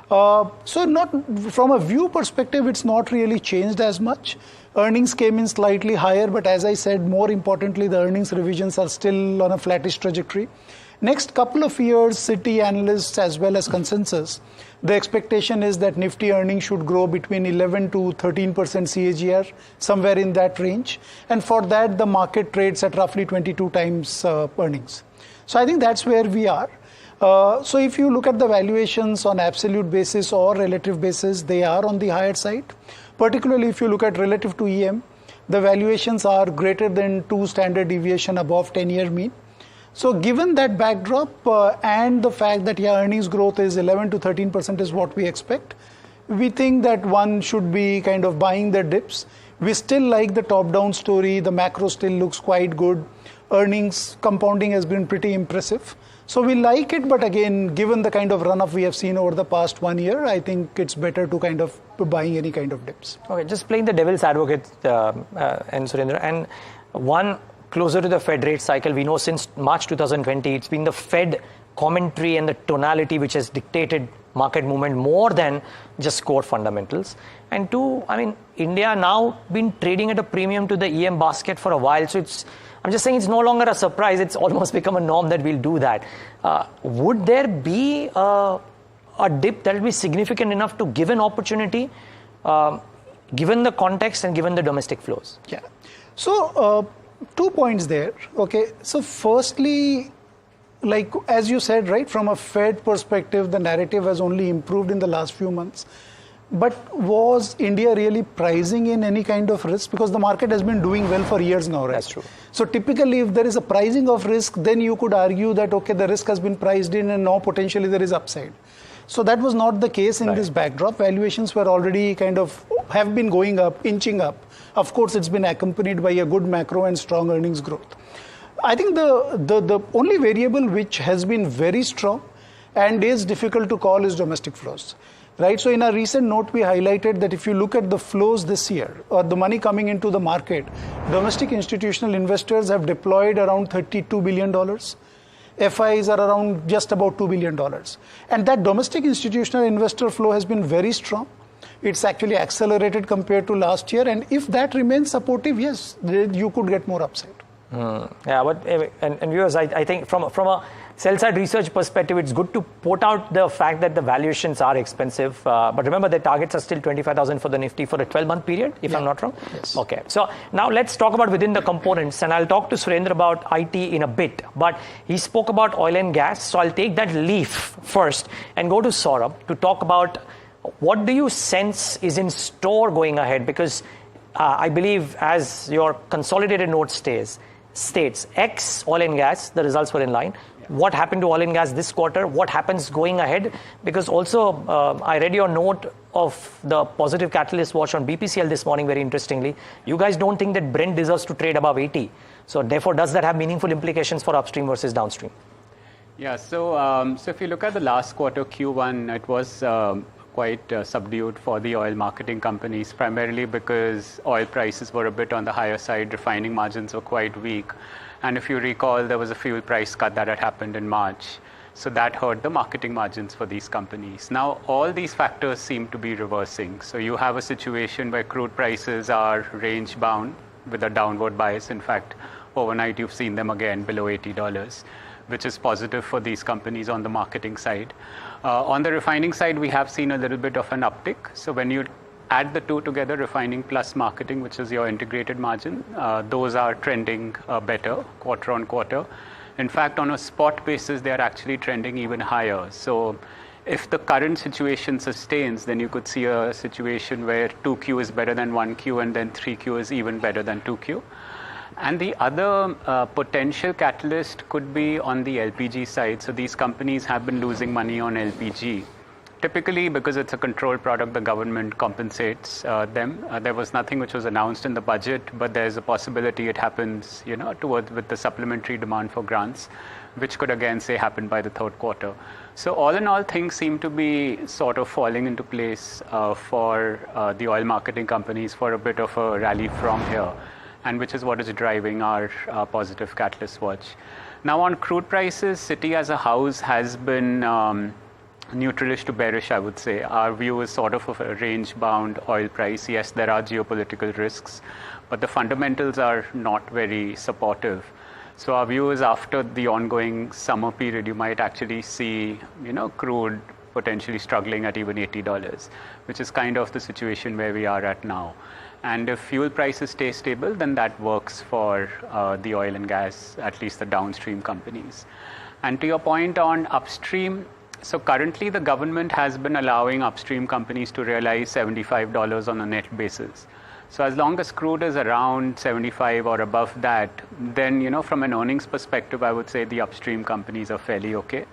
So not from a view perspective, it's not really changed as much. Earnings came in slightly higher, but as I said, more importantly, the earnings revisions are still on a flattish trajectory. Next couple of years, Citi analysts as well as consensus, the expectation is that Nifty earnings should grow between 11 to 13% CAGR, somewhere in that range. And for that, the market trades at roughly 22 times earnings. So I think that's where we are. So if you look at the valuations on absolute basis or relative basis, they are on the higher side. Particularly if you look at relative to EM, the valuations are greater than 2 standard deviation above 10-year mean. So given that backdrop and the fact that earnings growth is 11 to 13% is what we expect, we think that one should be kind of buying the dips. We still like the top-down story. The macro still looks quite good. Earnings compounding has been pretty impressive. So we like it, but again, given the kind of run-up we have seen over the past 1 year, I think it's better to kind of buying any kind of dips. Okay, just playing the devil's advocate, and Surendra, and one closer to the Fed rate cycle, we know since March 2020, it's been the Fed commentary and the tonality which has dictated market movement more than just core fundamentals. And two, I mean, India now been trading at a premium to the EM basket for a while, so I'm just saying it's no longer a surprise. It's almost become a norm that we'll do that. Would there be a dip that will be significant enough to give an opportunity, given the context and given the domestic flows? Yeah. So 2 points there. Okay. So firstly, like as you said, right, from a Fed perspective, the narrative has only improved in the last few months. But was India really pricing in any kind of risk? Because the market has been doing well for years now, right? That's true. So typically, if there is a pricing of risk, then you could argue that, okay, the risk has been priced in and now potentially there is upside. So that was not the case in this backdrop. Valuations were already kind of have been going up, inching up. Of course, it's been accompanied by a good macro and strong earnings growth. I think the only variable which has been very strong and is difficult to call is domestic flows. Right, so in our recent note, we highlighted that if you look at the flows this year, or the money coming into the market, domestic institutional investors have deployed around $32 billion. FIs are around just about $2 billion. And that domestic institutional investor flow has been very strong. It's actually accelerated compared to last year. And if that remains supportive, yes, you could get more upside. Yeah, but and viewers, I think from a sell-side research perspective, it's good to put out the fact that the valuations are expensive. But remember, the targets are still 25,000 for the Nifty for a 12-month period, if I'm not wrong. Yes. Okay. So now let's talk about within the components, and I'll talk to Surendra about IT in a bit. But he spoke about oil and gas, so I'll take that leaf first and go to Saurabh to talk about what do you sense is in store going ahead, because I believe, as your consolidated note states, X oil and gas, the results were in line. What happened to oil and gas this quarter? What happens going ahead? Because also, I read your note of the positive catalyst watch on BPCL this morning, very interestingly. You guys don't think that Brent deserves to trade above 80. So therefore, does that have meaningful implications for upstream versus downstream? Yeah, so if you look at the last quarter, Q1, it was quite subdued for the oil marketing companies, primarily because oil prices were a bit on the higher side, refining margins were quite weak. And if you recall, there was a fuel price cut that had happened in March. So that hurt the marketing margins for these companies. Now, all these factors seem to be reversing. So you have a situation where crude prices are range bound with a downward bias. In fact, overnight, you've seen them again below $80, which is positive for these companies on the marketing side. On the refining side, we have seen a little bit of an uptick. So when you add the two together, refining plus marketing, which is your integrated margin, those are trending better quarter on quarter. In fact, on a spot basis, they are actually trending even higher. So if the current situation sustains, then you could see a situation where 2Q is better than 1Q, and then 3Q is even better than 2Q. And the other potential catalyst could be on the LPG side. So these companies have been losing money on LPG. Typically, because it's a controlled product, the government compensates them. There was nothing which was announced in the budget, but there's a possibility it happens, with the supplementary demand for grants, which could again say happen by the third quarter. So all in all, things seem to be sort of falling into place for the oil marketing companies for a bit of a rally from here, and which is what is driving our positive catalyst watch. Now on crude prices, Citi as a house has been neutralish to bearish, I would say. Our view is sort of a range-bound oil price. Yes, there are geopolitical risks, but the fundamentals are not very supportive. So our view is after the ongoing summer period, you might actually see, crude potentially struggling at even $80, which is kind of the situation where we are at now. And if fuel prices stay stable, then that works for the oil and gas, at least the downstream companies. And to your point on upstream, so currently the government has been allowing upstream companies to realize $75 on a net basis. So as long as crude is around 75 or above that, then, from an earnings perspective, I would say the upstream companies are fairly okay.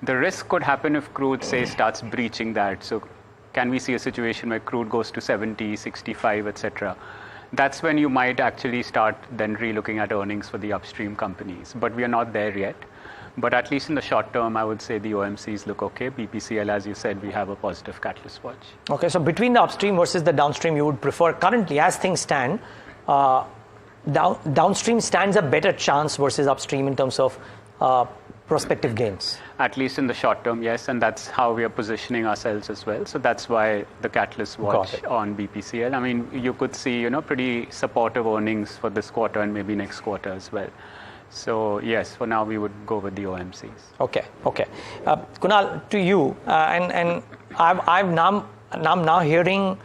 The risk could happen if crude, say, starts breaching that. So can we see a situation where crude goes to 70, 65, etc.? That's when you might actually start then relooking at earnings for the upstream companies. But we are not there yet. But at least in the short term, I would say the OMCs look okay. BPCL, as you said, we have a positive catalyst watch. Okay, so between the upstream versus the downstream, you would prefer currently, as things stand, downstream stands a better chance versus upstream in terms of prospective gains. At least in the short term, yes, and that's how we are positioning ourselves as well. So that's why the catalyst watch on BPCL. I mean, you could see, pretty supportive earnings for this quarter and maybe next quarter as well. So yes, for now we would go with the OMCs. Okay. Kunal, to you, and I'm now hearing,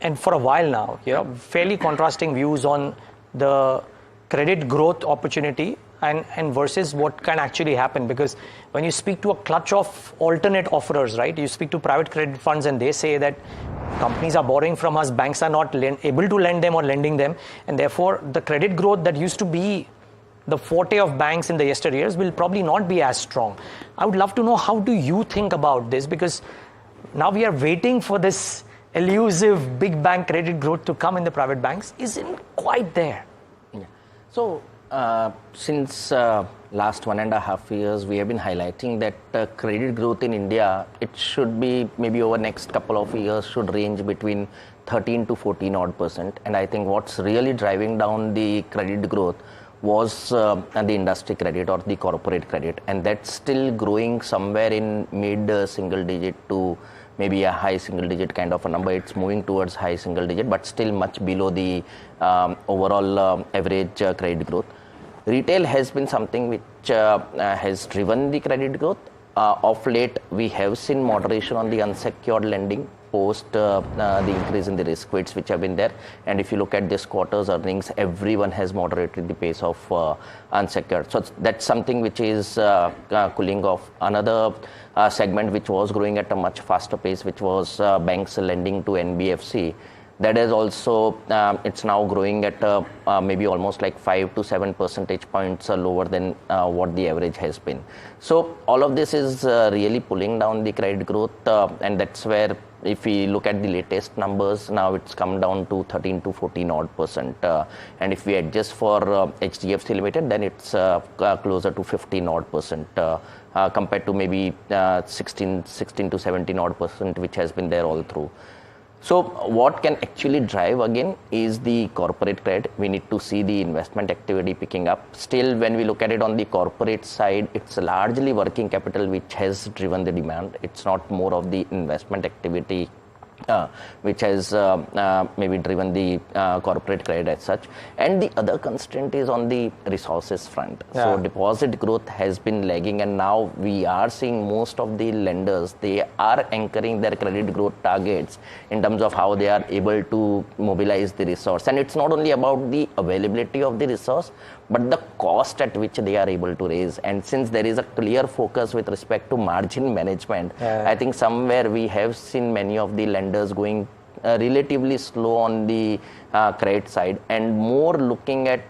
and for a while now, fairly contrasting views on the credit growth opportunity and versus what can actually happen. Because when you speak to a clutch of alternate offerers, right, you speak to private credit funds and they say that companies are borrowing from us, banks are not able to lend them or lending them, and therefore the credit growth that used to be the forte of banks in the yesteryears will probably not be as strong. I would love to know, how do you think about this? Because now we are waiting for this elusive big bank credit growth to come in the private banks. Isn't quite there. Yeah. So since last 1.5 years, we have been highlighting that credit growth in India, it should be maybe over next couple of years should range between 13 to 14 odd %. And I think what's really driving down the credit growth was the industry credit or the corporate credit, and that's still growing somewhere in mid single digit to maybe a high single digit kind of a number. It's moving towards high single digit, but still much below the overall average credit growth. Retail has been something which has driven the credit growth. Of late, we have seen moderation on the unsecured lending post the increase in the risk weights which have been there. And if you look at this quarter's earnings, everyone has moderated the pace of unsecured. So that's something which is cooling off. Another segment which was growing at a much faster pace, which was banks lending to NBFC. That is also, it's now growing at maybe almost like 5 to 7 percentage points lower than what the average has been. So all of this is really pulling down the credit growth, and that's where if we look at the latest numbers, now it's come down to 13 to 14 odd percent. And if we adjust for HDFC Limited, then it's closer to 15 odd percent compared to maybe 16 to 17 odd percent, which has been there all through. So what can actually drive again is the corporate credit. We need to see the investment activity picking up. Still, when we look at it on the corporate side, it's largely working capital which has driven the demand. It's not more of the investment activity which has maybe driven the corporate credit as such. And the other constraint is on the resources front. Yeah. So deposit growth has been lagging, and now we are seeing most of the lenders, they are anchoring their credit growth targets in terms of how they are able to mobilize the resource. And it's not only about the availability of the resource, but the cost at which they are able to raise. And since there is a clear focus with respect to margin management, I think somewhere we have seen many of the lenders going relatively slow on the credit side and more looking at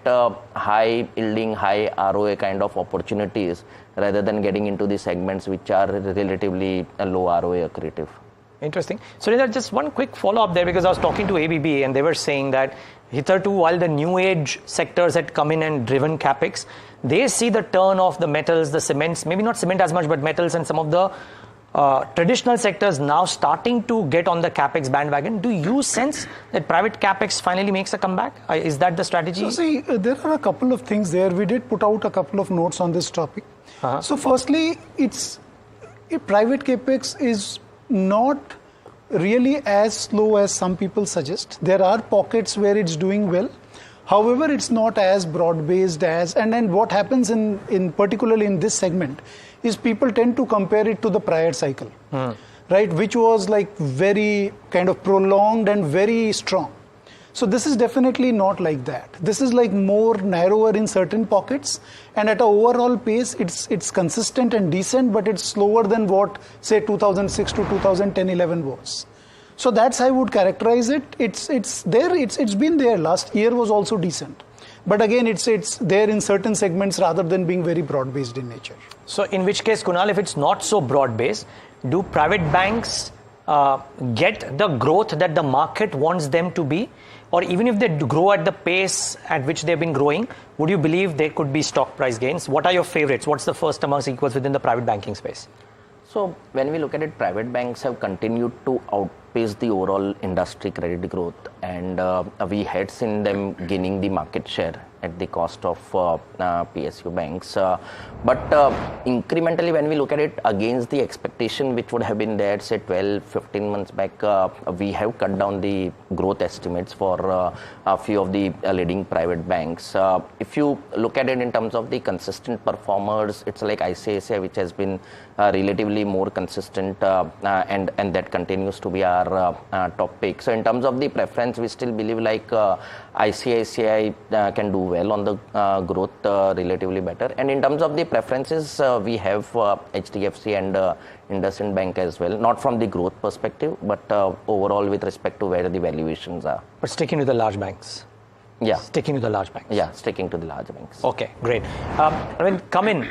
high yielding, high ROA kind of opportunities rather than getting into the segments which are relatively low ROA accretive. Interesting. So Niraj, just one quick follow-up there, because I was talking to ABB and they were saying that hitherto, while the new age sectors had come in and driven capex, they see the turn of the metals, the cements, maybe not cement as much, but metals and some of the traditional sectors now starting to get on the capex bandwagon. Do you sense that private capex finally makes a comeback? Is that the strategy? So see, there are a couple of things there. We did put out a couple of notes on this topic. So firstly, private capex is not really as slow as some people suggest. There are pockets where it's doing well. However, it's not as broad-based as, and then what happens in particularly in this segment is people tend to compare it to the prior cycle, right? Which was like very kind of prolonged and very strong. So this is definitely not like that. This is like more narrower in certain pockets, and at an overall pace, it's consistent and decent, but it's slower than what, say, 2006 to 2010-11 was. So that's how I would characterize it. It's there. It's been there. Last year was also decent, but again, it's there in certain segments rather than being very broad-based in nature. So in which case, Kunal, if it's not so broad-based, do private banks get the growth that the market wants them to be? Or even if they grow at the pace at which they've been growing, would you believe there could be stock price gains? What are your favorites? What's the first amongst equals within the private banking space? So when we look at it, private banks have continued to outpace the overall industry credit growth, and we had seen them gaining the market share at the cost of PSU banks. But incrementally, when we look at it against the expectation which would have been there, say 12, 15 months back, we have cut down the growth estimates for a few of the leading private banks. If you look at it in terms of the consistent performers, it's like ICICI, which has been relatively more consistent, and that continues to be our top pick. So in terms of the preference, we still believe like ICICI can do well on the growth relatively better. And in terms of the preferences, we have HDFC and IndusInd Bank as well, not from the growth perspective, but overall with respect to where the valuations are. But sticking to the large banks? Yeah. Sticking to the large banks? Yeah, sticking to the large banks. Okay, great. Come in.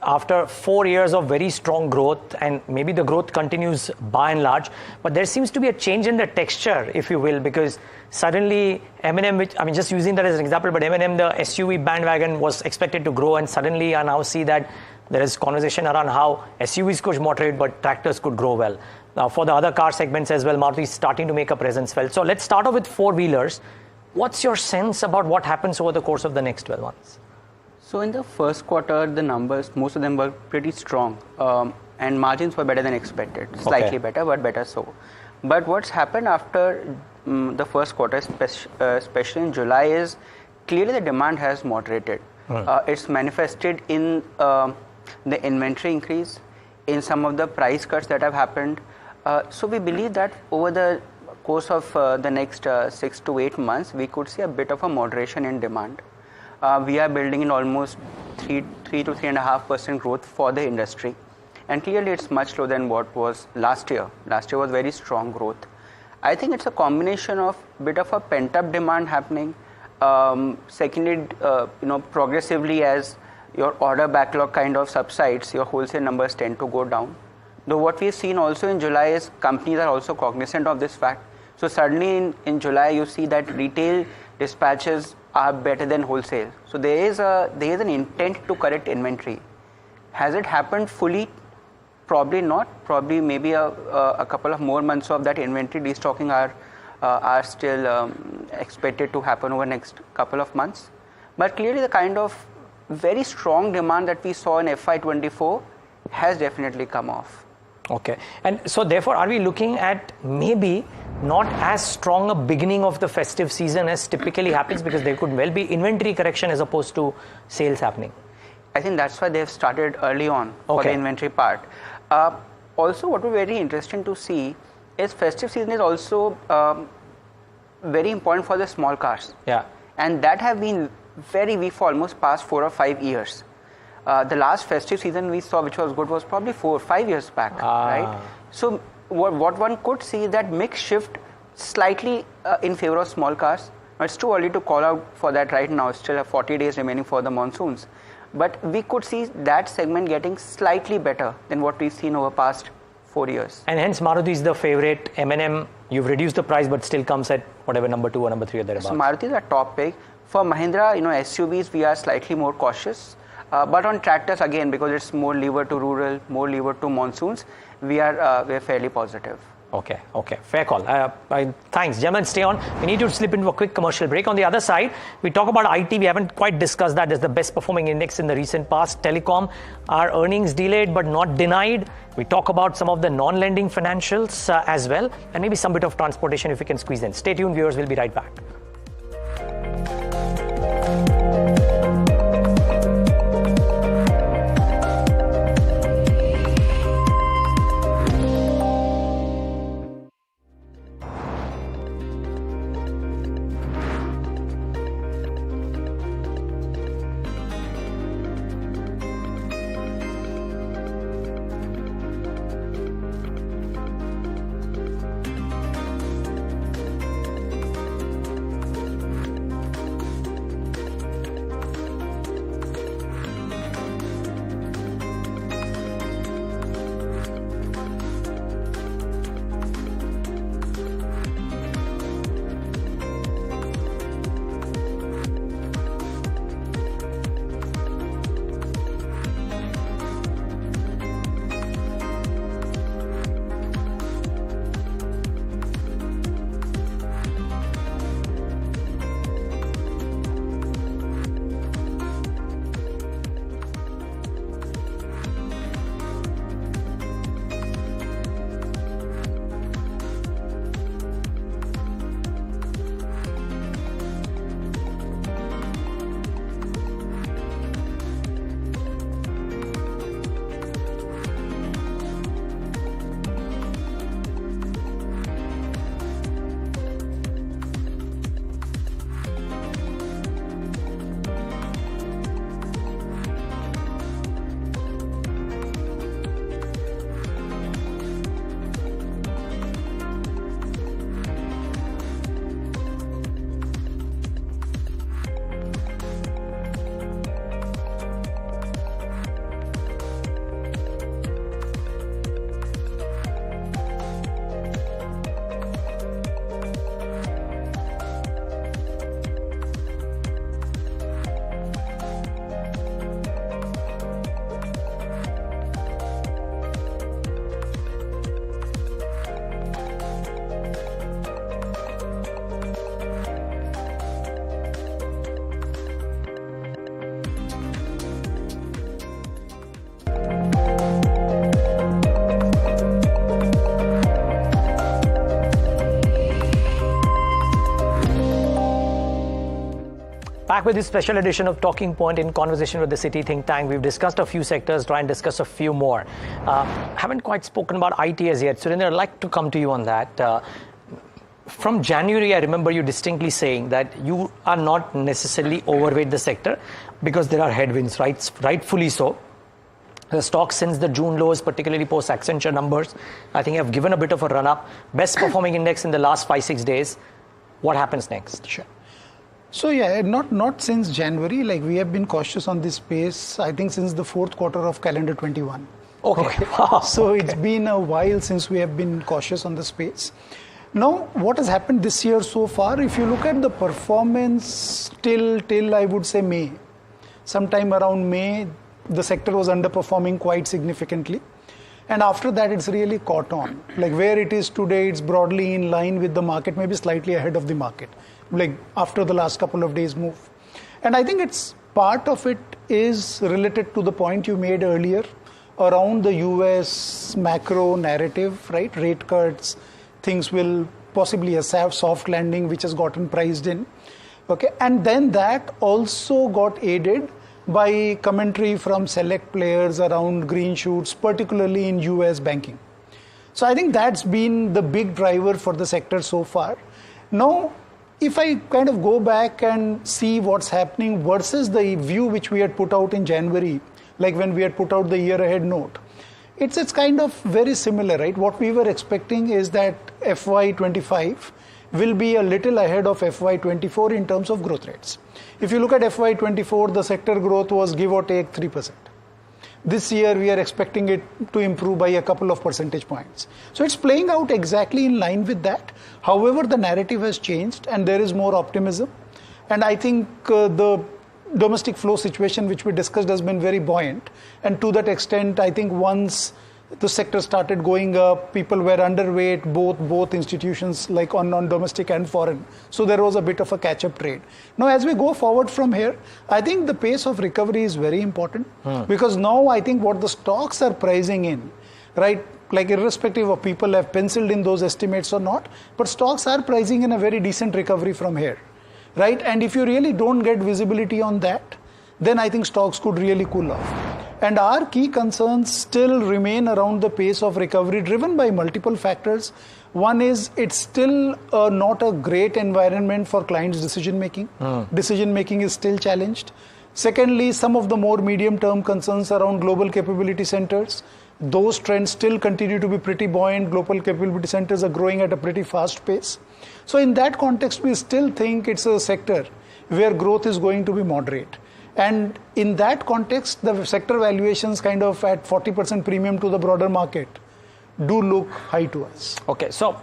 After 4 years of very strong growth, and maybe the growth continues by and large, but there seems to be a change in the texture, if you will, because suddenly M&M, which, I mean, just using that as an example, but M&M, the SUV bandwagon was expected to grow, and suddenly I now see that there is conversation around how SUVs could moderate, but tractors could grow well. Now, for the other car segments as well, Maruti is starting to make a presence felt. So let's start off with four-wheelers. What's your sense about what happens over the course of the next 12 months? So in the first quarter, the numbers, most of them were pretty strong, and margins were better than expected. Slightly better, but better so. But what's happened after the first quarter, especially in July, is clearly the demand has moderated. It's manifested in the inventory increase, in some of the price cuts that have happened. So we believe that over the course of the next 6 to 8 months, we could see a bit of a moderation in demand. We are building in almost 3 to 3.5% growth for the industry. And clearly it's much lower than what was last year. Last year was very strong growth. I think it's a combination of bit of a pent-up demand happening. Secondly, progressively as your order backlog kind of subsides, your wholesale numbers tend to go down. Though what we've seen also in July is companies are also cognizant of this fact. So suddenly in July you see that retail dispatches are better than wholesale. So there is an intent to correct inventory. Has it happened fully? Probably not. Probably maybe a couple of more months of that inventory destocking are still expected to happen over the next couple of months. But clearly the kind of very strong demand that we saw in FY24 has definitely come off. Okay. And so therefore, are we looking at maybe not as strong a beginning of the festive season as typically happens, because there could well be inventory correction as opposed to sales happening? I think that's why they've started early on for the inventory part. Also, what will be very interesting to see is festive season is also very important for the small cars. Yeah. And that have been very weak for almost past 4 or 5 years. The last festive season we saw, which was good, was probably 4 or 5 years back, right? So what one could see is that mix shift slightly in favor of small cars. It's too early to call out for that right now. Still have 40 days remaining for the monsoons. But we could see that segment getting slightly better than what we've seen over past 4 years. And hence Maruti is the favorite. M&M, you've reduced the price but still comes at whatever number 2 or number 3 or thereabouts. So Maruti is a top pick. For Mahindra, SUVs, we are slightly more cautious. But on tractors, again, because it's more levered to rural, more levered to monsoons, we're fairly positive. Okay, fair call. Thanks, gentlemen. Stay on. We need to slip into a quick commercial break. On the other side, we talk about IT. We haven't quite discussed that as the best performing index in the recent past. Telecom, our earnings delayed but not denied. We talk about some of the non-lending financials as well, and maybe some bit of transportation if we can squeeze in. Stay tuned, viewers. We'll be right back. Back with this special edition of Talking Point in conversation with the City Think Tank. We've discussed a few sectors, try and discuss a few more. Haven't quite spoken about IT as yet. Surendra, I'd like to come to you on that. From January, I remember you distinctly saying that you are not necessarily overweight the sector because there are headwinds, rightfully so. The stocks since the June lows, particularly post Accenture numbers, I think have given a bit of a run up. Best performing index in the last 5-6 days. What happens next? Sure. So yeah, not since January. Like we have been cautious on this space, I think since the fourth quarter of calendar 21. Okay. Wow. So it's been a while since we have been cautious on the space. Now, what has happened this year so far, if you look at the performance till I would say May, sometime around May, the sector was underperforming quite significantly. And after that, it's really caught on. Like where it is today, it's broadly in line with the market, maybe slightly ahead of the market, like after the last couple of days move. And I think it's part of it is related to the point you made earlier around the US macro narrative, right? Rate cuts, things will possibly a soft landing, which has gotten priced in. Okay, and then that also got aided by commentary from select players around green shoots, particularly in US banking. So I think that's been the big driver for the sector so far. Now, if I kind of go back and see what's happening versus the view which we had put out in January, like when we had put out the year ahead note, it's kind of very similar, right? What we were expecting is that FY25 will be a little ahead of FY24 in terms of growth rates. If you look at FY24, the sector growth was give or take 3%. This year, we are expecting it to improve by a couple of percentage points. So it's playing out exactly in line with that. However, the narrative has changed and there is more optimism. And I think the domestic flow situation, which we discussed, has been very buoyant. And to that extent, I think once the sector started going up, people were underweight, both institutions, like on domestic and foreign. So there was a bit of a catch-up trade. Now, as we go forward from here, I think the pace of recovery is very important because now I think what the stocks are pricing in, right? Like irrespective of people have penciled in those estimates or not, but stocks are pricing in a very decent recovery from here. Right? And if you really don't get visibility on that, then I think stocks could really cool off. And our key concerns still remain around the pace of recovery driven by multiple factors. One is it's still not a great environment for clients' decision making. Decision making is still challenged. Secondly, some of the more medium-term concerns around global capability centers. Those trends still continue to be pretty buoyant. Global capability centers are growing at a pretty fast pace. So in that context, we still think it's a sector where growth is going to be moderate. And in that context, the sector valuations kind of at 40% premium to the broader market do look high to us. Okay, so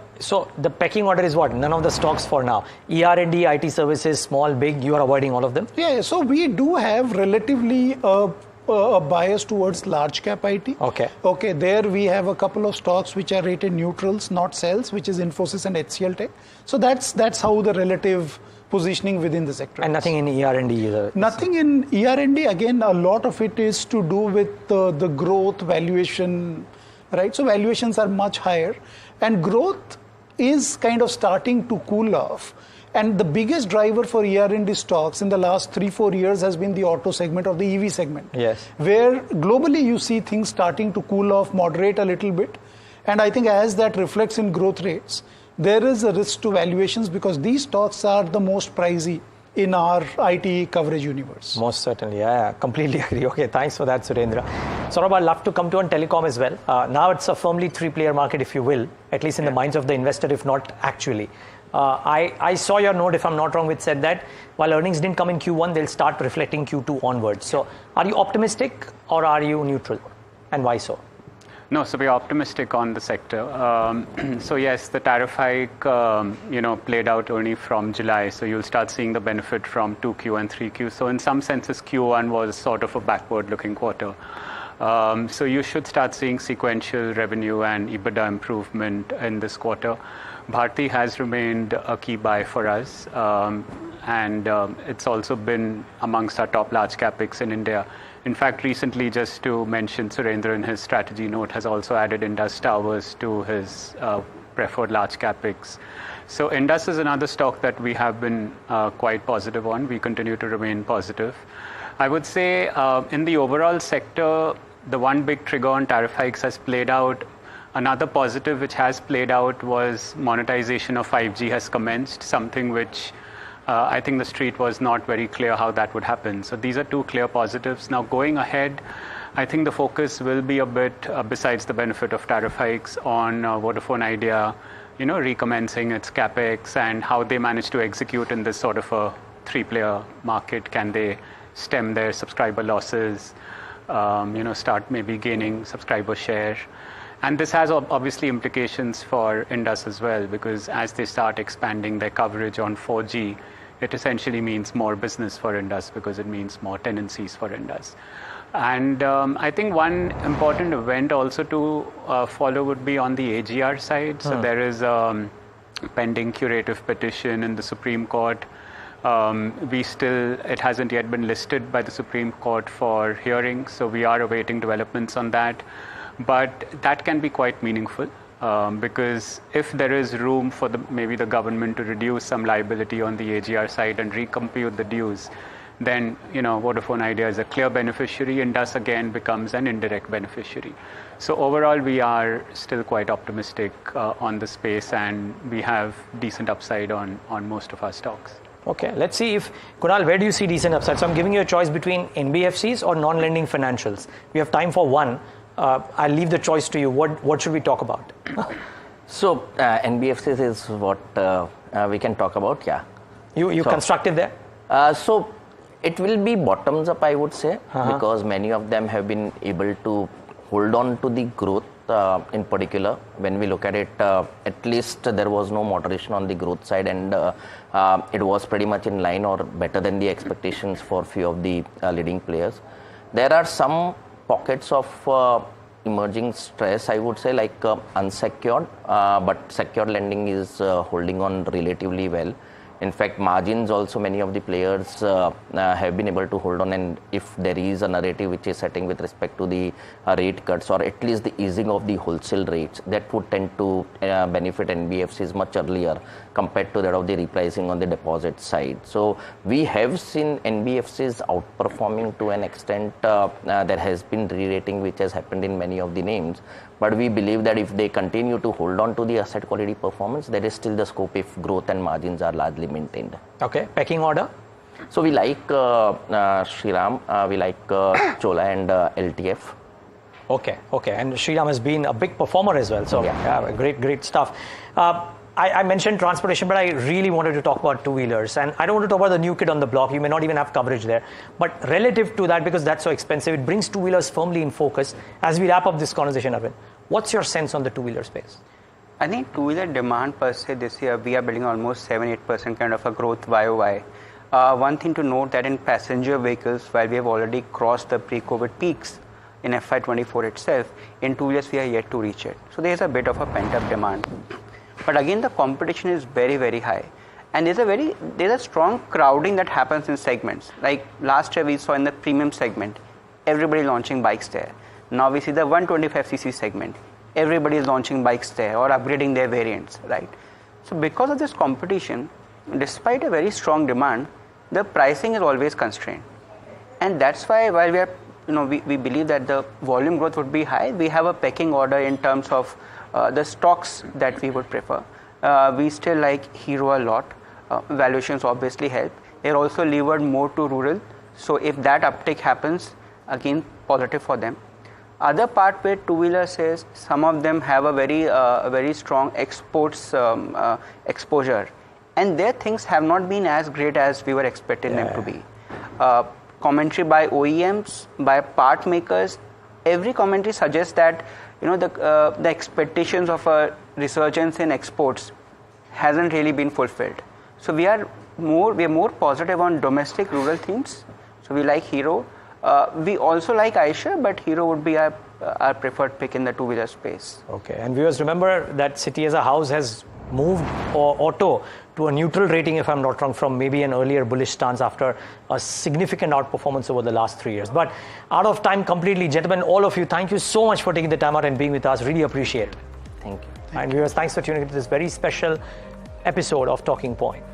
the pecking order is what? None of the stocks for now. ER&D, IT services, small, big, you are avoiding all of them? Yeah, so we do have relatively a bias towards large cap IT. Okay, there we have a couple of stocks which are rated neutrals, not sells, which is Infosys and HCL Tech. So that's how the relative positioning within the sector. And nothing in ER&D either? Nothing in ER&D. Again, a lot of it is to do with the growth valuation, right? So valuations are much higher and growth is kind of starting to cool off. And the biggest driver for ER&D stocks in the last 3-4 years has been the auto segment or the EV segment. Yes. Where globally you see things starting to cool off, moderate a little bit. And I think as that reflects in growth rates, there is a risk to valuations because these stocks are the most pricey in our IT coverage universe. Most certainly, yeah, completely agree. Okay, thanks for that, Surendra. Saurabh, I'd love to come to on telecom as well. Now it's a firmly three-player market, if you will, at least in the minds of the investor, if not actually. I saw your note, if I'm not wrong, which said that while earnings didn't come in Q1, they'll start reflecting Q2 onwards. So are you optimistic or are you neutral? And why so? No, so we're optimistic on the sector. So yes, the tariff hike, played out only from July. So you'll start seeing the benefit from 2Q and 3Q. So in some senses, Q1 was sort of a backward-looking quarter. So you should start seeing sequential revenue and EBITDA improvement in this quarter. Bharti has remained a key buy for us. And it's also been amongst our top large cap picks in India. In fact, recently, just to mention, Surendra in his strategy note has also added Indus Towers to his preferred large capex. So Indus is another stock that we have been quite positive on. We continue to remain positive. I would say in the overall sector, the one big trigger on tariff hikes has played out. Another positive which has played out was monetization of 5G has commenced, something which I think the street was not very clear how that would happen. So these are two clear positives. Now going ahead, I think the focus will be a bit, besides the benefit of tariff hikes, on Vodafone Idea, recommencing its capex and how they manage to execute in this sort of a three-player market. Can they stem their subscriber losses, start maybe gaining subscriber share? And this has obviously implications for Indus as well, because as they start expanding their coverage on 4G, it essentially means more business for Indus because it means more tenancies for Indus. And I think one important event also to follow would be on the AGR side. So there is a pending curative petition in the Supreme Court. It hasn't yet been listed by the Supreme Court for hearing, so we are awaiting developments on that. But that can be quite meaningful because if there is room for maybe the government to reduce some liability on the AGR side and recompute the dues, then Vodafone Idea is a clear beneficiary, and thus again becomes an indirect beneficiary. So overall, we are still quite optimistic on the space, and we have decent upside on most of our stocks. Okay, let's see if, Kunal, where do you see decent upside? So I'm giving you a choice between NBFCs or non-lending financials. We have time for one. I'll leave the choice to you. What should we talk about? So NBFCs is what we can talk about, yeah. You constructive there? So it will be bottoms up, I would say, because many of them have been able to hold on to the growth in particular. When we look at it, at least there was no moderation on the growth side, and it was pretty much in line or better than the expectations for few of the leading players. There are some pockets of emerging stress, I would say, like unsecured, but secured lending is holding on relatively well. In fact, margins also, many of the players have been able to hold on, and if there is a narrative which is setting with respect to the rate cuts or at least the easing of the wholesale rates, that would tend to benefit NBFCs much earlier compared to that of the repricing on the deposit side. So we have seen NBFCs outperforming to an extent. There has been re-rating which has happened in many of the names. But we believe that if they continue to hold on to the asset quality performance, there is still the scope if growth and margins are largely maintained. Okay, pecking order? So we like Shriram, we like Chola and LTF. Okay, and Shriram has been a big performer as well. So yeah, great stuff. I mentioned transportation, but I really wanted to talk about two-wheelers. And I don't want to talk about the new kid on the block. You may not even have coverage there. But relative to that, because that's so expensive, it brings two-wheelers firmly in focus. As we wrap up this conversation, Arvind, what's your sense on the two-wheeler space? I think two-wheeler demand per se this year, we are building almost 7-8% kind of a growth YOY. One thing to note that in passenger vehicles, while we have already crossed the pre-COVID peaks in FY24 itself, in 2 years we are yet to reach it. So there's a bit of a pent-up demand. But again, the competition is very, very high. And there's a strong crowding that happens in segments. Like last year we saw in the premium segment, everybody launching bikes there. Now we see the 125cc segment. Everybody is launching bikes there or upgrading their variants, right? So because of this competition, despite a very strong demand, the pricing is always constrained. And that's why while we are, we believe that the volume growth would be high, we have a pecking order in terms of the stocks that we would prefer. We still like Hero a lot. Valuations obviously help. They're also levered more to rural. So if that uptick happens, again, positive for them. Other part where two-wheelers is, some of them have a very strong exports exposure. And their things have not been as great as we were expecting them to be. Commentary by OEMs, by part makers, every commentary suggests that the expectations of a resurgence in exports hasn't really been fulfilled. So we are more positive on domestic rural themes. So we like Hero. We also like Eicher, but Hero would be our preferred pick in the two-wheeler space. Okay, and viewers, remember that City as a house has moved auto to a neutral rating, if I'm not wrong, from maybe an earlier bullish stance after a significant outperformance over the last 3 years. But out of time completely, gentlemen, all of you, thank you so much for taking the time out and being with us. Really appreciate it. Thank you. And viewers, thanks for tuning into this very special episode of Talking Point.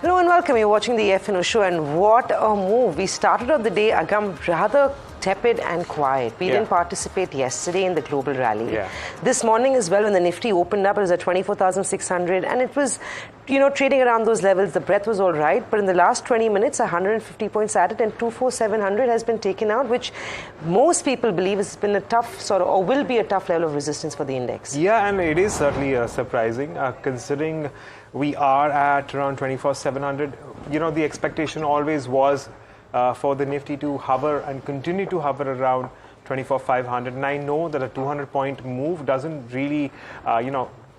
Hello and welcome. You're watching the FNO show, and what a move. We started off the day, Agam, rather tepid and quiet. We didn't participate yesterday in the global rally. This morning as well, when the Nifty opened up, it was at 24,600, and it was, trading around those levels. The breath was all right, but in the last 20 minutes, 150 points added, and 24,700 has been taken out, which most people believe has been a tough or will be a tough level of resistance for the index. Yeah, and it is certainly surprising, considering we are at around 24,700. The expectation always was for the Nifty to hover and continue to hover around 24,500. And I know that a 200-point move doesn't really,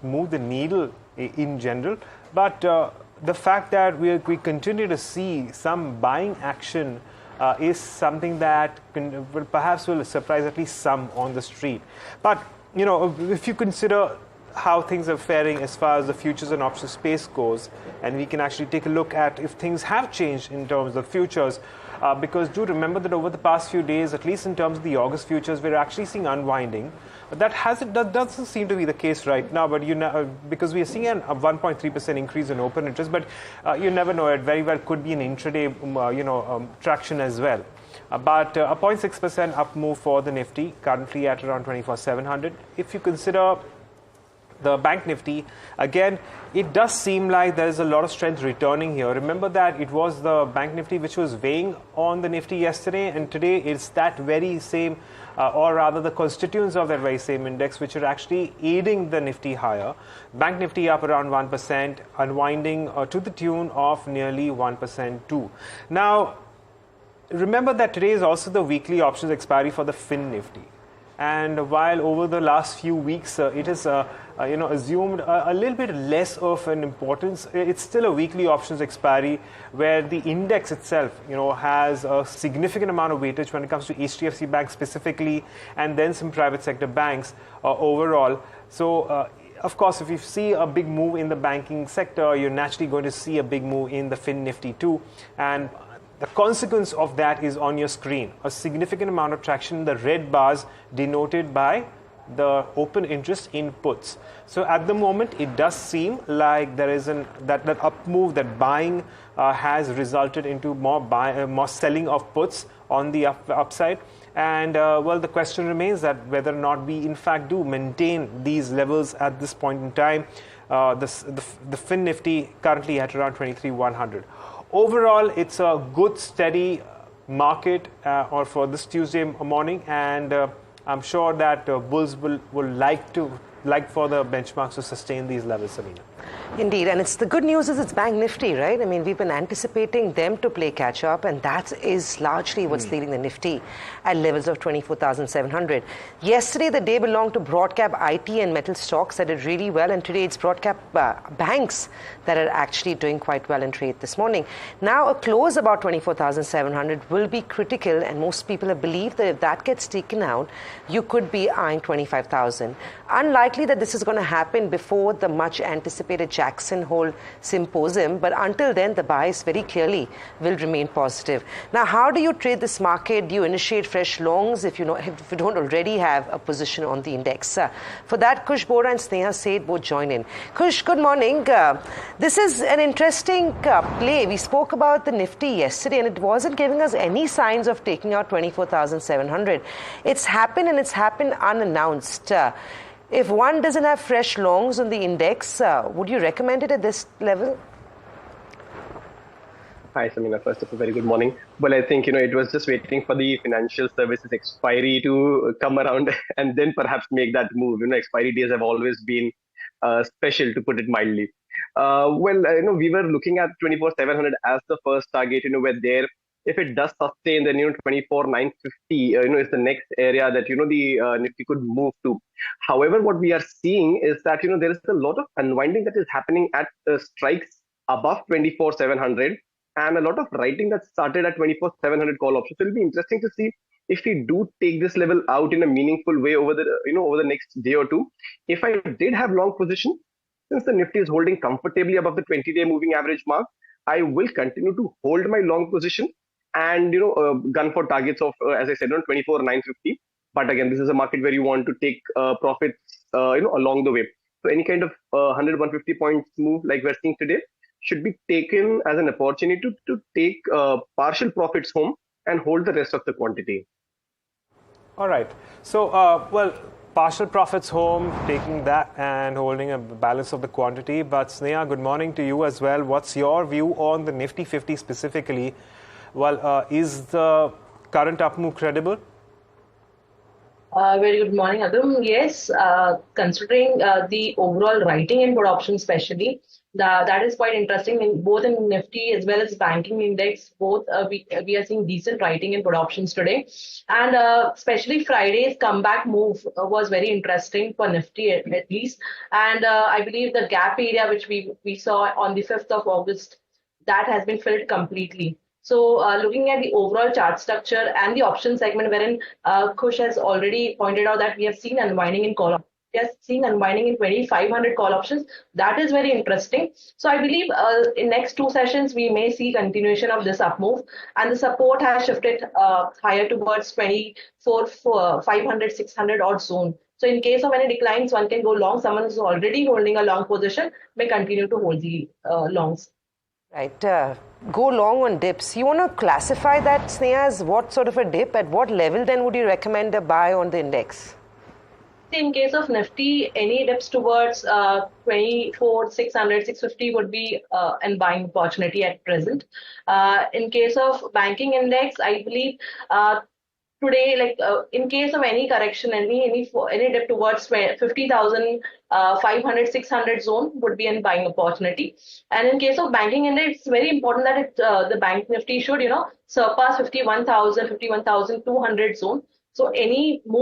move the needle in general. But the fact that we continue to see some buying action is something that perhaps will surprise at least some on the street. But, if you consider how things are faring as far as the futures and options space goes, and we can actually take a look at if things have changed in terms of futures. Because do remember that over the past few days, at least in terms of the August futures, we're actually seeing unwinding. But that doesn't seem to be the case right now. But because we are seeing a 1.3% increase in open interest, but you never know. It very well could be an intraday, traction as well. But a 0.6% up move for the Nifty, currently at around 24,700. If you consider the Bank Nifty, again, it does seem like there is a lot of strength returning here. Remember that it was the Bank Nifty which was weighing on the Nifty yesterday, and today it's that very same, or rather the constituents of that very same index, which are actually aiding the Nifty higher. Bank Nifty up around 1%, unwinding to the tune of nearly 1% too. Now, remember that today is also the weekly options expiry for the Fin Nifty. And while over the last few weeks it is assumed a little bit less of an importance, it's still a weekly options expiry where the index itself has a significant amount of weightage when it comes to HDFC Bank specifically, and then some private sector banks overall. So of course, if you see a big move in the banking sector, you're naturally going to see a big move in the Fin Nifty too. And the consequence of that is on your screen. A significant amount of traction in the red bars denoted by the open interest in puts. So at the moment, it does seem like there is that up move, that buying has resulted into more selling of puts on the upside. And the question remains that whether or not we in fact do maintain these levels at this point in time. The Fin Nifty currently at around 23,100. Overall, it's a good, steady market for this Tuesday morning, and I'm sure that bulls will like for the benchmarks to sustain these levels, Samina. Indeed, and the good news is it's Bank Nifty, right? I mean, we've been anticipating them to play catch up, and that is largely what's leading the Nifty at levels of 24,700. Yesterday, the day belonged to broad-cap IT and metal stocks that did really well, and today it's broad-cap banks that are actually doing quite well in trade this morning. Now, a close about 24,700 will be critical, and most people have believed that if that gets taken out, you could be eyeing 25,000. Unlikely that this is going to happen before the much anticipated Jackson Hole symposium, but until then, the bias very clearly will remain positive. Now, how do you trade this market? Do you initiate fresh longs if you don't already have a position on the index? For that, Kush Bora and Sneha Seth both join in. Kush, good morning. This is an interesting play. We spoke about the Nifty yesterday, and it wasn't giving us any signs of taking out 24,700. It's happened, and it's happened unannounced. If one doesn't have fresh longs on the index, would you recommend it at this level? Hi, Samina. First of all, very good morning. Well, I think, it was just waiting for the financial services expiry to come around and then perhaps make that move. Expiry days have always been special, to put it mildly. We were looking at 24,700 as the first target. We're there. If it does sustain, then 24,950 is the next area that the Nifty could move to. However, what we are seeing is that there is a lot of unwinding that is happening at strikes above 24,700, and a lot of writing that started at 24,700 call options. So it'll be interesting to see if we do take this level out in a meaningful way over the next day or two. If I did have long position, since the Nifty is holding comfortably above the 20-day moving average mark, I will continue to hold my long position and gun for targets of, as I said, 24,950. But again, this is a market where you want to take profits along the way. So any kind of 100-150 points move like we're seeing today should be taken as an opportunity to take partial profits home and hold the rest of the quantity. All right. So, partial profits home, taking that and holding a balance of the quantity. But Sneha, good morning to you as well. What's your view on the Nifty 50 specifically? Is the current up move credible? Very good morning, Adam. Yes, considering the overall writing in put option especially, that is quite interesting. Both in Nifty as well as banking index, both we are seeing decent writing in put options today. And especially Friday's comeback move was very interesting for Nifty at least. And I believe the gap area which we saw on the 5th of August, that has been filled completely. So looking at the overall chart structure and the option segment wherein Kush has already pointed out that we have seen unwinding in call we are seeing unwinding in 2,500 call options. That is very interesting. So I believe in next two sessions, we may see continuation of this up move, and the support has shifted higher towards 24, 500, 600 odd zone. So in case of any declines, one can go long. Someone who's already holding a long position may continue to hold the longs. Right. Go long on dips. You want to classify that, Sneha, as what sort of a dip? At what level then would you recommend a buy on the index? In case of Nifty, any dips towards 24, 600, 650 would be an buying opportunity at present. In case of banking index, I believe today, in case of any correction, any dip towards 50,000, 500, 600 zone would be an buying opportunity. And in case of banking index, it's very important that the bank Nifty should, surpass 51,000, 51,200 zone. So any move